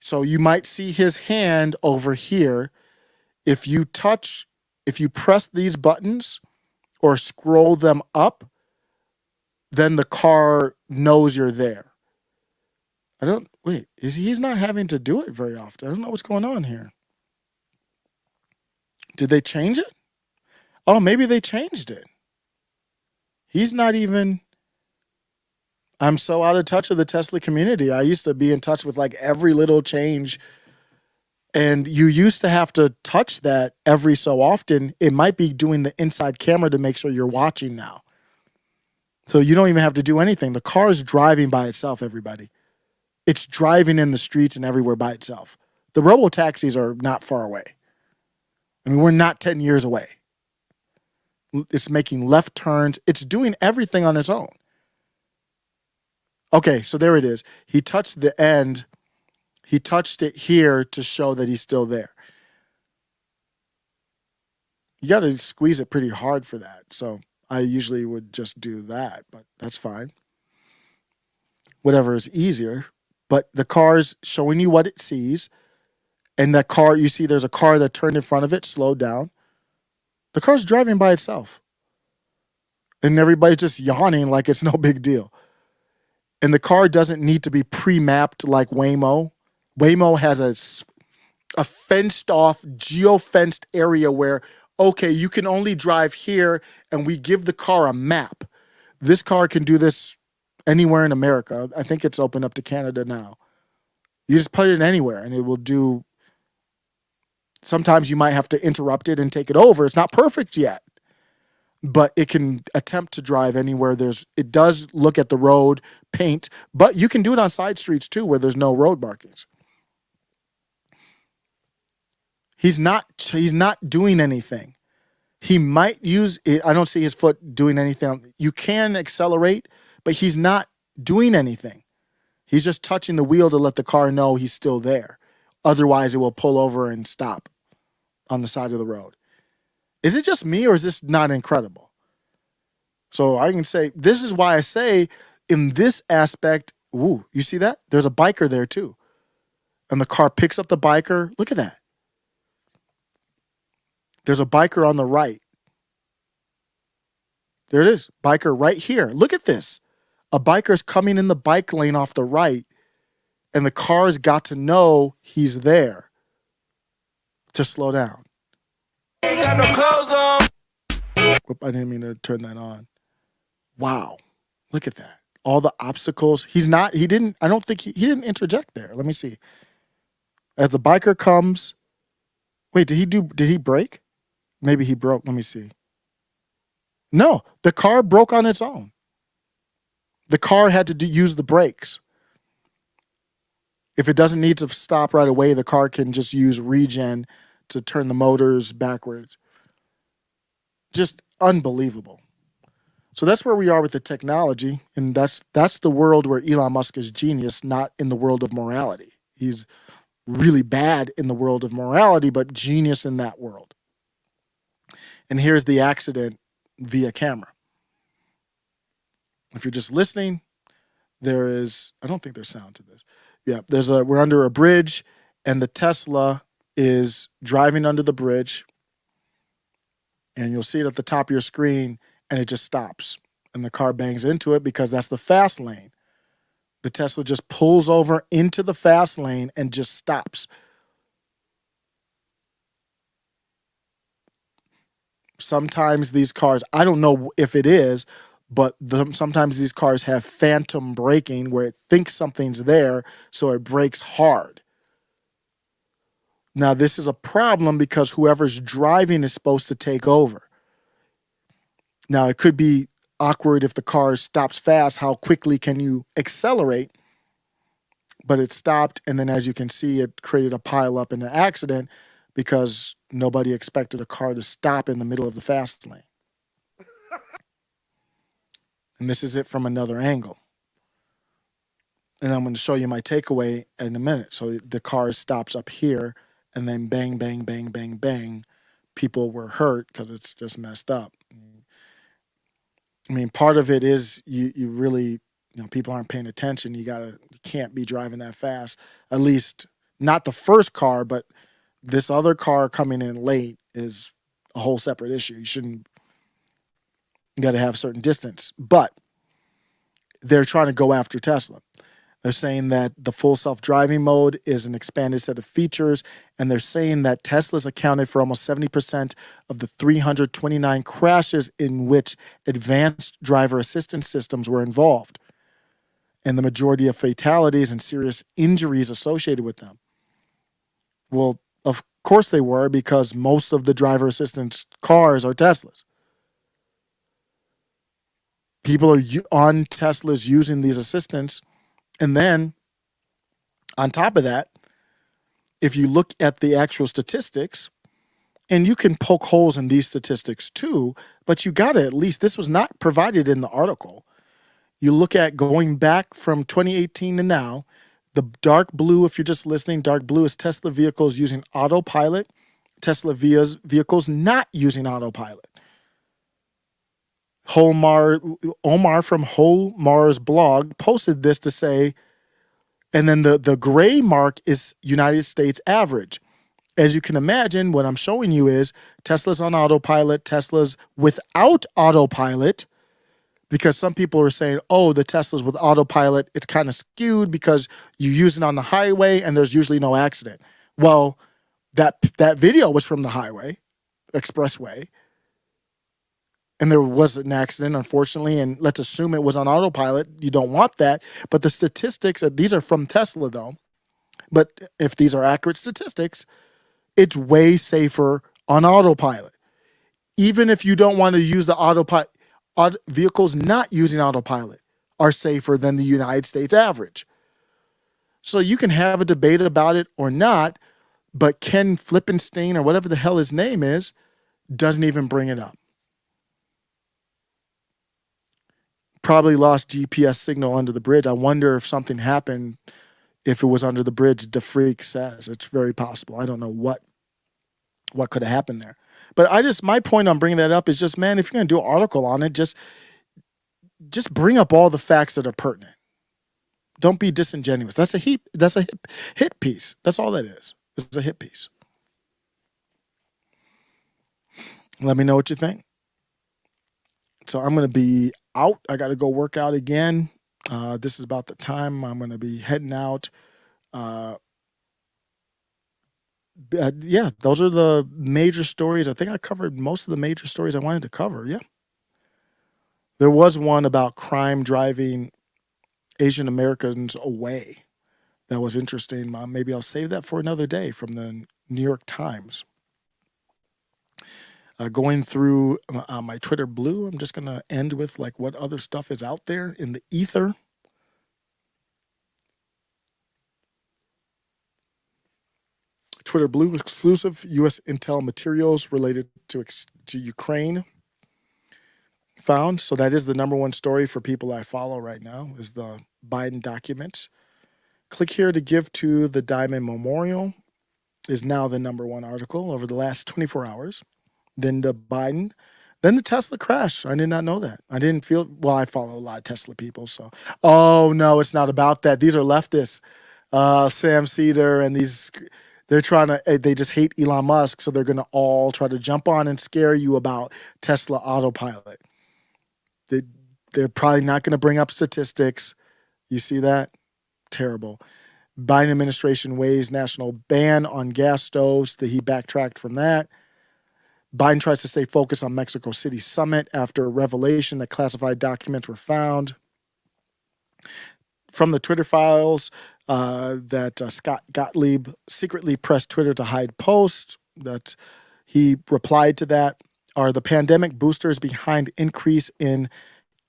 So you might see his hand over here. If you press these buttons or scroll them up, then the car knows you're there. He's not having to do it very often. I don't know what's going on here. Did they change it? Oh, maybe they changed it. He's not even, I'm so out of touch with the Tesla community. I used to be in touch with like every little change, and you used to have to touch that every so often. It might be doing the inside camera to make sure you're watching now. So you don't even have to do anything. The car is driving by itself, everybody. It's driving in the streets and everywhere by itself. The robo-taxis are not far away. I mean, we're not 10 years away. It's making left turns. It's doing everything on its own. Okay, so there it is. He touched the end. He touched it here to show that he's still there. You got to squeeze it pretty hard for that. So I usually would just do that, but that's fine. Whatever is easier. But the car's showing you what it sees. And that car, you see there's a car that turned in front of it, slowed down. The car's driving by itself. And everybody's just yawning like it's no big deal. And the car doesn't need to be pre-mapped like Waymo. Waymo has a fenced-off, geo-fenced area where, okay, you can only drive here, and we give the car a map. This car can do this anywhere in America. I think it's open up to Canada now. You just put it anywhere, and it will do. Sometimes you might have to interrupt it and take it over. It's not perfect yet, but it can attempt to drive anywhere. It does look at the road, paint, but you can do it on side streets too where there's no road markings. He's not doing anything. He might use it. I don't see his foot doing anything. You can accelerate, but he's not doing anything. He's just touching the wheel to let the car know he's still there. Otherwise, it will pull over and stop on the side of the road. Is it just me or is this not incredible? So I can say, this is why I say in this aspect, ooh, you see that? There's a biker there too. And the car picks up the biker. Look at that. There's a biker on the right. There it is. Biker right here. Look at this. A biker's coming in the bike lane off the right, and the car's got to know he's there to slow down. Ain't got no clothes on. Whoop, I didn't mean to turn that on. Wow. Look at that. All the obstacles. I don't think he didn't interject there. Let me see. As the biker comes, wait, did he brake? Maybe he broke. Let me see. No, the car broke on its own. The car had to use the brakes. If it doesn't need to stop right away, the car can just use regen to turn the motors backwards. Just unbelievable. So that's where we are with the technology, and that's the world where Elon Musk is genius, not in the world of morality. He's really bad in the world of morality, but genius in that world. And here's the accident via camera. If you're just listening, I don't think there's sound to this. Yeah, we're under a bridge, and the Tesla is driving under the bridge, and you'll see it at the top of your screen, and it just stops, and the car bangs into it because that's the fast lane. The Tesla just pulls over into the fast lane and just stops. Sometimes these cars, I don't know if it is, but sometimes these cars have phantom braking where it thinks something's there, so it brakes hard. Now, this is a problem because whoever's driving is supposed to take over. Now, it could be awkward if the car stops fast. How quickly can you accelerate? But it stopped, and then as you can see, it created a pileup in the accident because nobody expected a car to stop in the middle of the fast lane. And this is it from another angle. And I'm going to show you my takeaway in a minute. So the car stops up here, and then bang, bang, bang, bang, bang. People were hurt because it's just messed up. I mean, part of it is you really, people aren't paying attention. You can't be driving that fast. At least not the first car, but this other car coming in late is a whole separate issue. You got to have a certain distance. But they're trying to go after Tesla. They're saying that the full self-driving mode is an expanded set of features, and they're saying that Tesla's accounted for almost 70% of the 329 crashes in which advanced driver assistance systems were involved, and the majority of fatalities and serious injuries associated with them. Well, of course they were, because most of the driver assistance cars are Teslas. People are on Teslas using these assistants, and then On top of that, if you look at the actual statistics, and you can poke holes in these statistics too, but you got to at least, this was not provided in the article. You look at going back from 2018 to now, the dark blue, if you're just listening, dark blue is Tesla vehicles using autopilot, Tesla vehicles not using autopilot. Omar from Homar's blog posted this to say, and then the gray mark is United States average. As you can imagine, what I'm showing you is Tesla's on autopilot, Tesla's without autopilot, because some people are saying, oh, the Tesla's with autopilot, it's kind of skewed because you use it on the highway and there's usually no accident. Well, that video was from the highway, expressway, and there was an accident, unfortunately, and let's assume it was on autopilot. You don't want that. But the statistics, these are from Tesla, though. But if these are accurate statistics, it's way safer on autopilot. Even if you don't want to use the autopilot, vehicles not using autopilot are safer than the United States average. So you can have a debate about it or not, but Ken Flippenstein, or whatever the hell his name is, doesn't even bring it up. Probably lost GPS signal under the bridge. I wonder if something happened if it was under the bridge. DeFreak says it's very possible. I don't know what could have happened there. But my point on bringing that up is just, man, if you're going to do an article on it, just bring up all the facts that are pertinent. Don't be disingenuous. That's a hit piece. That's all that is. It's a hit piece. Let me know what you think. So I'm going to be out. I got to go work out again. This is about the time I'm going to be heading out. Yeah, those are the major stories. I think I covered most of the major stories I wanted to cover. Yeah. There was one about crime driving Asian Americans away. That was interesting. Maybe I'll save that for another day, from the New York Times. Going through my Twitter Blue, I'm just going to end with like what other stuff is out there in the ether. Twitter Blue exclusive U.S. intel materials related to Ukraine found. So that is the number one story for people I follow right now, is the Biden documents. Click here to give to the Diamond Memorial is now the number one article over the last 24 hours. Then the Biden, then the Tesla crash. I did not know that. I didn't feel, well, I follow a lot of Tesla people. So, oh no, it's not about that. These are leftists. Sam Cedar and these, they're trying to, they just hate Elon Musk. So they're going to all try to jump on and scare you about Tesla autopilot. They're probably not going to bring up statistics. You see that? Terrible. Biden administration weighs national ban on gas stoves. He backtracked from that. Biden tries to stay focused on Mexico City summit after a revelation that classified documents were found. From the Twitter files, that Scott Gottlieb secretly pressed Twitter to hide posts. That he replied to that. Are the pandemic boosters behind increase in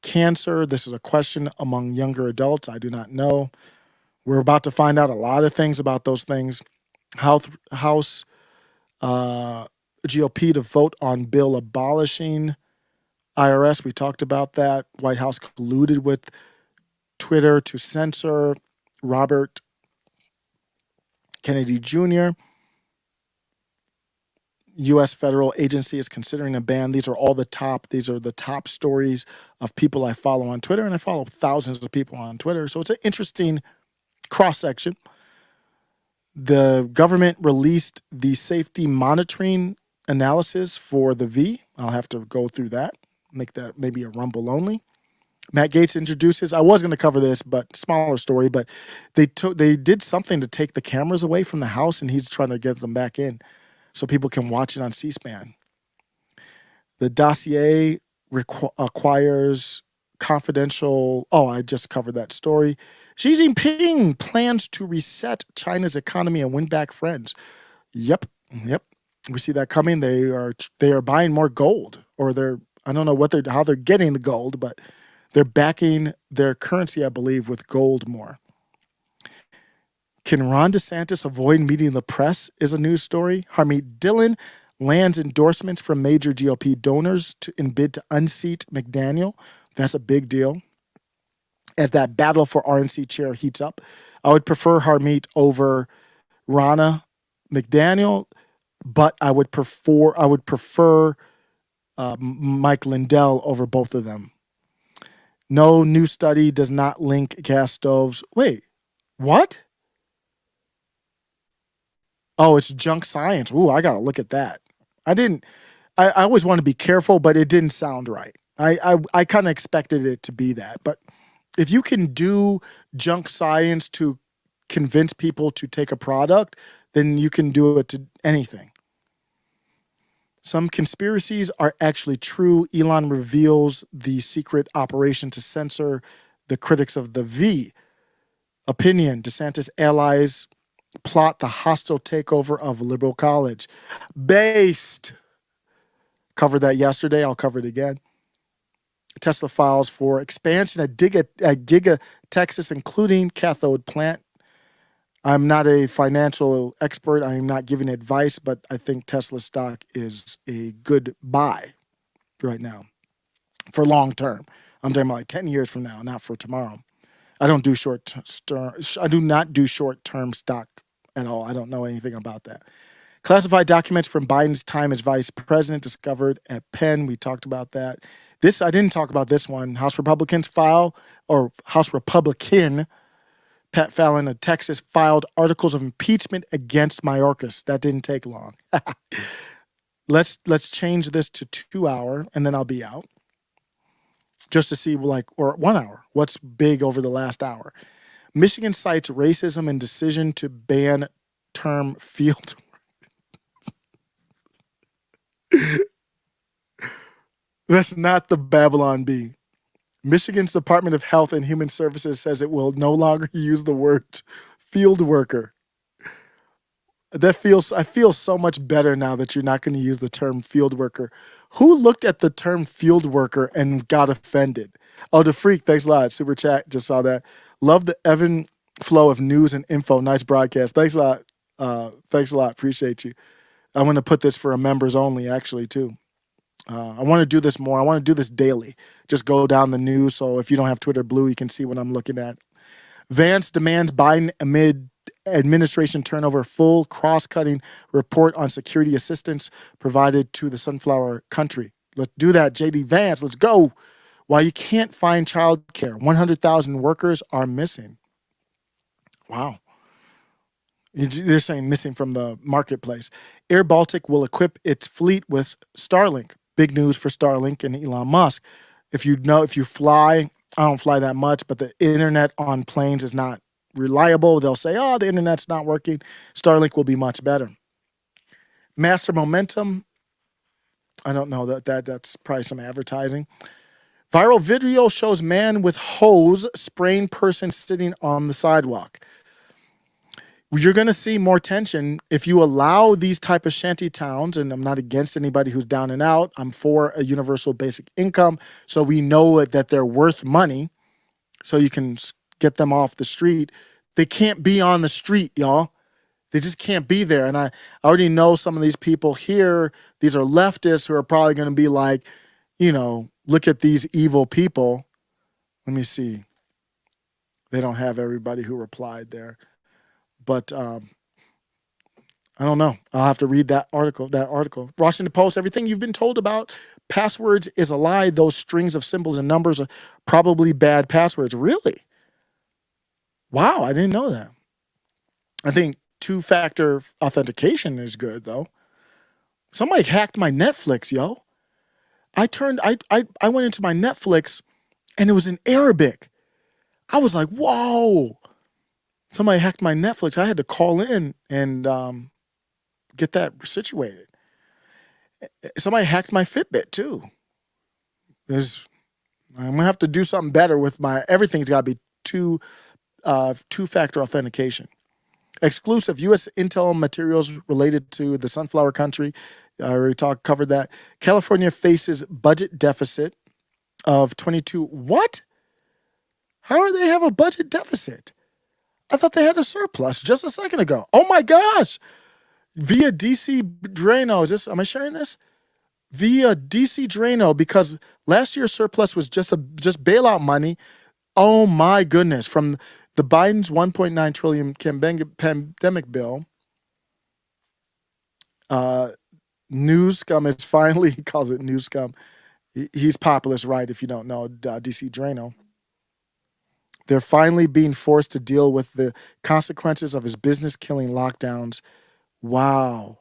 cancer? This is a question among younger adults. I do not know. We're about to find out a lot of things about those things. House GOP to vote on bill abolishing IRS. We talked about that. White House colluded with Twitter to censor Robert Kennedy Jr. U.S. federal agency is considering a ban. These are the top stories of people I follow on Twitter, and I follow thousands of people on Twitter. So it's an interesting cross-section. The government released the safety monitoring analysis for the V. I'll have to go through that, make that maybe a Rumble only. Matt Gaetz introduces, I was going to cover this, but smaller story, but they did something to take the cameras away from the House, and he's trying to get them back in so people can watch it on C-SPAN. The dossier acquires confidential, I just covered that story. Xi Jinping plans to reset China's economy and win back friends. Yep. We see that coming. They are buying more gold, or I don't know how they're getting the gold, but they're backing their currency, I believe, with gold more. Can Ron DeSantis avoid meeting the press is a news story. Harmeet Dillon lands endorsements from major GOP donors in bid to unseat McDaniel. That's a big deal. As that battle for RNC chair heats up, I would prefer Harmeet over Ronna McDaniel, but I would prefer Mike Lindell over both of them. No new study does not link gas stoves. Wait, what? Oh, it's junk science. Ooh, I gotta look at that. I always want to be careful, but it didn't sound right. I kind of expected it to be that. But if you can do junk science to convince people to take a product, then you can do it to anything. Some conspiracies are actually true. Elon reveals the secret operation to censor the critics of the V. Opinion, DeSantis allies plot the hostile takeover of liberal college. Based. Covered that yesterday. I'll cover it again. Tesla files for expansion at Giga, Texas, including cathode plant. I'm not a financial expert. I am not giving advice, but I think Tesla stock is a good buy right now for long term. I'm talking about like 10 years from now, not for tomorrow. I don't do I do not do short-term stock at all. I don't know anything about that. Classified documents from Biden's time as vice president discovered at Penn. We talked about that. I didn't talk about this one. House Republican Pat Fallon of Texas filed articles of impeachment against Mayorkas. That didn't take long. Let's change this to 2 hour, and then I'll be out. Just to see, or 1 hour, what's big over the last hour. Michigan cites racism and decision to ban term field. That's not the Babylon Bee. Michigan's Department of Health and Human Services says it will no longer use the word field worker. I feel so much better now that you're not going to use the term field worker. Who looked at the term field worker and got offended? Oh, the Freak, thanks a lot. Super chat, just saw that. Love the Evan flow of news and info. Nice broadcast. Thanks a lot. Thanks a lot. Appreciate you. I'm going to put this for a members only, actually, too. I want to do this more. I want to do this daily. Just go down the news. So if you don't have Twitter Blue, you can see what I'm looking at. Vance demands Biden amid administration turnover full cross-cutting report on security assistance provided to the sunflower country. Let's do that, JD Vance. Let's go. While you can't find childcare, 100,000 workers are missing. Wow. They're saying missing from the marketplace. Air Baltic will equip its fleet with Starlink. Big news for Starlink and Elon Musk. If you fly, I don't fly that much, but the internet on planes is not reliable. They'll say, oh, the internet's not working. Starlink will be much better. Master Momentum. I don't know that's probably some advertising. Viral video shows man with hose spraying person sitting on the sidewalk. You're going to see more tension if you allow these type of shanty towns, and I'm not against anybody who's down and out. I'm for a universal basic income, so we know that they're worth money, so you can get them off the street. They can't be on the street, y'all. They just can't be there. And I already know some of these people here, these are leftists who are probably going to be like, look at these evil people. Let me see. They don't have everybody who replied there. But I don't know. I'll have to read that article. Washington Post, everything you've been told about passwords is a lie. Those strings of symbols and numbers are probably bad passwords. Really? Wow, I didn't know that. I think two-factor authentication is good, though. Somebody hacked my Netflix, yo. I went into my Netflix, and it was in Arabic. I was like, whoa. Somebody hacked my Netflix. I had to call in and get that situated. Somebody hacked my Fitbit too. I'm gonna have to do something better with everything's got to be two-factor authentication. Exclusive U.S. intel materials related to the sunflower country. I already covered that. California faces budget deficit of 22. What? How do they have a budget deficit? I thought they had a surplus just a second ago. Oh my gosh. Via DC Drano, am I sharing this? Via DC Drano, because last year's surplus was just bailout money. Oh my goodness. From the Biden's 1.9 trillion pandemic bill, news scum is finally, he calls it news scum. He's populist, right? If you don't know, DC Drano. They're finally being forced to deal with the consequences of his business-killing lockdowns. Wow.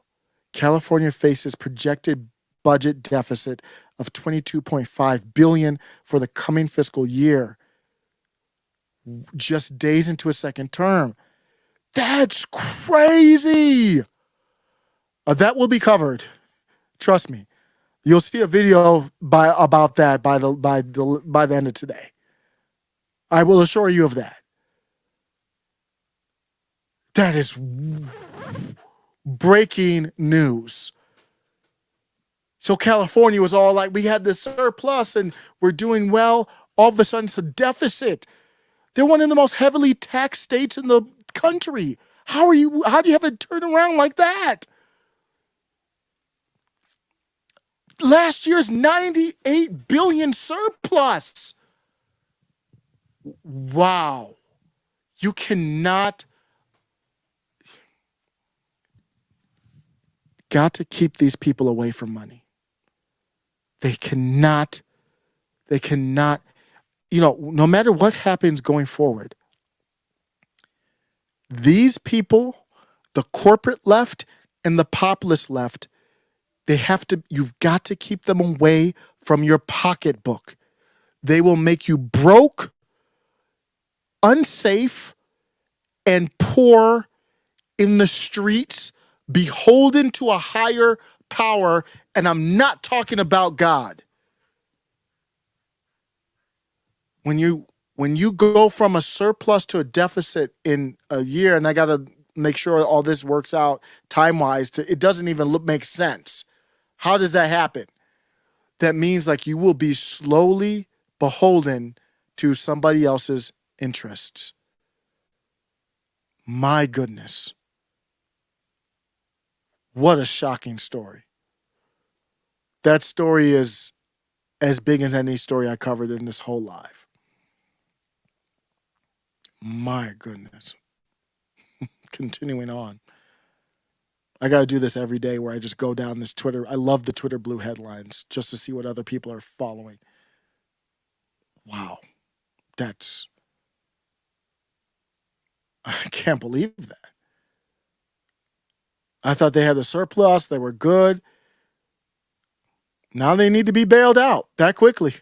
California faces projected budget deficit of $22.5 billion for the coming fiscal year, just days into a second term. That's crazy. That will be covered. Trust me. You'll see a video about that by the end of today. I will assure you of that. That is breaking news. So California was all like, we had this surplus and we're doing well. All of a sudden, it's a deficit. They're one of the most heavily taxed states in the country. How do you have it turn around like that? Last year's $98 billion surplus. Wow. You cannot. Got to keep these people away from money. They cannot, no matter what happens going forward, these people, the corporate left and the populist left, you've got to keep them away from your pocketbook. They will make you broke, unsafe, and poor in the streets, beholden to a higher power, and I'm not talking about God. When you go from a surplus to a deficit in a year, and I got to make sure all this works out time-wise, it doesn't even make sense. How does that happen? That means like you will be slowly beholden to somebody else's interests. My goodness. What a shocking story. That story is as big as any story I covered in this whole life. My goodness. Continuing on. I got to do this every day where I just go down this Twitter. I love the Twitter blue headlines just to see what other people are following. Wow. I can't believe that. I thought they had a surplus. They were good. Now they need to be bailed out that quickly.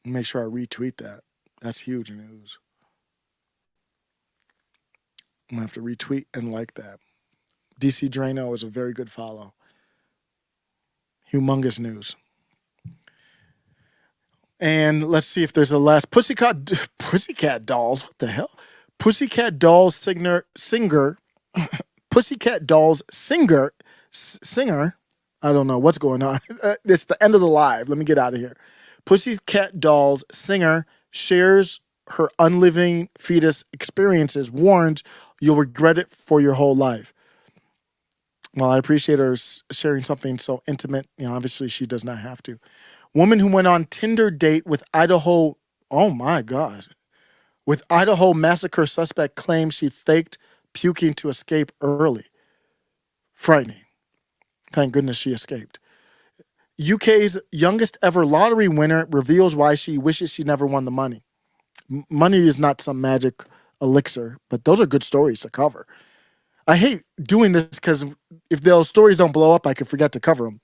Make sure I retweet that. That's huge news. I'm going to have to retweet and like that. DC Drano is a very good follow. Humongous news. And let's see if there's a last. Pussycat Dolls. What the hell? Pussycat Dolls singer. Pussycat Dolls singer. I don't know what's going on. It's the end of the live. Let me get out of here. Pussycat Dolls singer shares her unliving fetus experiences, warns you'll regret it for your whole life. Well, I appreciate her sharing something so intimate. Obviously she does not have to. Woman who went on Tinder date with Idaho, oh my God, with Idaho massacre suspect claims she faked puking to escape early. Frightening. Thank goodness she escaped. UK's youngest ever lottery winner reveals why she wishes she never won the money. Money is not some magic elixir, but those are good stories to cover. I hate doing this because if those stories don't blow up, I could forget to cover them.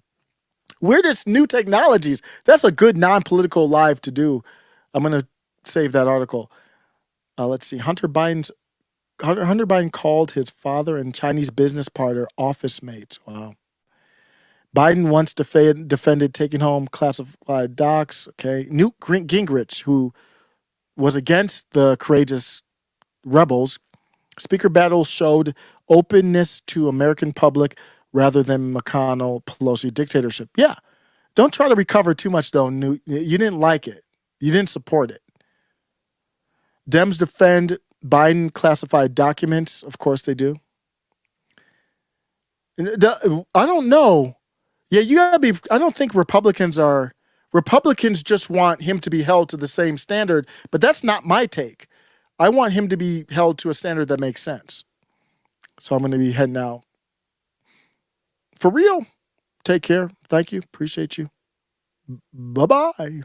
Weirdest new technologies. That's a good non-political live to do. I'm going to save that article. Let's see. Hunter Biden called his father and Chinese business partner office mates. Wow. Biden once defended taking home classified docs. Okay. Newt Gingrich, who was against the courageous rebels. Speaker battles showed openness to American public rather than McConnell Pelosi dictatorship. Yeah. Don't try to recover too much, though, Newt. You didn't like it. You didn't support it. Dems defend Biden classified documents. Of course they do. I don't know. Yeah, you gotta be. I don't think Republicans just want him to be held to the same standard, but that's not my take. I want him to be held to a standard that makes sense. So I'm going to be heading out. For real. Take care. Thank you. Appreciate you. Bye-bye.